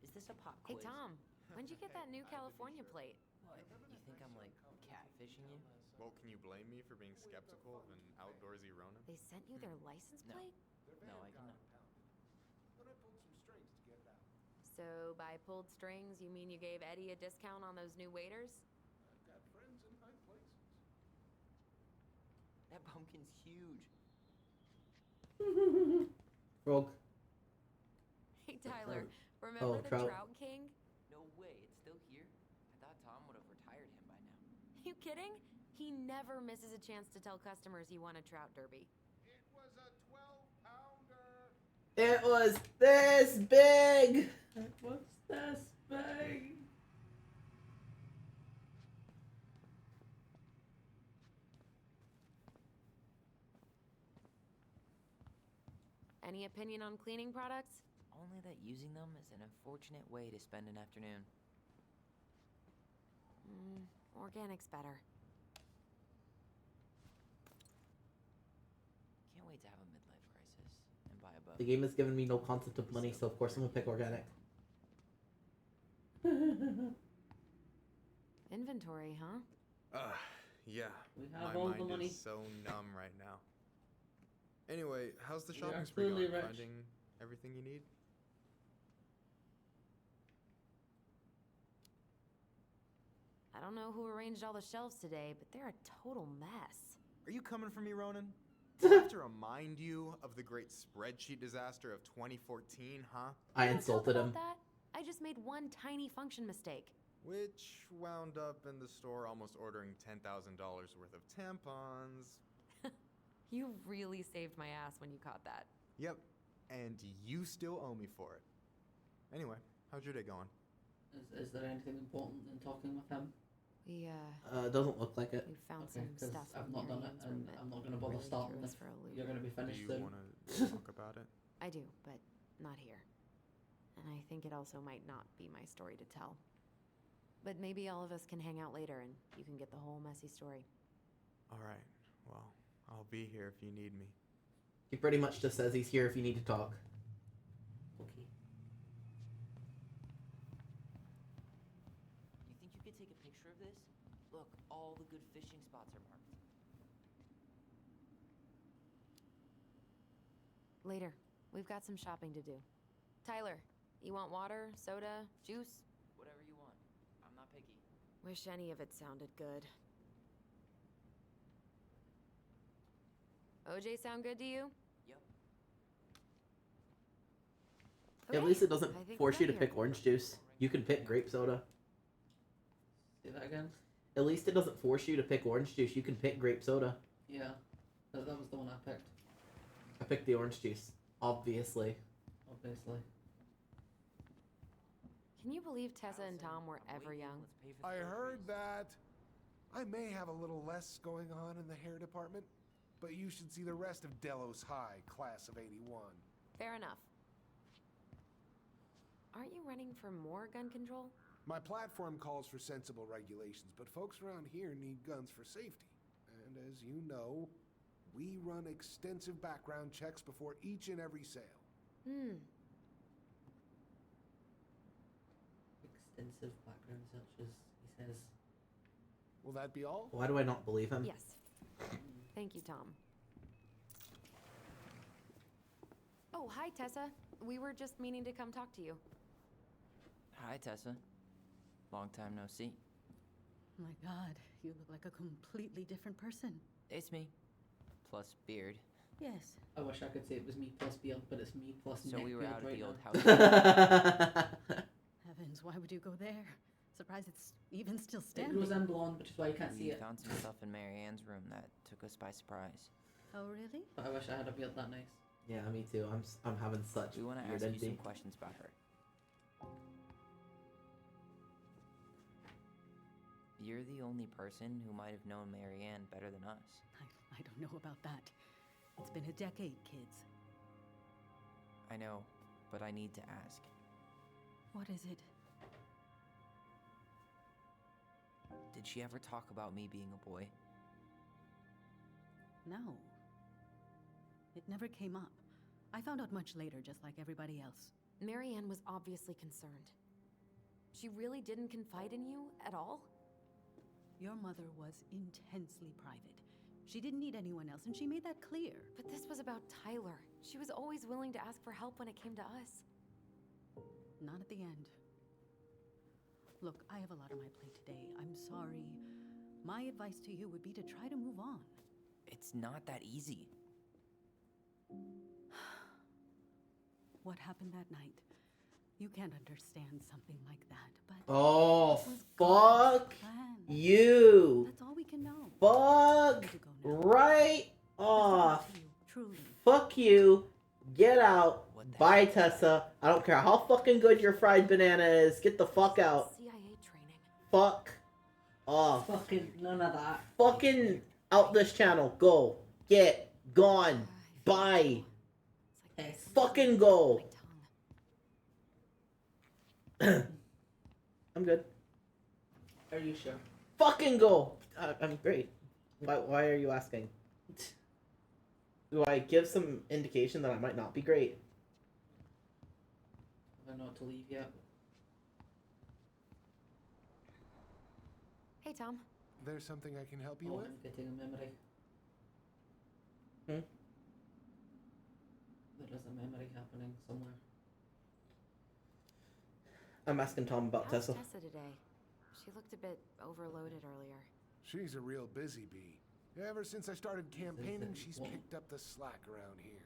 is this a pop Hey quiz? Tom, when'd you get that new California plate? What? You think I'm like catfishing you? Well, can you blame me for being skeptical of an outdoorsy Ronin? They sent you their license No. plate? No, I cannot. But I pulled some strings to get it out. So by pulled strings, you mean you gave Eddie a discount on those new waiters? I've got friends in high places. That pumpkin's huge. Frog. Hey Tyler, Oh, remember the trout. Trout King? No way, it's still here? I thought Tom would have retired him by now. You kidding? He never misses a chance to tell customers he won a trout derby. It was a 12-pounder. It was this big. What's this big? Any opinion on cleaning products? Only that using them is an unfortunate way to spend an afternoon. Organic's better. Can't wait to have a midlife crisis and buy a boat. The game has given me no concept of money, so of course I'm gonna pick organic. Inventory, huh? Yeah. We have My all mind the money. is so numb right now. Anyway, how's the We shopping are spree clearly going? rich. Finding everything you need? I don't know who arranged all the shelves today, but they're a total mess. Are you coming for me, Ronan? Do I have to remind you of the great spreadsheet disaster of 2014, huh? I Don't insulted talk him. about that. I just made one tiny function mistake. Which wound up in the store almost ordering $10,000 worth of tampons. You really saved my ass when you caught that. Yep, and you still owe me for it. Anyway, how's your day going? Is there anything important in talking with him? We, It doesn't look like it. we found Okay, some 'cause stuff I've in not done it, Marianne's and room that I'm not going to bother really starting threw us if for a loop. you're going to be Do finished you soon. want to talk about it? I do, but not here. And I think it also might not be my story to tell. But maybe all of us can hang out later and you can get the whole messy story. Alright, well, I'll be here if you need me. He pretty much just says he's here if you need to talk. Okay. You think you could take a picture of this? Look, all the good fishing spots are marked. Later. We've got some shopping to do. Tyler, you want water, soda, juice? Whatever you want. I'm not picky. Wish any of it sounded good. OJ sound good to you? Yep. At Okay, least it doesn't I think force we're you to here. pick orange juice. You can pick grape soda. Say that again? At least it doesn't force you to pick orange juice. You can pick grape soda. Yeah. That was the one I picked, I picked the orange juice, obviously. obviously. Can you believe Tessa and Tom were ever young? Let's pay for I the heard groceries. that. I may have a little less going on in the hair department, but you should see the rest of Delos High, class of '81. Fair enough. Aren't you running for more gun control? My platform calls for sensible regulations, but folks around here need guns for safety. And as you know, we run extensive background checks before each and every sale. Extensive background searches, he says. Will that be all? Why do I not believe him? Yes. Thank you, Tom. Oh, hi, Tessa. We were just meaning to come talk to you. Hi, Tessa. Long time no see. My God, you look like a completely different person. It's me. Plus beard. Yes. I wish I could say it was me plus beard, but it's me plus So neck we were beard out at right the old now. house. Heavens, why would you go there? Surprised it's even still It standing. goes in blonde, which is why you can't see We it. found some stuff in Marianne's room that took us by surprise. Oh, really? But I wish I had a beard that nice. Yeah, me too. I'm having such We want to weird ask you some envy. questions about her. You're the only person who might have known Marianne better than us. I don't know about that. It's been a decade, kids. I know, but I need to ask. What is it? Did she ever talk about me being a boy? No. It never came up. I found out much later, just like everybody else. Marianne was obviously concerned. She really didn't confide in you at all? Your mother was intensely private. She didn't need anyone else, and she made that clear. But this was about Tyler. She was always willing to ask for help when it came to us. Not at the end. Look, I have a lot on my plate today. I'm sorry. My advice to you would be to try to move on. It's not that easy. What happened that night? You can't understand something like that, but... Oh, it was fuck God's plan. you. That's all we can know. Fuck You go now. right off. To you, truly. Fuck you. Get out. Bye, Tessa. I don't care how fucking good your fried banana is. Get the fuck out. CIA training. Fuck off. Fucking none of that. Fucking out this channel. Go. Get gone. Bye. Yes. Fucking go. I'm good. Are you sure? Fucking go. I'm great. Why are you asking? Do I give some indication that I might not be great? I don't know what to leave yet. Hey, Tom. There's something I can help you Oh, with? I'm getting a memory. Hmm? There is a memory happening somewhere. I'm asking Tom about How's Tessa. Tessa today? She looked a bit overloaded earlier. She's a real busy bee. Ever since I started campaigning, she's picked up the slack around here.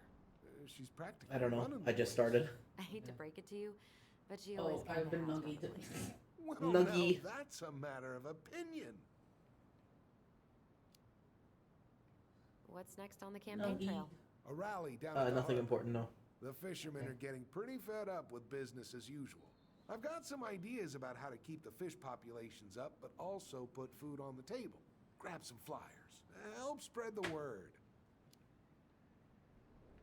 She's practically I don't know. running I the just place. started. I hate to break it to you, but she always Oh, I've been nuggied. Well, Nuggy. now that's a matter of opinion. What's next on the campaign trail? A rally down at the Nothing harbor. important, no. The fishermen are getting pretty fed up with business as usual. I've got some ideas about how to keep the fish populations up, but also put food on the table. Grab some flyers. Help spread the word.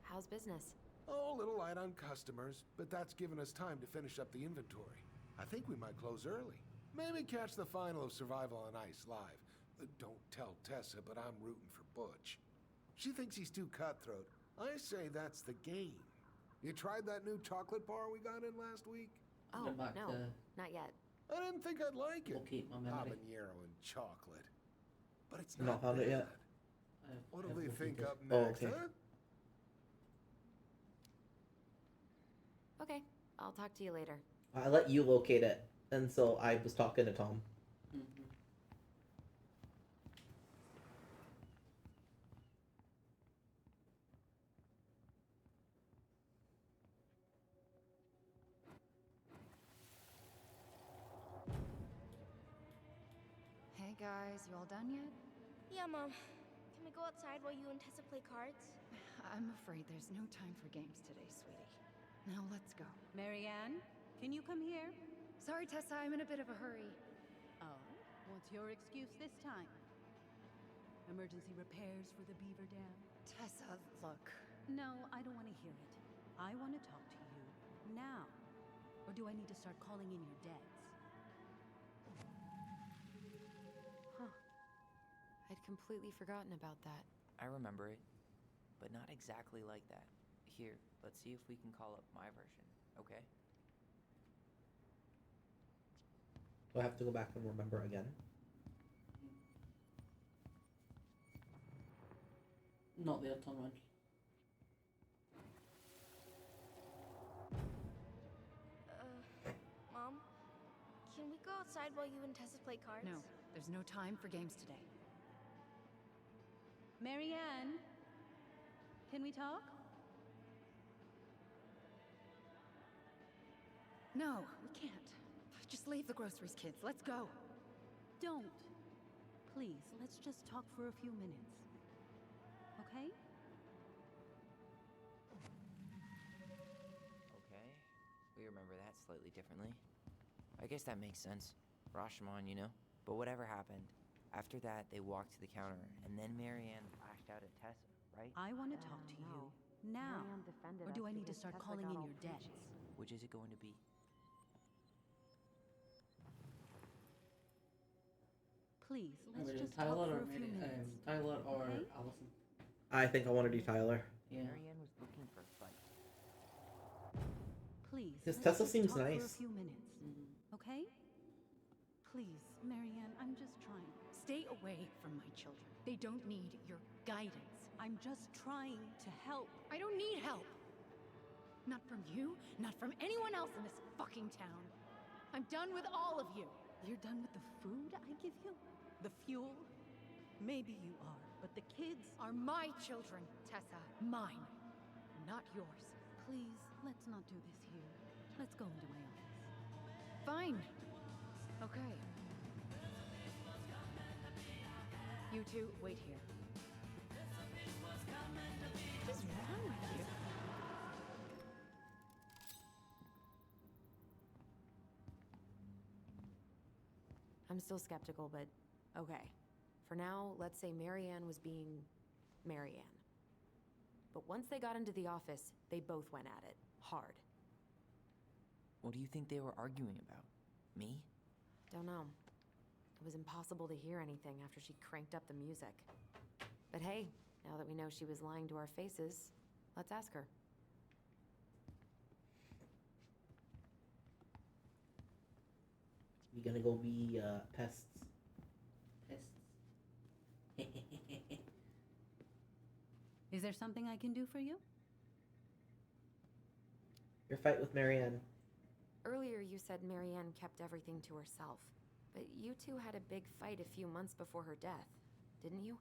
How's business? Oh, a little light on customers, but that's given us time to finish up the inventory. I think we might close early. Maybe catch the final of Survival on Ice live. Don't tell Tessa, but I'm rooting for Butch. She thinks he's too cutthroat. I say that's the game. You tried that new chocolate bar we got in last week? Oh, Went back no, to not yet. I didn't think I'd like it. locate my memory. Habanero and chocolate. But it's Not not found it bad. yet. What do they think located. up Oh, next, okay. huh? Okay, I'll talk to you later. I let you locate it, and so I was talking to Tom. Mhm. Hey guys, you all done yet? Yeah, Mom. Can we go outside while you and Tessa play cards? I'm afraid there's no time for games today, sweetie. Now let's go. Marianne, can you come here? Sorry, Tessa, I'm in a bit of a hurry. Oh, what's your excuse this time? Emergency repairs for the beaver dam? Tessa, look. No, I don't want to hear it. I want to talk to you now. Or do I need to start calling in your debts? Huh. I'd completely forgotten about that. I remember it, but not exactly like that. Here, let's see if we can call up my version, okay? Do I have to go back and remember again? Not there, Tom. Mom? Can we go outside while you and Tessa play cards? No, there's no time for games today. Marianne, can we talk? No, we can't. Just leave the groceries, kids. Let's go. Don't. Please, let's just talk for a few minutes. Okay? Okay, we remember that slightly differently. I guess that makes sense. Rashomon, you know? But whatever happened, after that they walked to the counter, and then Marianne lashed out at Tessa, right? I want to talk to you now. Marianne defended Or do us I need to because start Tessa calling got in all your debts? preachy. Which is it going to be? Please, let's Either just talk Tyler for or a few minutes. Tyler or Okay? Allison. I think I want to do Tyler. Yeah. Marianne was looking for a fight. Please, Because let's Tessa just seems talk for a nice. few minutes. Mhm. Okay? Please, Marianne, I'm just trying. Stay away from my children. They don't need your guidance. I'm just trying to help. I don't need help. Not from you, not from anyone else in this fucking town. I'm done with all of you. You're done with the food I give you? The fuel? Maybe you are, but the kids are my children, Tessa. Mine, not yours. Please, let's not do this here. Let's go into my office. Fine. Okay. You two, wait here. What is wrong with you? I'm still skeptical, but okay. For now, let's say Marianne was being Marianne. But once they got into the office, they both went at it. Hard. What do you think they were arguing about? Me? Don't know. It was impossible to hear anything after she cranked up the music. But hey, now that we know she was lying to our faces, let's ask her. You gonna go be pests? Pests. Is there something I can do for you? Your fight with Marianne. Earlier you said Marianne kept everything to herself. But you two had a big fight a few months before her death, didn't you?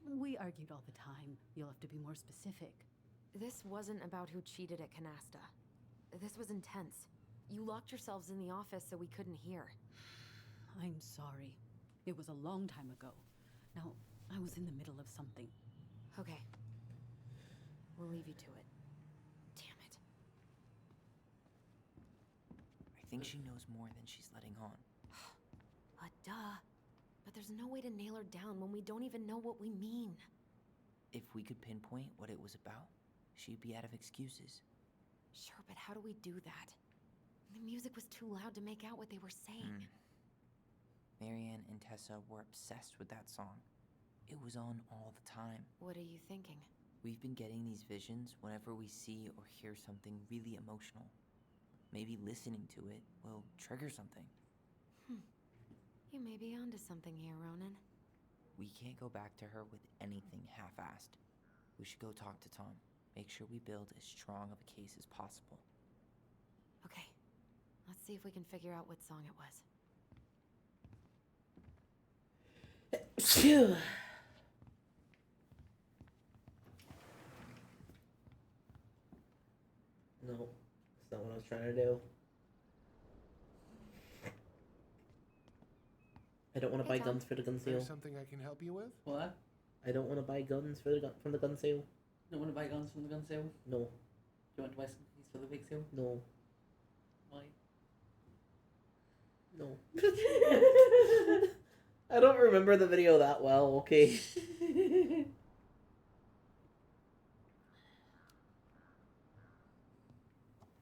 We argued all the time. You'll have to be more specific. This wasn't about who cheated at Canasta. This was intense. You locked yourselves in the office so we couldn't hear. I'm sorry. It was a long time ago. Now, I was in the middle of something. Okay. We'll leave you to it. Damn it. I think she knows more than she's letting on. Duh. But there's no way to nail her down when we don't even know what we mean. If we could pinpoint what it was about, she'd be out of excuses. Sure, but how do we do that? The music was too loud to make out what they were saying. Marianne and Tessa were obsessed with that song. It was on all the time. What are you thinking? We've been getting these visions whenever we see or hear something really emotional. Maybe listening to it will trigger something. You may be onto something here, Ronan. We can't go back to her with anything half-assed. We should go talk to Tom. Make sure we build as strong of a case as possible. Okay. Let's see if we can figure out what song it was. Phew. No, that's not what I was trying to do. I don't want to buy guns for the gun sale. There's something I can help you with? What? I don't want to buy guns for the from the gun sale. You don't want to buy guns from the gun sale? No. Do you want to buy some keys for the big sale? No. Why? No. I don't remember the video that well, okay.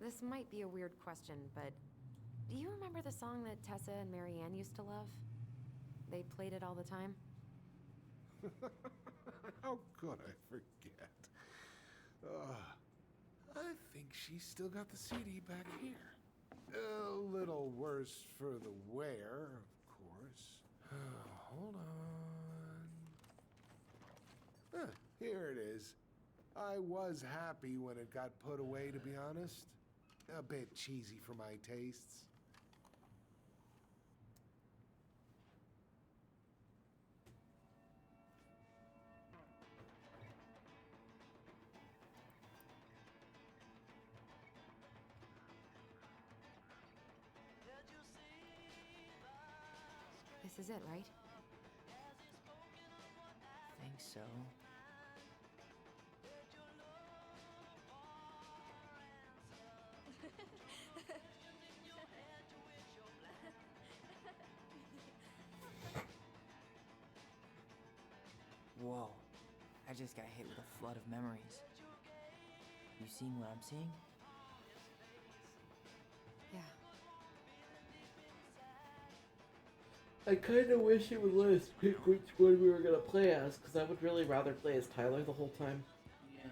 This might be a weird question, but do you remember the song that Tessa and Marianne used to love? They played it all the time. How could I forget? I think she's still got the CD back here. A little worse for the wear, of course. Hold on. Here it is. I was happy when it got put away, to be honest. A bit cheesy for my tastes. This is it, right? Think so. Whoa. I just got hit with a flood of memories. You seeing what I'm seeing? Yeah. I kind of wish it would let us pick which one we were going to play as, because I would really rather play as Tyler the whole time. Yeah.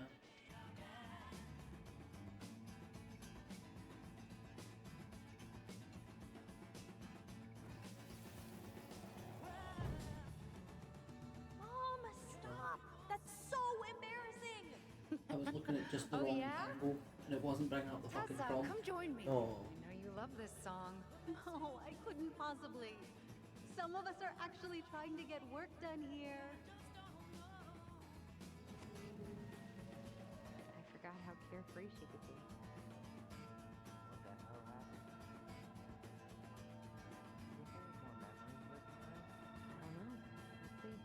I was looking at just the wrong angle, and it wasn't bringing up the fucking Tessa, prompt. come join me. Oh. I know you love this song. No, I couldn't possibly. Some of us are actually trying to get work done here. I forgot how carefree she could be. What the hell happened? Do you think there's more memories lurking around? I don't know. Let's see.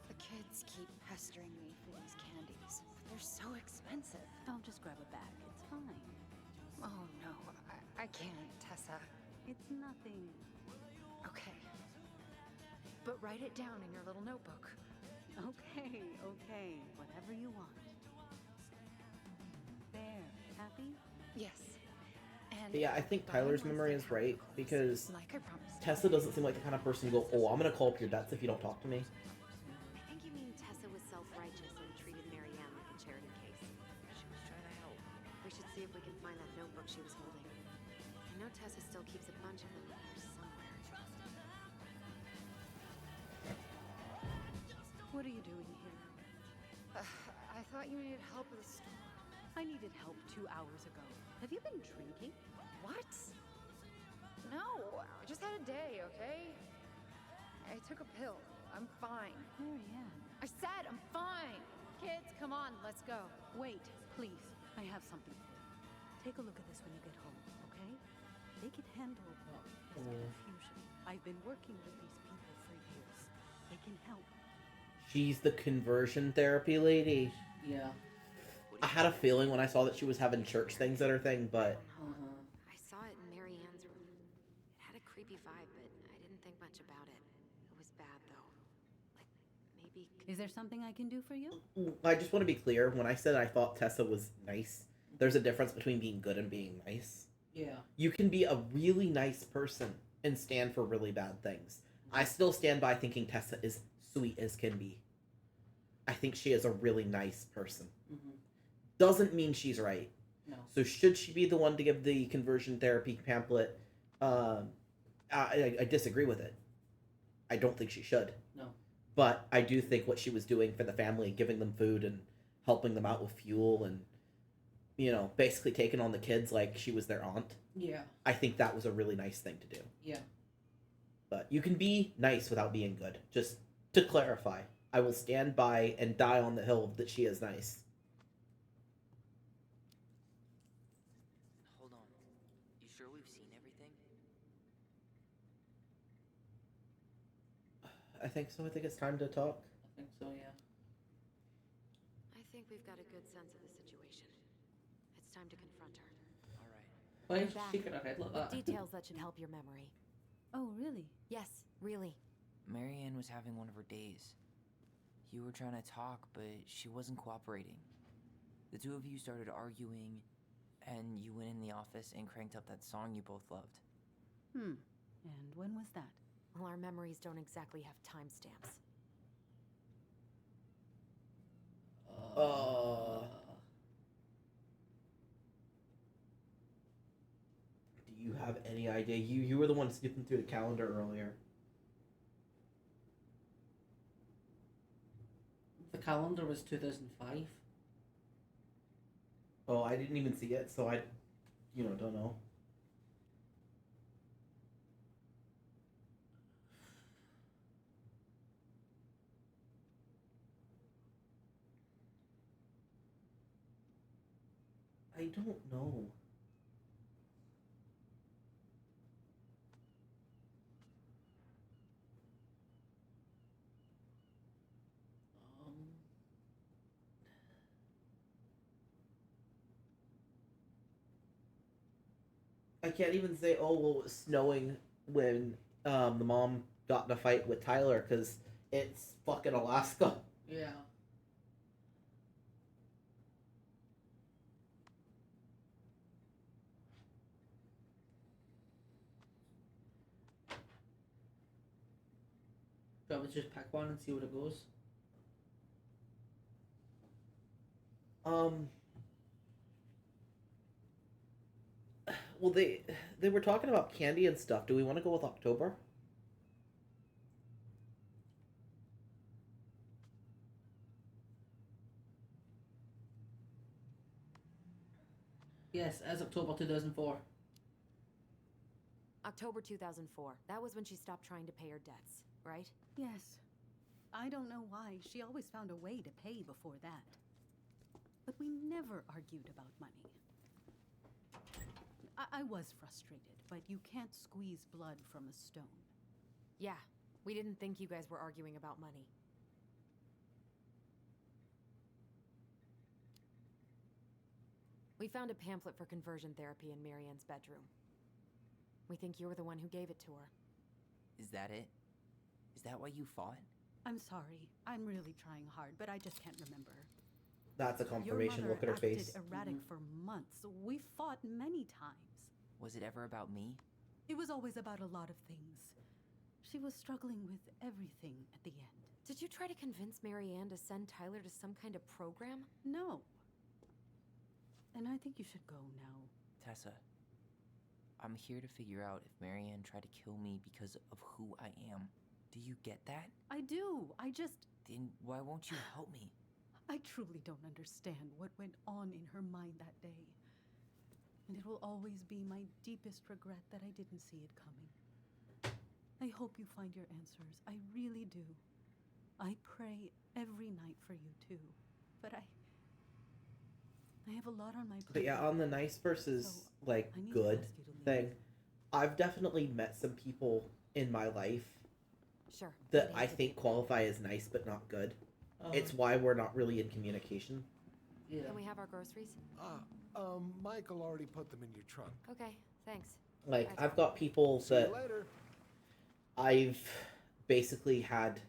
The kids keep pestering me for these candies. They're so expensive. I'll just grab a bag. It's fine. Oh no, I can't, Tessa. It's nothing. Okay. But write it down in your little notebook. Okay, okay. Whatever you want. There. Happy? Yes. And But yeah, I think Tyler's memory is right, because like I promised. Tessa doesn't seem like the kind of person to go, oh, I'm gonna call up your debts if you don't talk to me. I think you mean Tessa was self-righteous and treated Marianne like a charity case. She was trying to help. We should see if we can find that notebook she was holding. I know Tessa still keeps a bunch of them here somewhere. What are you doing here? I thought you needed help with the store. I needed help 2 hours ago. Have you been drinking? What? No, I just had a day, okay? I took a pill. I'm fine. Marianne. I said I'm fine. Kids, come on, let's go. Wait, please. I have something for you. Take a look at this when you get home, okay? They can handle this confusion. I've been working with these people for years. They can help. She's the conversion therapy lady. Yeah. I had a feeling when I saw that she was having church things at her thing, but... I saw it in Marianne's room. It had a creepy vibe, but I didn't think much about it. It was bad, though. Like, maybe... Is there something I can do for you? I just want to be clear, when I said I thought Tessa was nice, there's a difference between being good and being nice. Yeah. You can be a really nice person and stand for really bad things. I still stand by thinking Tessa is sweet as can be. I think she is a really nice person. Mm-hmm. Doesn't mean she's right. No. So should she be the one to give the conversion therapy pamphlet? I disagree with it. I don't think she should. No. But I do think what she was doing for the family, giving them food and helping them out with fuel and, you know, basically taking on the kids like she was their aunt. Yeah. I think that was a really nice thing to do. Yeah. But you can be nice without being good. Just to clarify, I will stand by and die on the hill that she is nice. Hold on. You sure we've seen everything? I think so. I think it's time to talk. I think so, yeah. I think we've got a good sense of the situation. It's time to confront her. Alright. Why You're is she back. shaking her head like that? Details that should help your memory. Oh, really? Yes, really. Marianne was having one of her days. You were trying to talk, but she wasn't cooperating. The two of you started arguing, and you went in the office and cranked up that song you both loved. And when was that? Well, our memories don't exactly have timestamps. Do you have any idea? You were the one skipping through the calendar earlier. The calendar was 2005. Oh, I didn't even see it, so I, don't know. I don't know. I can't even say, oh, well, it was snowing when the mom got in a fight with Tyler, because it's fucking Alaska. Yeah. Do you want me to just pick one and see what it goes? Um. Well, they were talking about candy and stuff. Do we want to go with October? Yes, as October 2004. October 2004. That was when she stopped trying to pay her debts, right? Yes. I don't know why. She always found a way to pay before that. But we never argued about money. I was frustrated, but you can't squeeze blood from a stone. Yeah, we didn't think you guys were arguing about money. We found a pamphlet for conversion therapy in Marianne's bedroom. We think you're the one who gave it to her. Is that it? Is that why you fought? I'm sorry. I'm really trying hard, but I just can't remember. That's a confirmation. Your Look at her mother face. acted erratic for months. We fought many times. Was it ever about me? It was always about a lot of things. She was struggling with everything at the end. Did you try to convince Marianne to send Tyler to some kind of program? No. And I think you should go now. Tessa, I'm here to figure out if Marianne tried to kill me because of who I am. Do you get that? I do. Then why won't you help me? I truly don't understand what went on in her mind that day. And it will always be my deepest regret that I didn't see it coming. I hope you find your answers. I really do. I pray every night for you too. But I have a lot on my plate. But yeah, on the nice versus So, like I need to good ask you to leave. thing, I've definitely met some people in my life Sure. that I think qualify as nice but not good. It's why we're not really in communication. Yeah. Can we have our groceries? Michael already put them in your trunk. Okay, thanks. Like, That's I've got people See that you later. I've basically had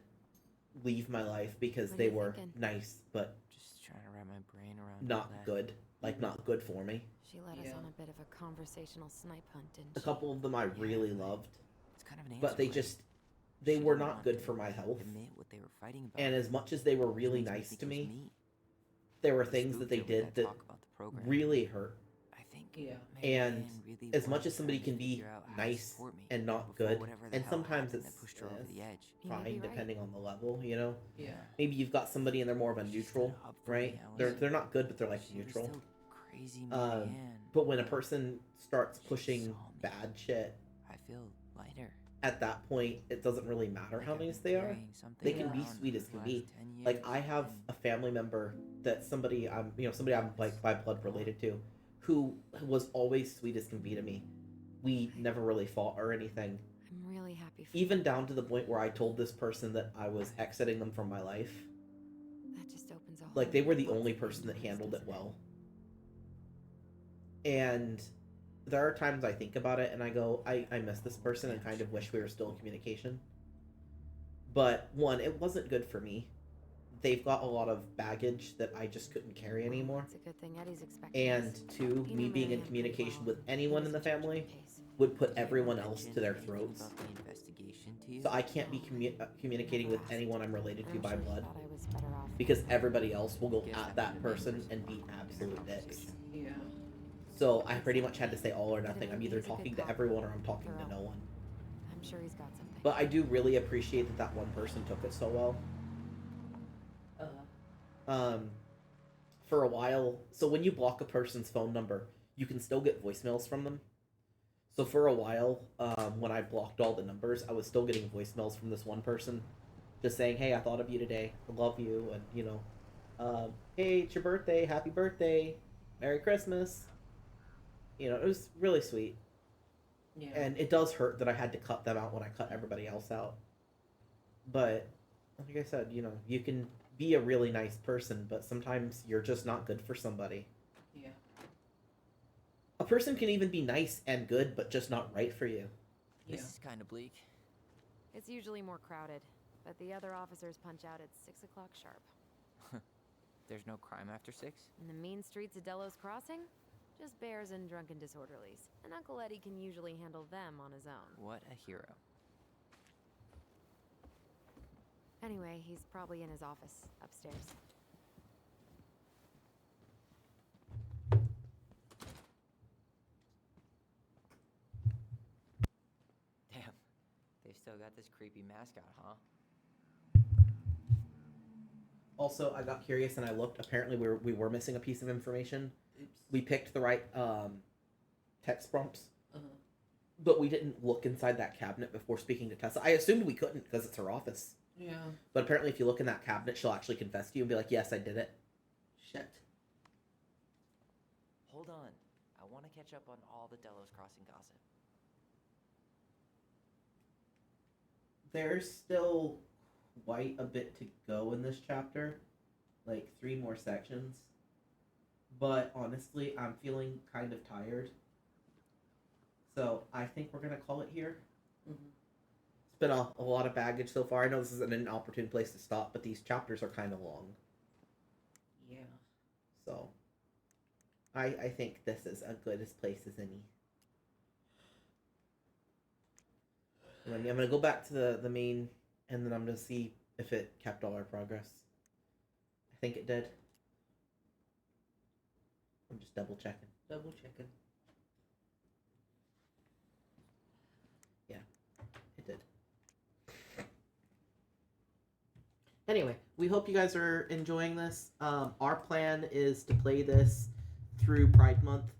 leave my life because What are they you were thinking? nice but Just trying to wrap my brain around all not that. good. Like, not good for me. She led us on a bit of a conversational snipe hunt, didn't A she? couple of them I really loved, It's kind of an but they answer, just, they She were didn't not want good to for my health. admit what they were fighting about. And as much as they were Which really makes me nice think to it was me, there were things that they Spooked over did that talk about the program. really hurt. I think Yeah. And Marianne really as much was as somebody trying to can be figure out how to nice support me and not before good, whatever the and hell sometimes happened it's that pushed her over the edge. You may be fine right. depending on the level, you know? Yeah. Maybe you've got somebody and they're more of a neutral, up for me, right? Alice. They're not good, but they're like She was neutral. still crazy Marianne. But when a person starts pushing bad shit, I feel lighter. at that point, it doesn't really matter how nice they are. They can be sweet as can be. Like, I have a family member that somebody I'm like by blood related to, who was always sweet as can be to me. We never really fought or anything. I'm really happy for Even down to the point where I told this person that I was exiting them from my life. that. Just opens a whole Like, they were the new only book of person that memories, handled it doesn't well. And there are times I think about it and I go, I miss this person and kind of wish we were still in communication. But one, it wasn't good for me. They've got a lot of baggage that I just couldn't carry anymore. It's a good thing Eddie's expecting And us. two, He me knew being in Marianne pretty communication well. with He anyone was in the in charge of family case. would put everyone else to their throats. About the investigation to you? So I can't be communicating with anyone I'm related to I'm by sure he blood. thought I was better off. Because everybody else will go at that person and be absolute dicks. Yeah. So I pretty much had to say all or nothing. I'm either talking to everyone or I'm talking to no one. I'm sure he's got something. But I do really appreciate that that one person took it so well. For a while, so when you block a person's phone number, you can still get voicemails from them. So for a while, when I blocked all the numbers, I was still getting voicemails from this one person, just saying, "Hey, I thought of you today. I love you," and "Hey, it's your birthday. Happy birthday. Merry Christmas." It was really sweet. Yeah. And it does hurt that I had to cut them out when I cut everybody else out. But like I said, you can be a really nice person, but sometimes you're just not good for somebody. Yeah. A person can even be nice and good, but just not right for you. This is kind of bleak. It's usually more crowded, but the other officers punch out at 6 o'clock sharp. There's no crime after 6? In the mean streets of Delos Crossing, just bears and drunken disorderlies. And Uncle Eddie can usually handle them on his own. What a hero. Anyway, he's probably in his office upstairs. still got this creepy mascot, huh? Also, I got curious and I looked. Apparently, we were missing a piece of information. Oops. We picked the right text prompts, Uh-huh. but we didn't look inside that cabinet before speaking to Tessa. I assumed we couldn't because it's her office. Yeah. But apparently, if you look in that cabinet, she'll actually confess to you and be like, "Yes, I did it." Shit. Hold on. I want to catch up on all the Delos Crossing gossip. There's still quite a bit to go in this chapter, like 3 more sections. But honestly, I'm feeling kind of tired. So I think we're going to call it here. Mm-hmm. It's been a lot of baggage so far. I know this isn't an opportune place to stop, but these chapters are kind of long. Yeah. So I think this is as good as place as any. And I'm going to go back to the main, and then I'm going to see if it kept all our progress. I think it did. I'm just double checking. Double checking. Yeah, it did. Anyway, we hope you guys are enjoying this. Our plan is to play this through Pride Month.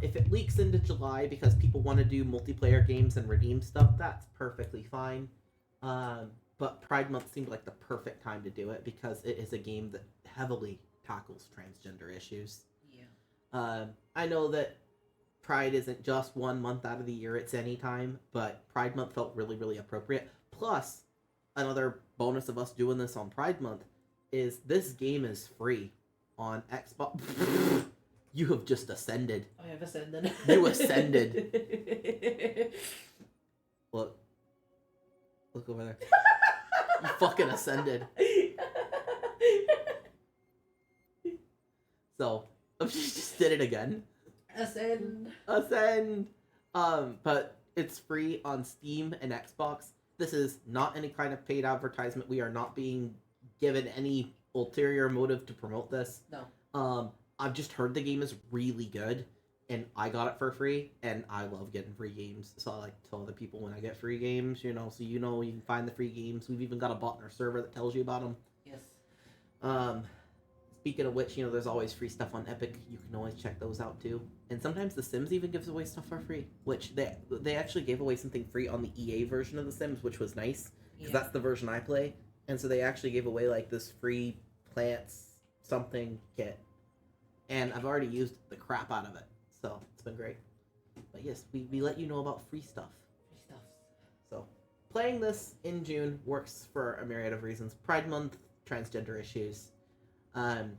If it leaks into July because people want to do multiplayer games and redeem stuff, that's perfectly fine. But Pride Month seemed like the perfect time to do it because it is a game that heavily tackles transgender issues. Yeah. I know that Pride isn't just 1 month out of the year, it's any time, but Pride Month felt really, really appropriate. Plus, another bonus of us doing this on Pride Month is this game is free on Xbox. You have just ascended. I have ascended. You ascended. Look. Look over there. You fucking ascended. So, she just did it again. Ascend. Ascend. But it's free on Steam and Xbox. This is not any kind of paid advertisement. We are not being given any ulterior motive to promote this. No. I've just heard the game is really good, and I got it for free, and I love getting free games. So I like to tell other people when I get free games, so you can find the free games. We've even got a bot in our server that tells you about them. Yes. Speaking of which, there's always free stuff on Epic. You can always check those out too. And sometimes The Sims even gives away stuff for free, which they actually gave away something free on the EA version of The Sims, which was nice because that's the version I play. And so they actually gave away like this free plants something kit. And I've already used the crap out of it. So, it's been great. But yes, we let you know about free stuff. Free stuff. So, playing this in June works for a myriad of reasons. Pride Month, transgender issues. And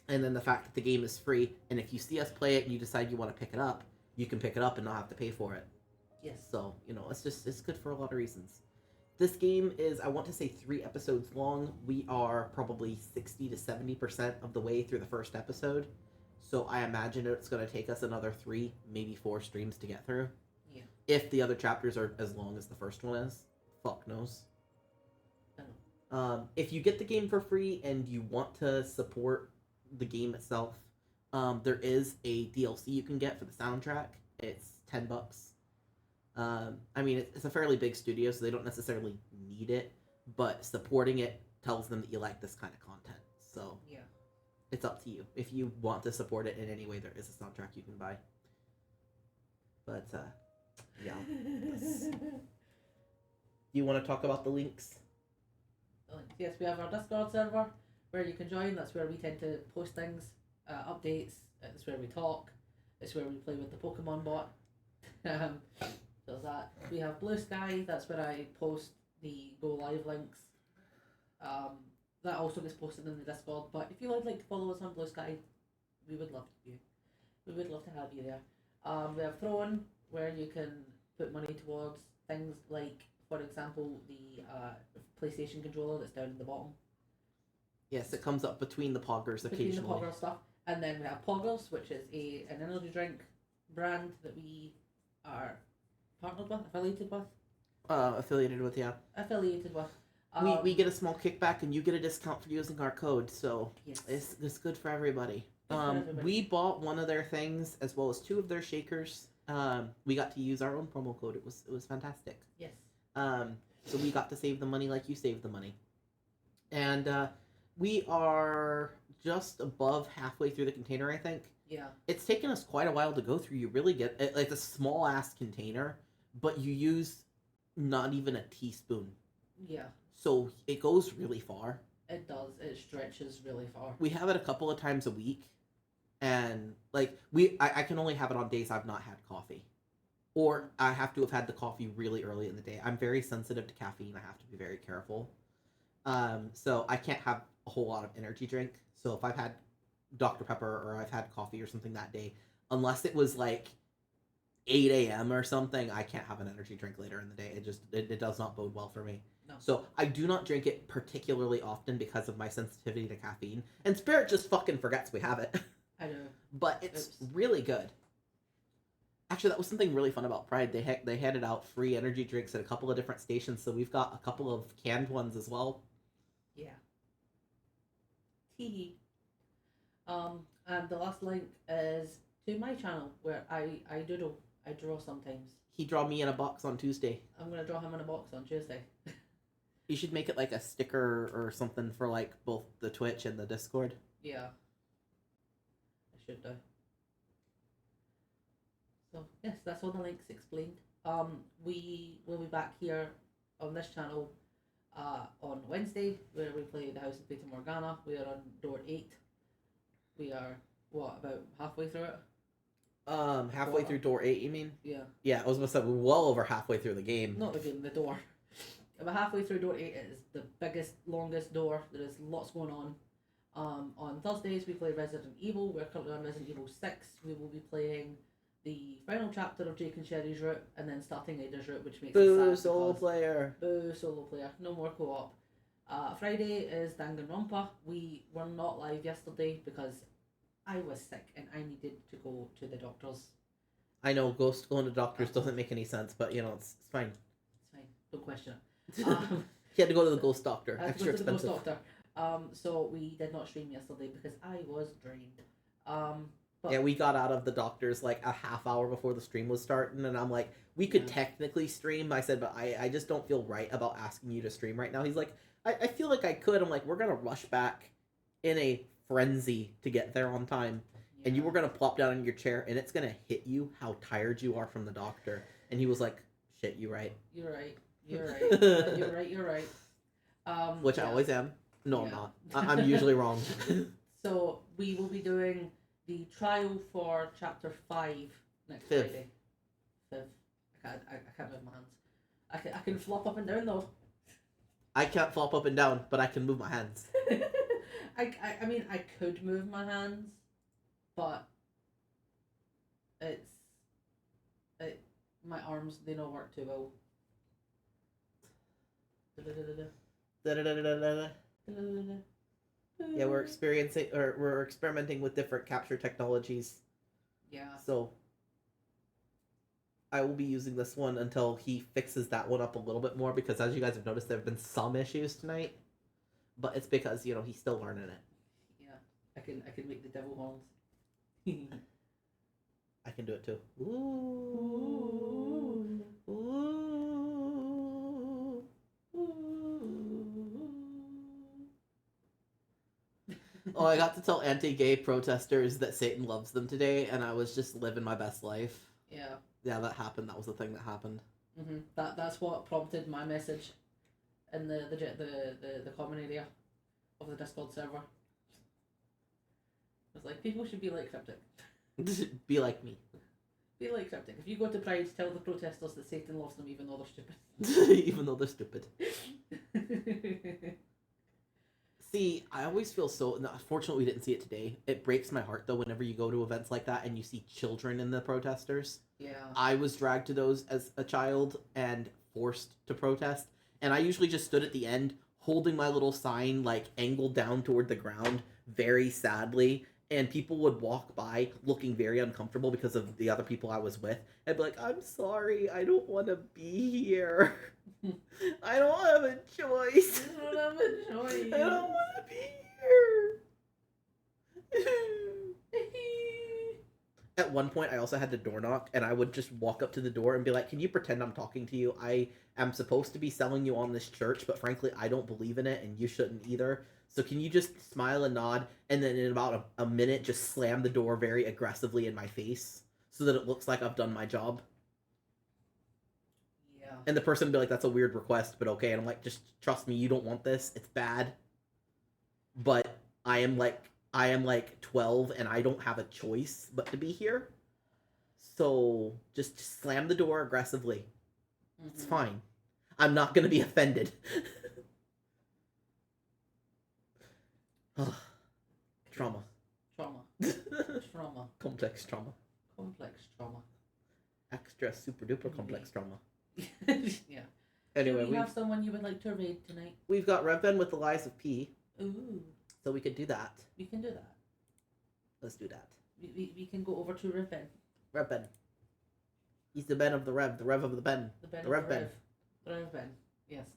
then the fact that the game is free. And if you see us play it and you decide you want to pick it up, you can pick it up and not have to pay for it. Yes. So, it's good for a lot of reasons. This game is, I want to say, 3 episodes long. We are probably 60 to 70% of the way through the first episode. So I imagine it's going to take us another 3, maybe 4 streams to get through. Yeah. If the other chapters are as long as the first one is. Fuck knows. If you get the game for free and you want to support the game itself, there is a DLC you can get for the soundtrack. It's $10. It's a fairly big studio, so they don't necessarily need it, but supporting it tells them that you like this kind of content. So yeah, it's up to you. If you want to support it in any way, there is a soundtrack you can buy. But yeah. Do you want to talk about the links? Yes, we have our Discord server where you can join. That's where we tend to post things, updates. That's where we talk. It's where we play with the Pokemon bot. Does that. We have BlueSky. That's where I post the go live links. That also gets posted in the Discord. But if you would like to follow us on BlueSky, we would love you. We would love to have you there. We have Throne, where you can put money towards things like, for example, the PlayStation controller that's down at the bottom. Yes, it comes up between the poggers occasionally. Between the pogger stuff. And then we have Poggers, which is an energy drink brand that we are partnered with, affiliated with. Affiliated with, yeah. Affiliated with. We get a small kickback and you get a discount for using our code, so yes. It's good for everybody. Good for everybody. We bought one of their things as well as 2 of their shakers. We got to use our own promo code. It was fantastic. Yes. So we got to save the money like you saved the money. And we are just above halfway through the container, I think. Yeah. It's taken us quite a while to go through. You really get it's a small ass container, but you use not even a teaspoon. Yeah. So it goes really far. It does. It stretches really far. We have it a couple of times a week, and like I can only have it on days I've not had coffee, or I have to have had the coffee really early in the day. I'm very sensitive to caffeine. I have to be very careful. So I can't have a whole lot of energy drink. So if I've had Dr. Pepper or I've had coffee or something that day, unless it was like 8 a.m. or something, I can't have an energy drink later in the day. It does not bode well for me. No. So I do not drink it particularly often because of my sensitivity to caffeine. And Spirit just fucking forgets we have it. I know. But it's really good. Actually, that was something really fun about Pride. They handed out free energy drinks at a couple of different stations, so we've got a couple of canned ones as well. Yeah. Teehee. And the last link is to my channel where I doodle. I draw sometimes. He drew me in a box on Tuesday. I'm gonna draw him in a box on Tuesday. You should make it like a sticker or something for like both the Twitch and the Discord. Yeah. I should do. So yes, that's all the links explained. We will be back here on this channel on Wednesday where we play the House of Fata Morgana. We are on door 8. We are about halfway through it? Halfway through door 8, you mean? Yeah. Yeah, I was gonna say we're well over halfway through the game. Not the game, the door. About halfway through door 8. It is the biggest, longest door. There is lots going on. On Thursdays we play Resident Evil. We're currently on Resident Evil 6. We will be playing the final chapter of Jake and Sherry's route and then starting Ada's route, which makes Boo, it sad solo because- player. Boo, solo player. No more co-op. Friday is Danganronpa. We were not live yesterday because I was sick and I needed to go to the doctors. I know going to doctors doesn't make any sense, but you know it's fine. It's fine. Don't question it. He had to go to the ghost doctor. I had to Extra go to the ghost expensive. doctor. So we did not stream yesterday because I was drained. But Yeah, we got out of the doctor's like a half hour before the stream was starting, and I'm like, we could technically stream. I said, but I just don't feel right about asking you to stream right now. He's like, I feel like I could. I'm like, we're gonna rush back in a frenzy to get there on time. And you were gonna plop down in your chair, and it's gonna hit you how tired you are from the doctor. And he was like, "Shit, you right." You're right. You're right. You're right. You're right. Which I always am. No, I'm not. I'm usually wrong. So we will be doing the trial for chapter 5 next Fifth. Friday. 5th. I can't move my hands. I can flop up and down though. I can't flop up and down, but I can move my hands. I mean I could move my hands, but my arms they don't work too well. Yeah, we're experimenting with different capture technologies. Yeah. So I will be using this one until he fixes that one up a little bit more, because as you guys have noticed, there have been some issues tonight. But it's because, you know, he's still learning it. Yeah. I can make the devil horns. I can do it too. Ooh. Ooh. Oh, I got to tell anti-gay protesters that Satan loves them today, and I was just living my best life. Yeah. Yeah, that happened. That was the thing that happened. That's what prompted my message in the common area of the Discord server. It's like, people should be like Cryptic. Be like me. Be like Cryptic. If you go to Pride, tell the protesters that Satan loves them even though they're stupid. Even though they're stupid. See, I always feel so... Unfortunately, we didn't see it today. It breaks my heart, though, whenever you go to events like that and you see children in the protesters. Yeah. I was dragged to those as a child and forced to protest. And I usually just stood at the end, holding my little sign, like, angled down toward the ground, very sadly. And people would walk by looking very uncomfortable because of the other people I was with. I'd be like, I'm sorry, I don't want to be here. I don't have a choice. I don't have a choice. I don't want to be here. At one point, I also had the door knocked, and I would just walk up to the door and be like, "Can you pretend I'm talking to you? I am supposed to be selling you on this church, but frankly, I don't believe in it, and you shouldn't either. So can you just smile and nod, and then in about a minute, just slam the door very aggressively in my face so that it looks like I've done my job?" Yeah. And the person would be like, "That's a weird request, but okay." And I'm like, "Just trust me, you don't want this. It's bad." But I am like 12, and I don't have a choice but to be here. So just slam the door aggressively. It's fine. I'm not gonna be offended. Trauma. Trauma. Complex trauma. Complex trauma. Extra super duper complex trauma. Yeah. Anyway, Do we have someone you would like to raid tonight? We've got Revben with the Lies of P. Ooh. So we could do that. We can do that. Let's do that. We can go over to Revben. Revben. He's the Ben of the Rev of the Ben. The Rev Ben. The Revben. Yes.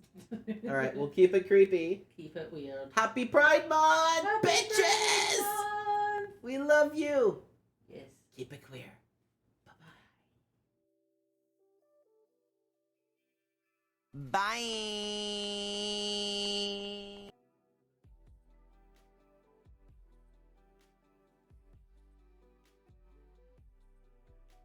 Alright, we'll keep it creepy. Keep it weird. Happy Pride Month, Happy bitches! Pride Month! We love you. Yes. Keep it queer. Bye.